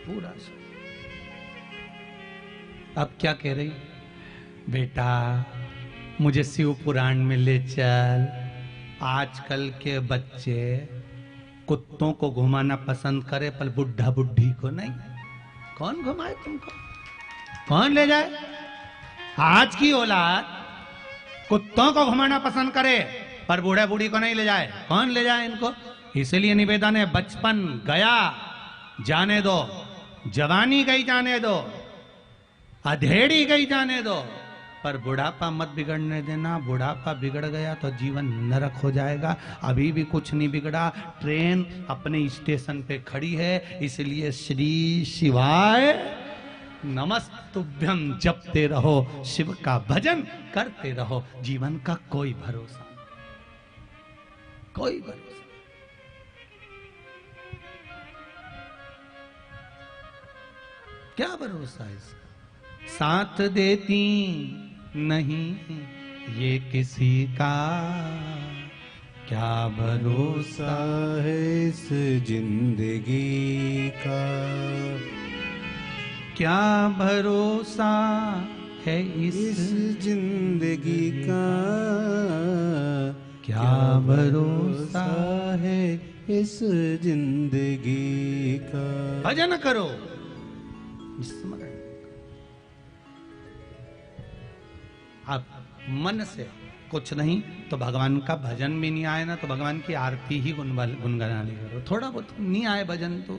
पूरा शरीर। अब क्या कह रही? बेटा मुझे शिव पुराण में ले चल। आजकल के बच्चे कुत्तों को घुमाना पसंद करे पर बुढ़ा बुढ़ी को नहीं। कौन घुमाए तुमको? कौन ले जाए? आज की औलाद कुत्तों को घुमाना पसंद करे पर बूढ़े बूढ़ी को नहीं ले जाए। कौन ले जाए इनको? इसलिए निवेदन है, बचपन गया जाने दो, जवानी गई जाने दो, अधेड़ी गई जाने दो, पर बुढ़ापा मत बिगड़ने देना। बुढ़ापा बिगड़ गया तो जीवन नरक हो जाएगा। अभी भी कुछ नहीं बिगड़ा, ट्रेन अपने स्टेशन पे खड़ी है, इसलिए श्री शिवाय नमस्तुभ्यम जपते रहो, शिव का भजन करते रहो। जीवन का कोई भरोसा नहीं, कोई भरोसा। क्या भरोसा है इसका? साथ देती नहीं ये किसी का, क्या भरोसा है इस जिंदगी का, क्या भरोसा है इस जिंदगी का, क्या भरोसा है इस जिंदगी का। भजन करो, स्मरण। आप मन से कुछ नहीं तो भगवान का भजन भी नहीं आए ना, तो भगवान की आरती ही गुनगुनानी करो। थोड़ा बहुत नहीं आए भजन तो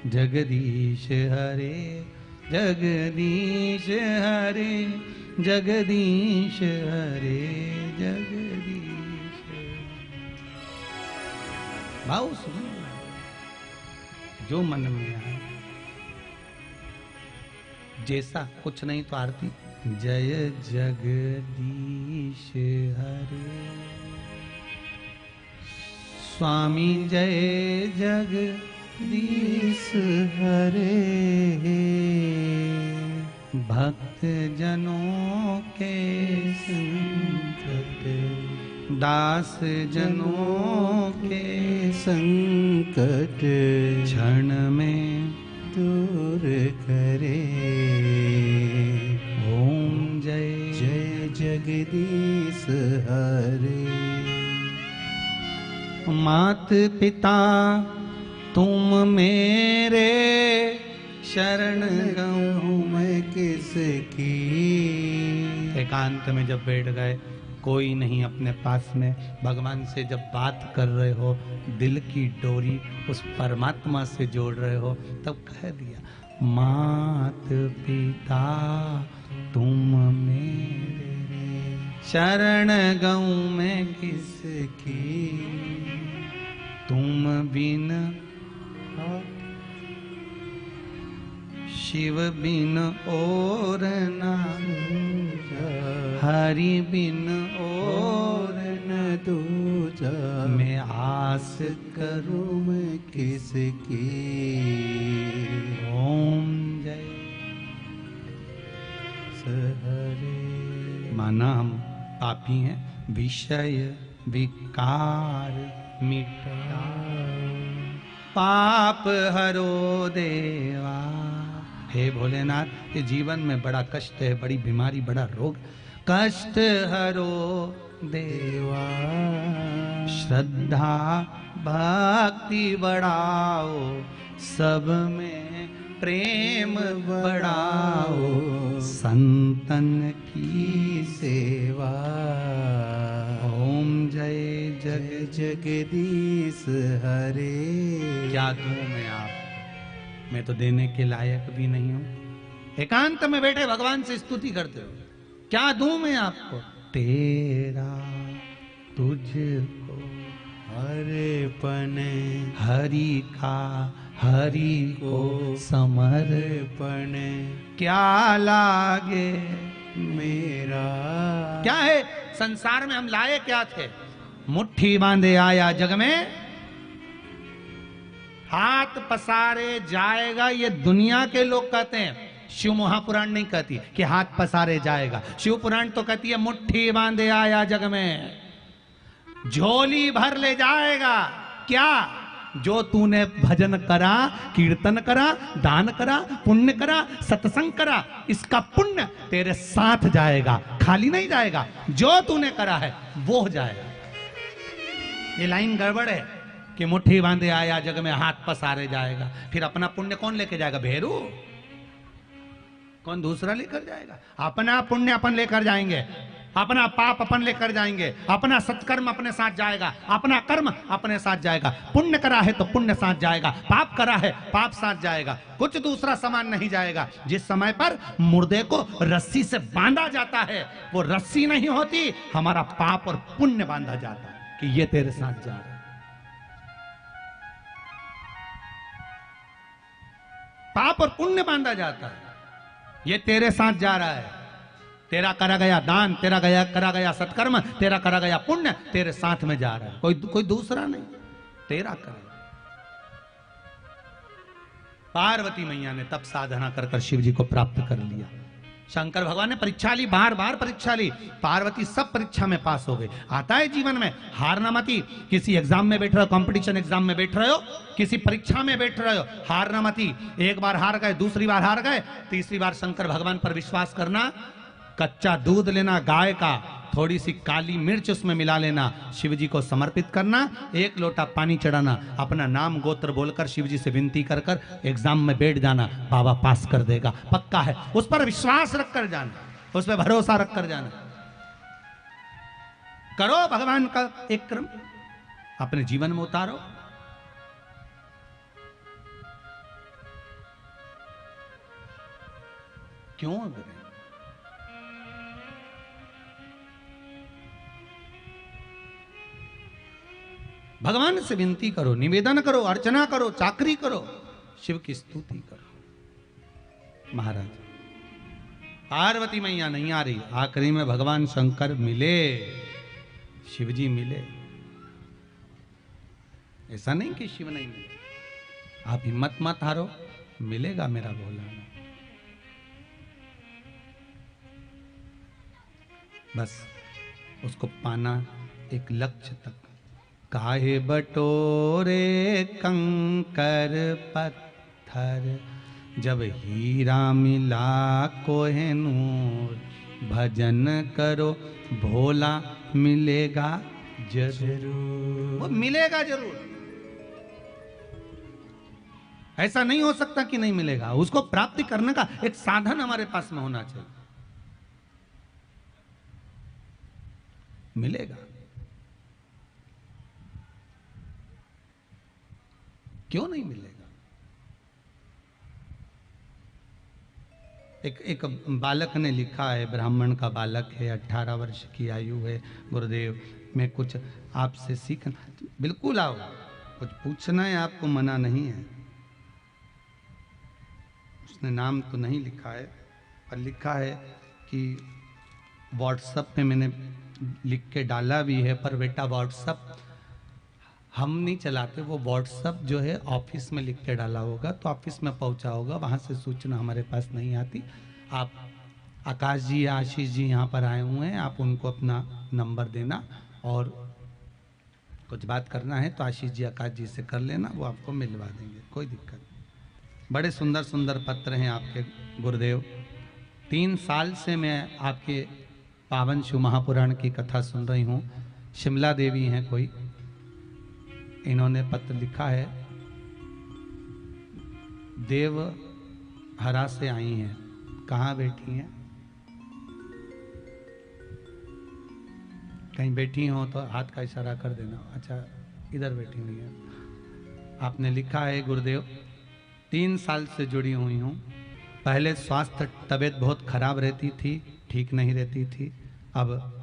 जगदीश हरे जगदीश हरे जगदीश हरे जगदीश। भाव सुनो, जो मन में आए, जैसा कुछ नहीं तो आरती जय जगदीश हरे, स्वामी जय जगदीश हरे, भक्त जनों के संकट, दास जनों के संकट क्षण में दूर करे। ओम जय जय जगदीश हरे। मात पिता तुम मेरे शरण गहूँ मैं किसकी। एकांत में जब बैठ गए, कोई नहीं अपने पास में, भगवान से जब बात कर रहे हो, दिल की डोरी उस परमात्मा से जोड़ रहे हो, तब कह दिया मात पिता तुम मेरे शरण गऊं मैं किसकी तुम बिन शिव बिन और ना हरि बिन और न दूजा मैं आस करूं मैं किसकी ओम जय। सहरे माना हम पापी हैं, विषय विकार मिटाओ पाप हरो देवा। हे भोलेनाथ, ये जीवन में बड़ा कष्ट है, बड़ी बीमारी, बड़ा रोग, कष्ट हरो देवा। श्रद्धा भक्ति बढ़ाओ, सब में प्रेम बढ़ाओ, संतन की सेवा। ओम जय जग जय जगदीश हरे। क्या दूं मैं आप, मैं तो देने के लायक भी नहीं हूं। एकांत में बैठे भगवान से स्तुति करते हो, क्या दूं मैं आपको, तेरा तुझको अर्पण हरि का हरि को समर्पण क्या लागे मेरा। क्या है संसार में हम लाए क्या थे, मुट्ठी बांधे आया जग में, हाथ पसारे जाएगा ये दुनिया के लोग कहते हैं, शिव महापुराण नहीं कहती कि हाथ पसारे जाएगा। शिव पुराण तो कहती है मुट्ठी बांधे आया जग में, झोली भर ले जाएगा। क्या, जो तूने भजन करा, कीर्तन करा, दान करा, पुण्य करा, सत्संग करा, इसका पुण्य तेरे साथ जाएगा, खाली नहीं जाएगा। जो तूने करा है वो जाएगा। ये लाइन गड़बड़ है कि मुट्ठी बांधे आया जग में, हाथ पसारे जाएगा। फिर अपना पुण्य कौन लेके जाएगा, भेरू? कौन दूसरा लेकर जाएगा? अपना पुण्य अपन लेकर जाएंगे, अपना पाप अपन लेकर जाएंगे, अपना सत्कर्म अपने साथ जाएगा, अपना कर्म अपने साथ जाएगा। पुण्य करा है तो पुण्य साथ जाएगा, पाप करा है पाप साथ जाएगा, कुछ दूसरा सामान नहीं जाएगा। जिस समय पर मुर्दे को रस्सी से बांधा जाता है, वो रस्सी नहीं होती, हमारा पाप और पुण्य बांधा जाता है कि ये तेरे साथ जा रहा है। पाप और पुण्य बांधा जाता है, ये तेरे साथ जा रहा है। तेरा करा गया दान, तेरा करा गया सत्कर्म, तेरा करा गया पुण्य तेरे साथ में जा रहा है, कोई दूसरा नहीं, तेरा करा। पार्वती मैया ने तब साधना कर कर शिव जी को प्राप्त कर लिया। शंकर भगवान ने परीक्षा ली, बार बार परीक्षा ली, पार्वती सब परीक्षा में पास हो गई। आता है जीवन में, हारना मती। किसी एग्जाम में बैठ रहे हो, कंपटीशन एग्जाम में बैठ रहे हो, किसी परीक्षा में बैठ रहे हो, हारना मती। एक बार हार गए, दूसरी बार हार गए, तीसरी बार शंकर भगवान पर विश्वास करना। कच्चा दूध लेना गाय का, थोड़ी सी काली मिर्च उसमें मिला लेना, शिव जी को समर्पित करना, एक लोटा पानी चढ़ाना, अपना नाम गोत्र बोलकर शिव जी से विनती कर कर एग्जाम में बैठ जाना, बाबा पास कर देगा, पक्का है। उस पर विश्वास रख कर जाना, उस पर भरोसा रख कर जाना। करो भगवान का एक क्रम, अपने जीवन में उतारो। क्यों करें? भगवान से विनती करो, निवेदन करो, अर्चना करो, चाकरी करो, शिव की स्तुति करो। महाराज पार्वती मैया नहीं आ रही, आखिरी में भगवान शंकर मिले, शिव जी मिले। ऐसा नहीं कि शिव नहीं मिले, आप हिम्मत मत हारो, मिलेगा मेरा भोलानाथ। बस उसको पाना एक लक्ष्य तक। काहे बटोरे कंकर पत्थर, जब हीरा मिला कोहिनूर, भजन करो भोला मिलेगा जरूर। वो मिलेगा जरूर, ऐसा नहीं हो सकता कि नहीं मिलेगा। उसको प्राप्ति करने का एक साधन हमारे पास में होना चाहिए। मिलेगा, क्यों नहीं मिलेगा? एक बालक ने लिखा है, ब्राह्मण का बालक है, 18 वर्ष की आयु है, गुरुदेव मैं कुछ आपसे सीखना। बिल्कुल आओ, कुछ पूछना है आपको, मना नहीं है। उसने नाम तो नहीं लिखा है, पर लिखा है कि व्हाट्सएप पे मैंने लिख के डाला भी है, पर बेटा व्हाट्सएप हम नहीं चलाते, वो व्हाट्सएप जो है ऑफिस में लिख के डाला होगा तो ऑफिस में पहुंचा होगा, वहाँ से सूचना हमारे पास नहीं आती। आप आकाश जी या आशीष जी यहाँ पर आए हुए हैं, आप उनको अपना नंबर देना और कुछ बात करना है तो आशीष जी आकाश जी से कर लेना, वो आपको मिलवा देंगे, कोई दिक्कत नहीं। बड़े सुंदर सुंदर पत्र हैं आपके गुरुदेव। 3 साल से मैं आपके पावन शिव महापुराण की कथा सुन रही हूँ। शिमला देवी हैं कोई, इन्होंने पत्र लिखा है, देव हरा से आई हैं। कहाँ बैठी हैं? कहीं बैठी हो तो हाथ का इशारा कर देना। अच्छा, इधर बैठी हुई है। आपने लिखा है, गुरुदेव 3 साल से जुड़ी हुई हूँ। पहले स्वास्थ्य तबीयत बहुत खराब रहती थी, ठीक नहीं रहती थी। अब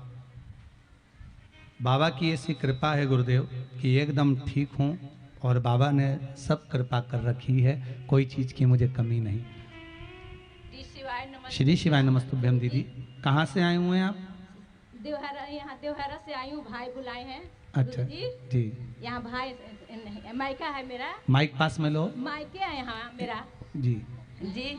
बाबा की ऐसी कृपा है गुरुदेव कि एकदम ठीक हूँ और बाबा ने सब कृपा कर रखी है, कोई चीज़ की मुझे कमी नहीं। श्री शिवाय नमस्तुभ्यम। दीदी कहाँ से आए हुए हैं आप? देवहरा, यहाँ देवहरा से आई हूँ, भाई बुलाए हैं। अच्छा जी, यहाँ भाई मायका है मेरा। माइक पास में लो। मायके है यहाँ मेरा जी जी।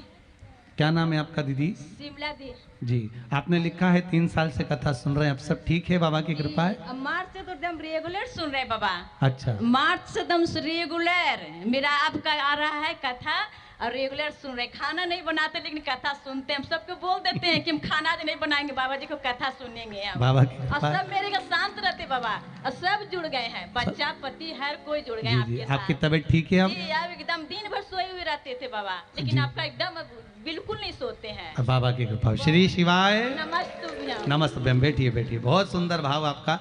क्या नाम है आपका दीदी? शिमला दी जी। आपने लिखा है 3 साल से कथा सुन रहे हैं, अब सब ठीक है, बाबा की कृपा है? अब मार्च से तो एकदम रेगुलर सुन रहे बाबा। अच्छा, मार्च से एकदम रेगुलर मेरा आपका आ रहा है कथा और रेगुलर सुन रहे। खाना नहीं बनाते लेकिन कथा सुनते हैं। हम सबको बोल देते हैं कि हम खाना नहीं बनाएंगे, बाबा जी को कथा सुनेंगे हम। बाबा की और कृपा। सब मेरे का शांत रहते बाबा, और सब जुड़ गए हैं, बच्चा पति हर कोई जुड़ गए जी आपके जी। साथ। आपकी तबीयत ठीक है अब? जी, आप एकदम दिन भर सोए हुए रहते थे बाबा, लेकिन जी। आपका एकदम बिल्कुल नहीं सोते हैं। अब बाबा की कृपा। श्री शिवाय नमस्तुभ्यम। नमस्तुभ्यम। बैठिए बैठिए। बहुत सुंदर भाव आपका,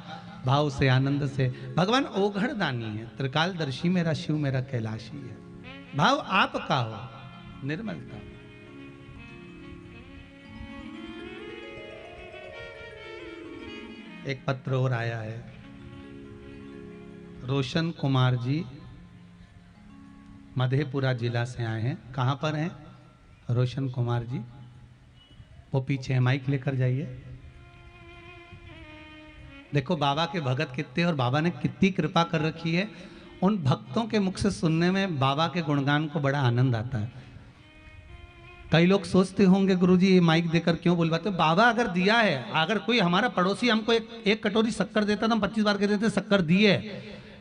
भाव से आनंद से। भगवान ओघड़ दानी है, त्रिकालदर्शी मेरा शिव मेरा कैलाशी है। भाव आपका हो, निर्मलता। एक पत्र और आया है, रोशन कुमार जी मधेपुरा जिला से आए हैं। कहाँ पर हैं रोशन कुमार जी? वो पीछे है, माइक लेकर जाइए। देखो बाबा के भगत कितने और बाबा ने कितनी कृपा कर रखी है। उन भक्तों के मुख से सुनने में बाबा के गुणगान को बड़ा आनंद आता है। कई लोग सोचते होंगे गुरुजी ये माइक देकर क्यों बुलवाते? बाबा अगर दिया है, अगर कोई हमारा पड़ोसी हमको एक कटोरी शक्कर देता तो हम 25 बार के देते शक्कर दिए।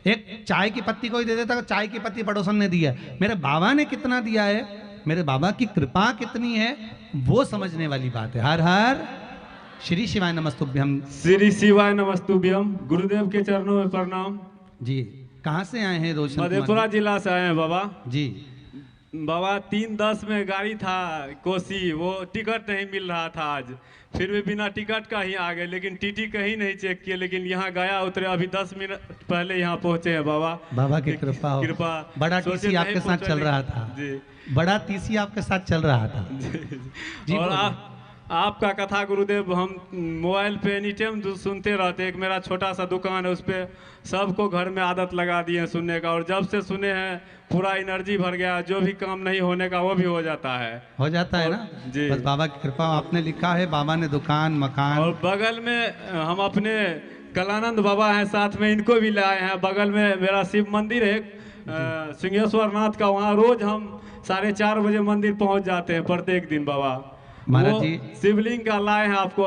एक चाय की पत्ती कोई दे देता, चाय की पत्ती पड़ोसन ने दिया। मेरे बाबा ने कितना दिया है, मेरे बाबा की कृपा कितनी है, वो समझने वाली बात है। हर हर श्री शिवाय नमस्तुभ्यम। श्री शिवाय नमस्तुभ्यम। गुरुदेव के चरणों में प्रणाम जी। कहाँ से आए हैं रोशन? मधेपुरा जिला से आए हैं बाबा जी। बाबा 3:10 में गाड़ी था कोसी, वो टिकट नहीं मिल रहा था आज, फिर भी बिना टिकट का ही आ गए, लेकिन टीटी कहीं नहीं चेक किए, लेकिन यहाँ गया उतरे, अभी 10 मिनट पहले यहाँ पहुँचे हैं बाबा। बाबा की कृपा हो। कृपा। बड़ा सोचे टीसी आपके नहीं साथ चल पहुंचे, रहा था जी। बड़ा टीसी आपके साथ चल रहा था जी। और बोलिए। आपका कथा गुरुदेव हम मोबाइल पे एनी टाइम सुनते रहते। एक मेरा छोटा सा दुकान है, उस पे सबको घर में आदत लगा दी है सुनने का, और जब से सुने हैं पूरा एनर्जी भर गया, जो भी काम नहीं होने का वो भी हो जाता है। हो जाता है ना जी। बस बाबा की कृपा। आपने लिखा है बाबा ने दुकान मकान। और बगल में हम अपने कलानंद बाबा हैं, साथ में इनको भी लाए हैं। बगल में मेरा शिव मंदिर है सिंहेश्वर नाथ का, वहाँ रोज हम 4:30 बजे मंदिर पहुँच जाते हैं प्रत्येक दिन बाबा। महाराज वो जी शिवलिंग का लाए हैं आपको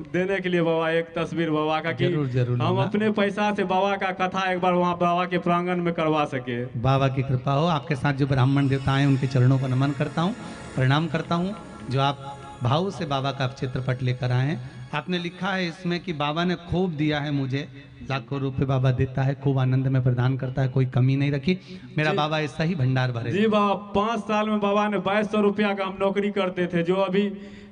देने के लिए बाबा, एक तस्वीर बाबा का, कि जरूर हम लूंगा। अपने पैसा से बाबा का कथा एक बार वहाँ बाबा के प्रांगण में करवा सके। बाबा की कृपा हो। आपके साथ जो ब्राह्मण देवता हैं उनके चरणों को नमन करता हूँ, प्रणाम करता हूँ, जो आप भाव से बाबा का चित्रपट लेकर आए हैं। आपने लिखा है इसमें कि बाबा ने खूब दिया है मुझे, लाखों रुपए बाबा देता है, खूब आनंद में प्रदान करता है, कोई कमी नहीं रखी। मेरा बाबा ऐसा ही भंडार भरे। जी बाबा, 5 साल में बाबा ने 2200 रुपया का हम नौकरी करते थे, जो अभी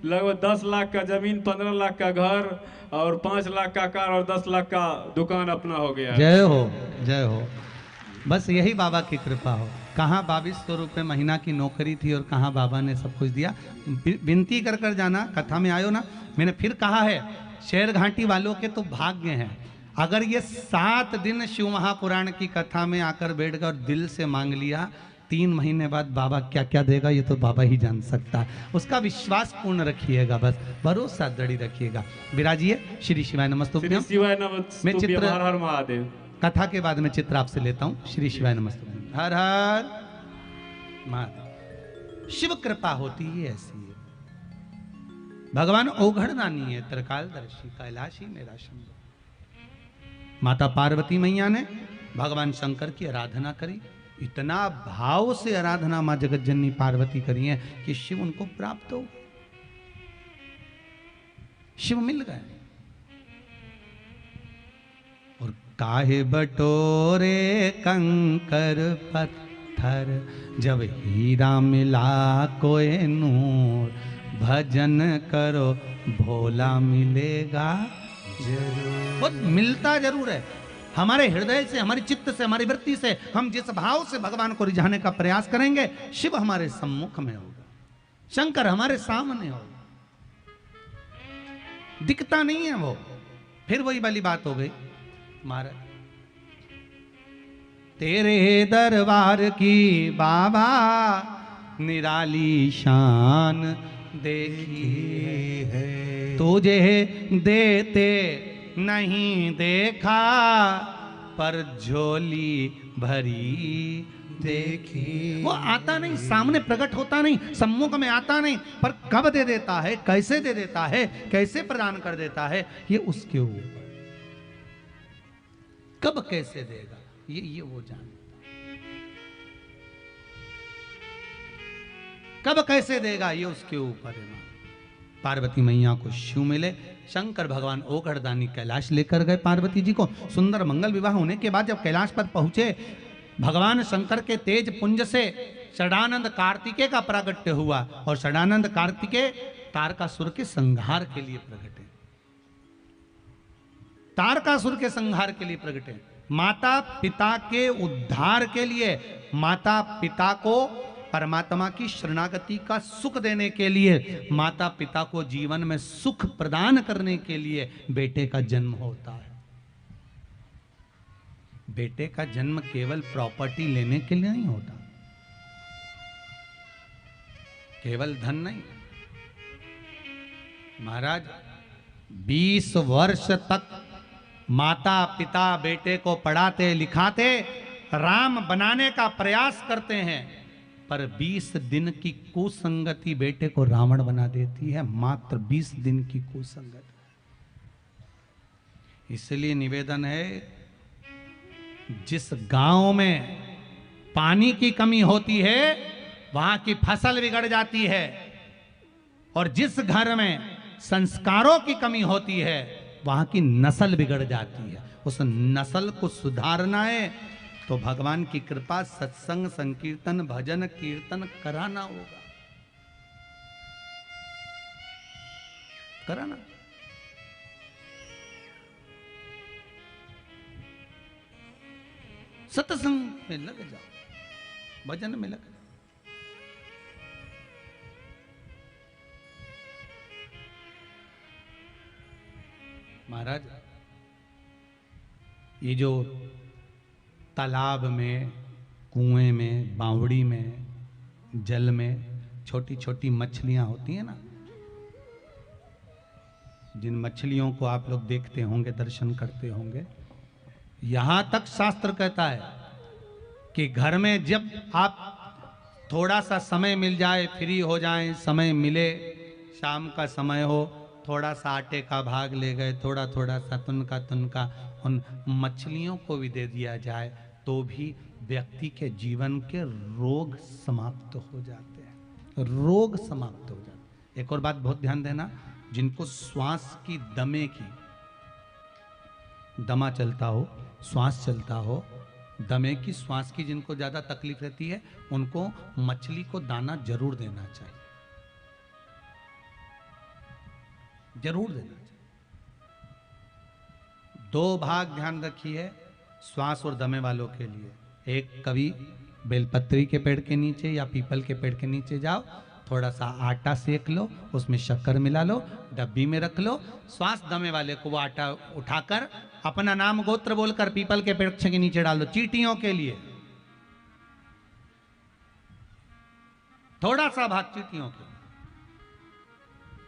लगभग 10 लाख का जमीन, 15 लाख का घर और 5 लाख का कार और 10 लाख का दुकान अपना हो गया है। जय हो जय हो। बस यही बाबा की कृपा हो। कहाँ 2200 रुपये महीना की नौकरी थी और कहाँ बाबा ने सब कुछ दिया। विनती कर कर जाना, कथा में आयो ना। मैंने फिर कहा है, शेर घाटी वालों के तो भाग्य हैं, अगर ये 7 दिन शिव महापुराण की कथा में आकर बैठ गए और दिल से मांग लिया, 3 महीने बाद बाबा क्या क्या देगा ये तो बाबा ही जान सकता है। उसका विश्वास पूर्ण रखिएगा, बस भरोसा दृढ़ रखिएगा। विराजिए। श्री शिवाय नमस्तुभ्यम। श्री शिवाय मैं नमस्तुभ्यम। चित्र हर हर महादेव। कथा के बाद में चित्र आपसे लेता हूं। श्री शिवाय नमस्तुभ्यम। हर हर महादेव। शिव कृपा होती ही ऐसी है। भगवान औघड़दानी है, त्रिकालदर्शी, कैलाशी मेरा शंभु। माता पार्वती मैया ने भगवान शंकर की आराधना करी, इतना भाव से आराधना मां जगत जननी पार्वती करी है कि शिव उनको प्राप्त हो, शिव मिल गए। और काहे बटोरे कंकर पत्थर, जब हीरा मिला कोई नूर, भजन करो भोला मिलेगा जरूर। वो मिलता जरूर है। हमारे हृदय से, हमारी चित्त से, हमारी वृत्ति से हम जिस भाव से भगवान को रिझाने का प्रयास करेंगे, शिव हमारे सम्मुख में होगा, शंकर हमारे सामने होगा। दिखता नहीं है वो। फिर वही वाली बात हो गई महाराज, तेरे दरबार की बाबा निराली शान देखी है, तुझे देते नहीं देखा, पर झोली भरी देखी। वो आता नहीं, सामने प्रकट होता नहीं, सम्मुख में आता नहीं, पर कब दे देता है, कैसे दे देता है, कैसे प्रदान कर देता है, ये उसके ऊपर। कब कैसे देगा ये वो जानता। कब कैसे देगा ये उसके ऊपर है। पार्वती मैया को शिव मिले, शंकर भगवान औघड़दानी कैलाश लेकर गए पार्वती जी को। सुंदर मंगल विवाह होने के बाद जब कैलाश पर पहुंचे, भगवान शंकर के तेज पुंज से षडानंद कार्तिकेय का प्रागट्य हुआ और षडानंद कार्तिकेय तारकासुर के संहार के लिए प्रकटे। तारकासुर के संहार के लिए प्रकटे, माता पिता के उद्धार के लिए, माता पिता को परमात्मा की शरणागति का सुख देने के लिए, माता पिता को जीवन में सुख प्रदान करने के लिए बेटे का जन्म होता है। बेटे का जन्म केवल प्रॉपर्टी लेने के लिए नहीं होता, केवल धन नहीं। महाराज 20 वर्ष तक माता पिता बेटे को पढ़ाते लिखाते राम बनाने का प्रयास करते हैं, पर 20 दिन की कुसंगति बेटे को रावण बना देती है। मात्र 20 दिन की कुसंगति। इसलिए निवेदन है, जिस गांव में पानी की कमी होती है वहां की फसल बिगड़ जाती है, और जिस घर में संस्कारों की कमी होती है वहां की नस्ल बिगड़ जाती है। उस नस्ल को सुधारना है तो भगवान की कृपा, सत्संग, संकीर्तन, भजन कीर्तन कराना होगा, कराना। सत्संग में लग जाओ, भजन में लग जाओ। महाराज, ये जो तालाब में, कुएं में, बावड़ी में, जल में छोटी छोटी मछलियां होती हैं ना, जिन मछलियों को आप लोग देखते होंगे, दर्शन करते होंगे, यहां तक शास्त्र कहता है कि घर में जब आप थोड़ा सा समय मिल जाए, फ्री हो जाएं, समय मिले, शाम का समय हो, थोड़ा सा आटे का भाग ले गए, थोड़ा थोड़ा सा तुनका उन मछलियों को भी दे दिया जाए, तो भी व्यक्ति के जीवन के रोग समाप्त हो जाते हैं, रोग समाप्त हो जाते हैं। एक और बात बहुत ध्यान देना, जिनको श्वास की दमे की, दमा चलता हो, श्वास चलता हो, दमे की, श्वास की जिनको ज्यादा तकलीफ रहती है, उनको मछली को दाना जरूर देना चाहिए, जरूर देना चाहिए। 2 भाग ध्यान रखिए श्वास और दमे वालों के लिए। एक कभी बेलपत्री के पेड़ के नीचे या पीपल के पेड़ के नीचे जाओ, थोड़ा सा आटा सेक लो, उसमें शक्कर मिला लो, डब्बी में रख लो। श्वास दमे वाले को वो आटा उठाकर अपना नाम गोत्र बोलकर पीपल के पेड़ के नीचे डाल दो, चींटियों के लिए। थोड़ा सा भाग चींटियों के।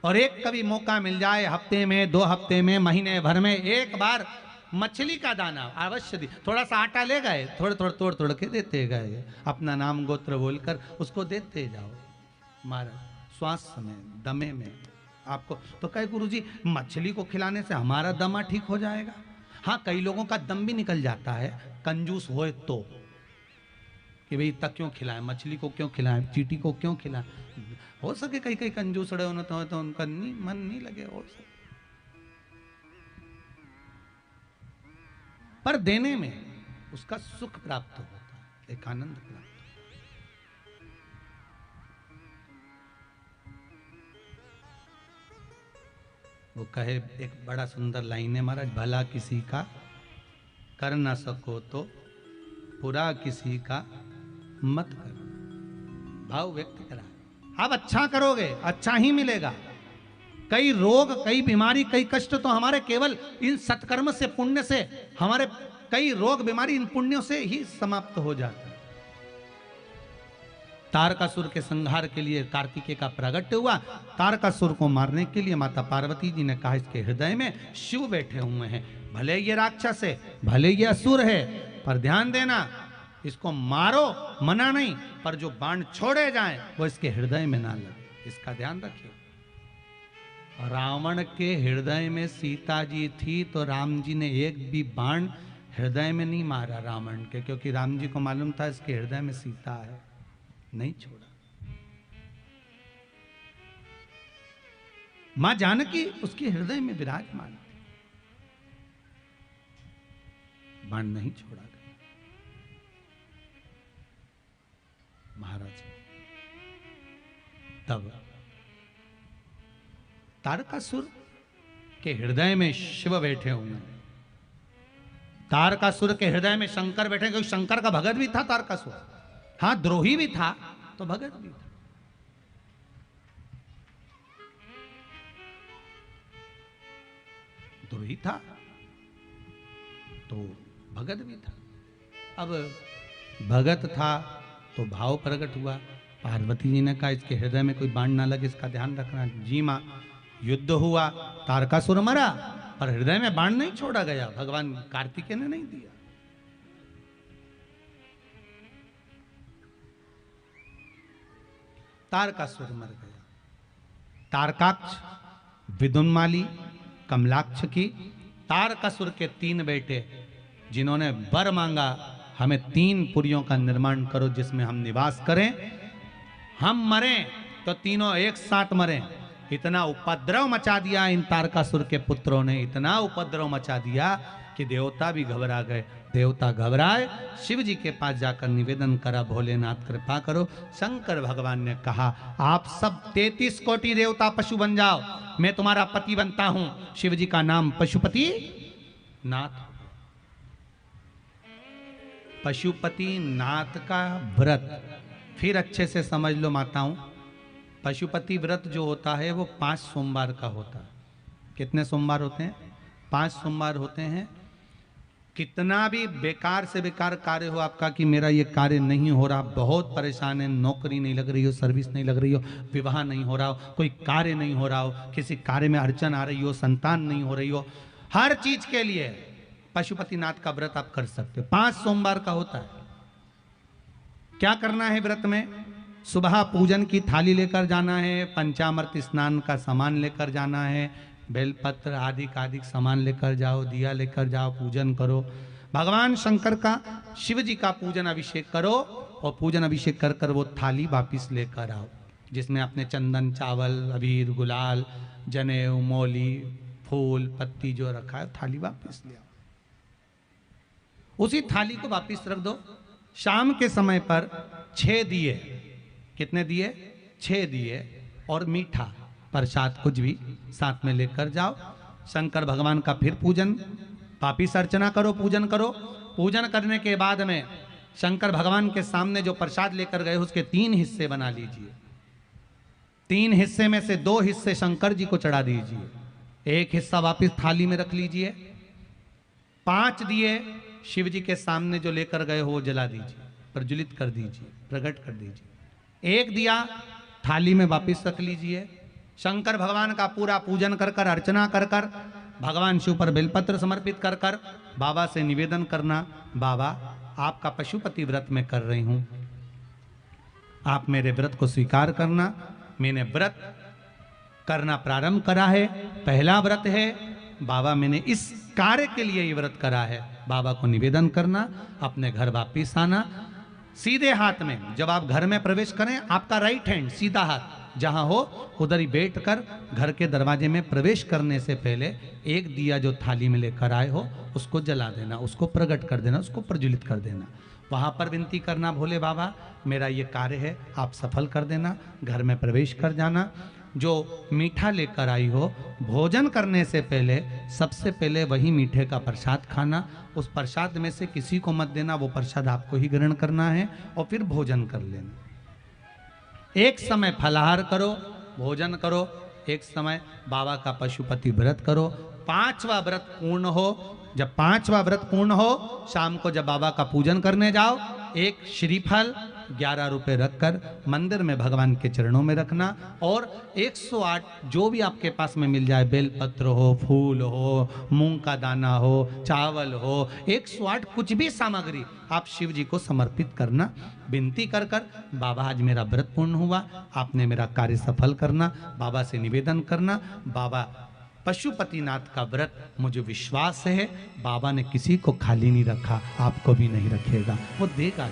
और एक कभी मौका मिल जाए हफ्ते में, 2 हफ्ते में, महीने भर में एक बार मछली का दाना अवश्य दी। थोड़ा सा आटा ले गए, थोड़े थोड़े तोड़ तोड़ के देते गए, अपना नाम गोत्र बोलकर उसको देते जाओ। महाराज श्वास में, दमे में आपको तो कहे गुरुजी मछली को खिलाने से हमारा दमा ठीक हो जाएगा। हाँ, कई लोगों का दम भी निकल जाता है, कंजूस होए तो, कि भाई तक क्यों खिलाएं, मछली को क्यों खिलाएं, चींटी को क्यों खिलाएं। हो सके कई कई कंजूस रहे होने तो उनका मन नहीं लगे, हो सके। पर देने में उसका सुख प्राप्त होता है, एक आनंद प्राप्त। वो कहे, एक बड़ा सुंदर लाइन है महाराज, भला किसी का कर ना सको तो बुरा किसी का मत करो। भाव व्यक्त करा, आप अच्छा करोगे अच्छा ही मिलेगा। कई रोग, कई बीमारी, कई कष्ट तो हमारे केवल इन सत्कर्म से, पुण्य से, हमारे कई रोग बीमारी इन पुण्यों से ही समाप्त हो जाते हैं। तारकासुर के संहार के लिए कार्तिकेय का प्रगट हुआ। तारकासुर को मारने के लिए माता पार्वती जी ने कहा इसके हृदय में शिव बैठे हुए हैं। भले ये राक्षस है, भले ये असुर है, पर ध्यान देना इसको मारो, मना नहीं, पर जो बाण छोड़े जाएं वो इसके हृदय में ना लगे, इसका ध्यान रखिए। रावण के हृदय में सीता जी थी तो राम जी ने एक भी बाण हृदय में नहीं मारा रावण के, क्योंकि राम जी को मालूम था इसके हृदय में सीता है, नहीं छोड़ा। मां जानकी उसके हृदय में विराजमान थी, बाण नहीं छोड़ा गया। महाराज तब तारकासुर के हृदय में शिव बैठे हुए हैं। तारकासुर के हृदय में शंकर बैठे, क्योंकि शंकर का भगत भी था तारकासुर। हाँ, द्रोही भी था तो भगत भी था। द्रोही था तो भगत भी था। अब भगत था तो भाव प्रकट हुआ। पार्वती जी ने कहा इसके हृदय में कोई बाण ना लगे, इसका ध्यान रखना। जी मां, युद्ध हुआ, तारकासुर मरा, पर हृदय में बाण नहीं छोड़ा गया, भगवान कार्तिकेय ने नहीं दिया। तारकासुर मर गया। तारकाक्ष, विदुन्माली, कमलाक्ष की तारकासुर के 3 बेटे, जिन्होंने वर मांगा हमें 3 पुरियों का निर्माण करो जिसमें हम निवास करें, हम मरें तो तीनों एक साथ मरें। इतना उपद्रव मचा दिया इन तारकासुर के पुत्रों ने, इतना उपद्रव मचा दिया कि देवता भी घबरा गए। देवता घबराए, शिव जी के पास जाकर निवेदन करा, भोलेनाथ कृपा करो। शंकर भगवान ने कहा आप सब 33 कोटि देवता पशु बन जाओ, मैं तुम्हारा पति बनता हूं। शिव जी का नाम पशुपति नाथ। पशुपति नाथ का व्रत फिर अच्छे से समझ लो माताओं। पशुपति व्रत जो होता है वो 5 सोमवार का होता है। कितने सोमवार होते हैं? 5 सोमवार होते हैं। कितना भी बेकार से बेकार कार्य हो आपका, कि मेरा ये कार्य नहीं हो रहा, बहुत परेशान है, नौकरी नहीं लग रही हो, सर्विस नहीं लग रही हो, विवाह नहीं हो रहा हो, कोई कार्य नहीं हो रहा हो, किसी कार्य में अड़चन आ रही हो, संतान नहीं हो रही हो, हर चीज के लिए पशुपतिनाथ का व्रत आप कर सकते हो। 5 सोमवार का होता है। क्या करना है व्रत में? सुबह पूजन की थाली लेकर जाना है, पंचामृत स्नान का सामान लेकर जाना है, बेलपत्र आदि सामान लेकर जाओ, दिया लेकर जाओ, पूजन करो, भगवान शंकर का, शिव जी का पूजन अभिषेक करो, और पूजन अभिषेक कर कर वो थाली वापिस लेकर आओ, जिसमें आपने चंदन, चावल, अबीर, गुलाल, जनेऊ, मौली, फूल, पत्ती जो रखा है, थाली वापिस ले आओ। उसी थाली को वापिस रख दो। शाम के समय पर 6 दिए, कितने दिए? 6 दिए, और मीठा प्रसाद कुछ भी साथ में लेकर जाओ। शंकर भगवान का फिर पूजन, वापिस अर्चना करो, पूजन करो। पूजन करने के बाद में शंकर भगवान के सामने जो प्रसाद लेकर गए उसके 3 हिस्से बना लीजिए। 3 हिस्से में से 2 हिस्से शंकर जी को चढ़ा दीजिए, 1 हिस्सा वापस थाली में रख लीजिए। 5 दिए शिव जी के सामने जो लेकर गए हो वो जला दीजिए, प्रज्वलित कर दीजिए, प्रकट कर दीजिए। 1 दिया थाली में वापस रख लीजिए। शंकर भगवान का पूरा पूजन कर कर, अर्चना कर कर, भगवान शिव पर बेलपत्र समर्पित कर कर बाबा से निवेदन करना, बाबा आपका पशुपति व्रत में कर रही हूं, आप मेरे व्रत को स्वीकार करना। मैंने व्रत करना प्रारंभ करा है, पहला व्रत है बाबा, मैंने इस कार्य के लिए ये व्रत करा है। बाबा को निवेदन करना, अपने घर वापिस आना। सीधे हाथ में जब आप घर में प्रवेश करें, आपका राइट हैंड सीधा हाथ जहां हो उधर ही बैठकर घर के दरवाजे में प्रवेश करने से पहले 1 दिया जो थाली में लेकर आए हो उसको जला देना, उसको प्रकट कर देना, उसको प्रज्वलित कर देना। वहां पर विनती करना, भोले बाबा मेरा ये कार्य है, आप सफल कर देना। घर में प्रवेश कर जाना। जो मीठा लेकर आई हो, भोजन करने से पहले सबसे पहले वही मीठे का प्रसाद खाना। उस प्रसाद में से किसी को मत देना, वो प्रसाद आपको ही ग्रहण करना है और फिर भोजन कर लेना। एक समय फलाहार करो, भोजन करो, एक समय बाबा का पशुपति व्रत करो। 5वां व्रत पूर्ण हो, जब 5वां व्रत पूर्ण हो, शाम को जब बाबा का पूजन करने जाओ, 1 श्रीफल 11 रुपए रखकर मंदिर में भगवान के चरणों में रखना और 108 जो भी आपके पास में मिल जाए, बेलपत्र हो, फूल हो, मूंग का दाना हो, चावल हो, 108 कुछ भी सामग्री आप शिव जी को समर्पित करना। विनती कर कर बाबा आज मेरा व्रत पूर्ण हुआ, आपने मेरा कार्य सफल करना। बाबा से निवेदन करना, बाबा पशुपतिनाथ का व्रत मुझे विश्वास है बाबा ने किसी को खाली नहीं रखा, आपको भी नहीं रखेगा, वो देगा।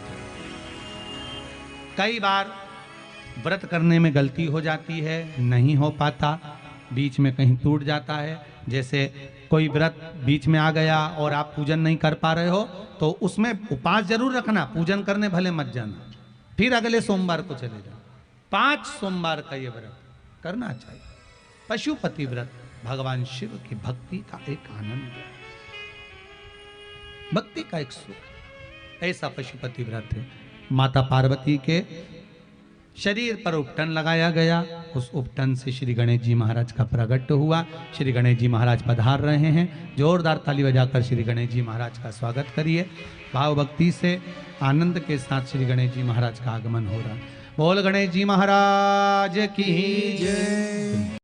कई बार व्रत करने में गलती हो जाती है, नहीं हो पाता, बीच में कहीं टूट जाता है। जैसे कोई व्रत बीच में आ गया और आप पूजन नहीं कर पा रहे हो तो उसमें उपास जरूर रखना, पूजन करने भले मत जाना, फिर अगले सोमवार को चले जाओ। 5 सोमवार का ये व्रत करना चाहिए। पशुपति व्रत भगवान शिव की भक्ति का एक आनंद है, भक्ति का एक सुख, ऐसा पशुपति व्रत है। माता पार्वती के शरीर पर उपटन लगाया गया, उस उपटन से श्री गणेश जी महाराज का प्रकट हुआ। श्री गणेश जी महाराज पधार रहे हैं, जोरदार ताली बजाकर श्री गणेश जी महाराज का स्वागत करिए। भाव भक्ति से आनंद के साथ श्री गणेश जी महाराज का आगमन हो रहा है। बोल गणेश जी महाराज की जय।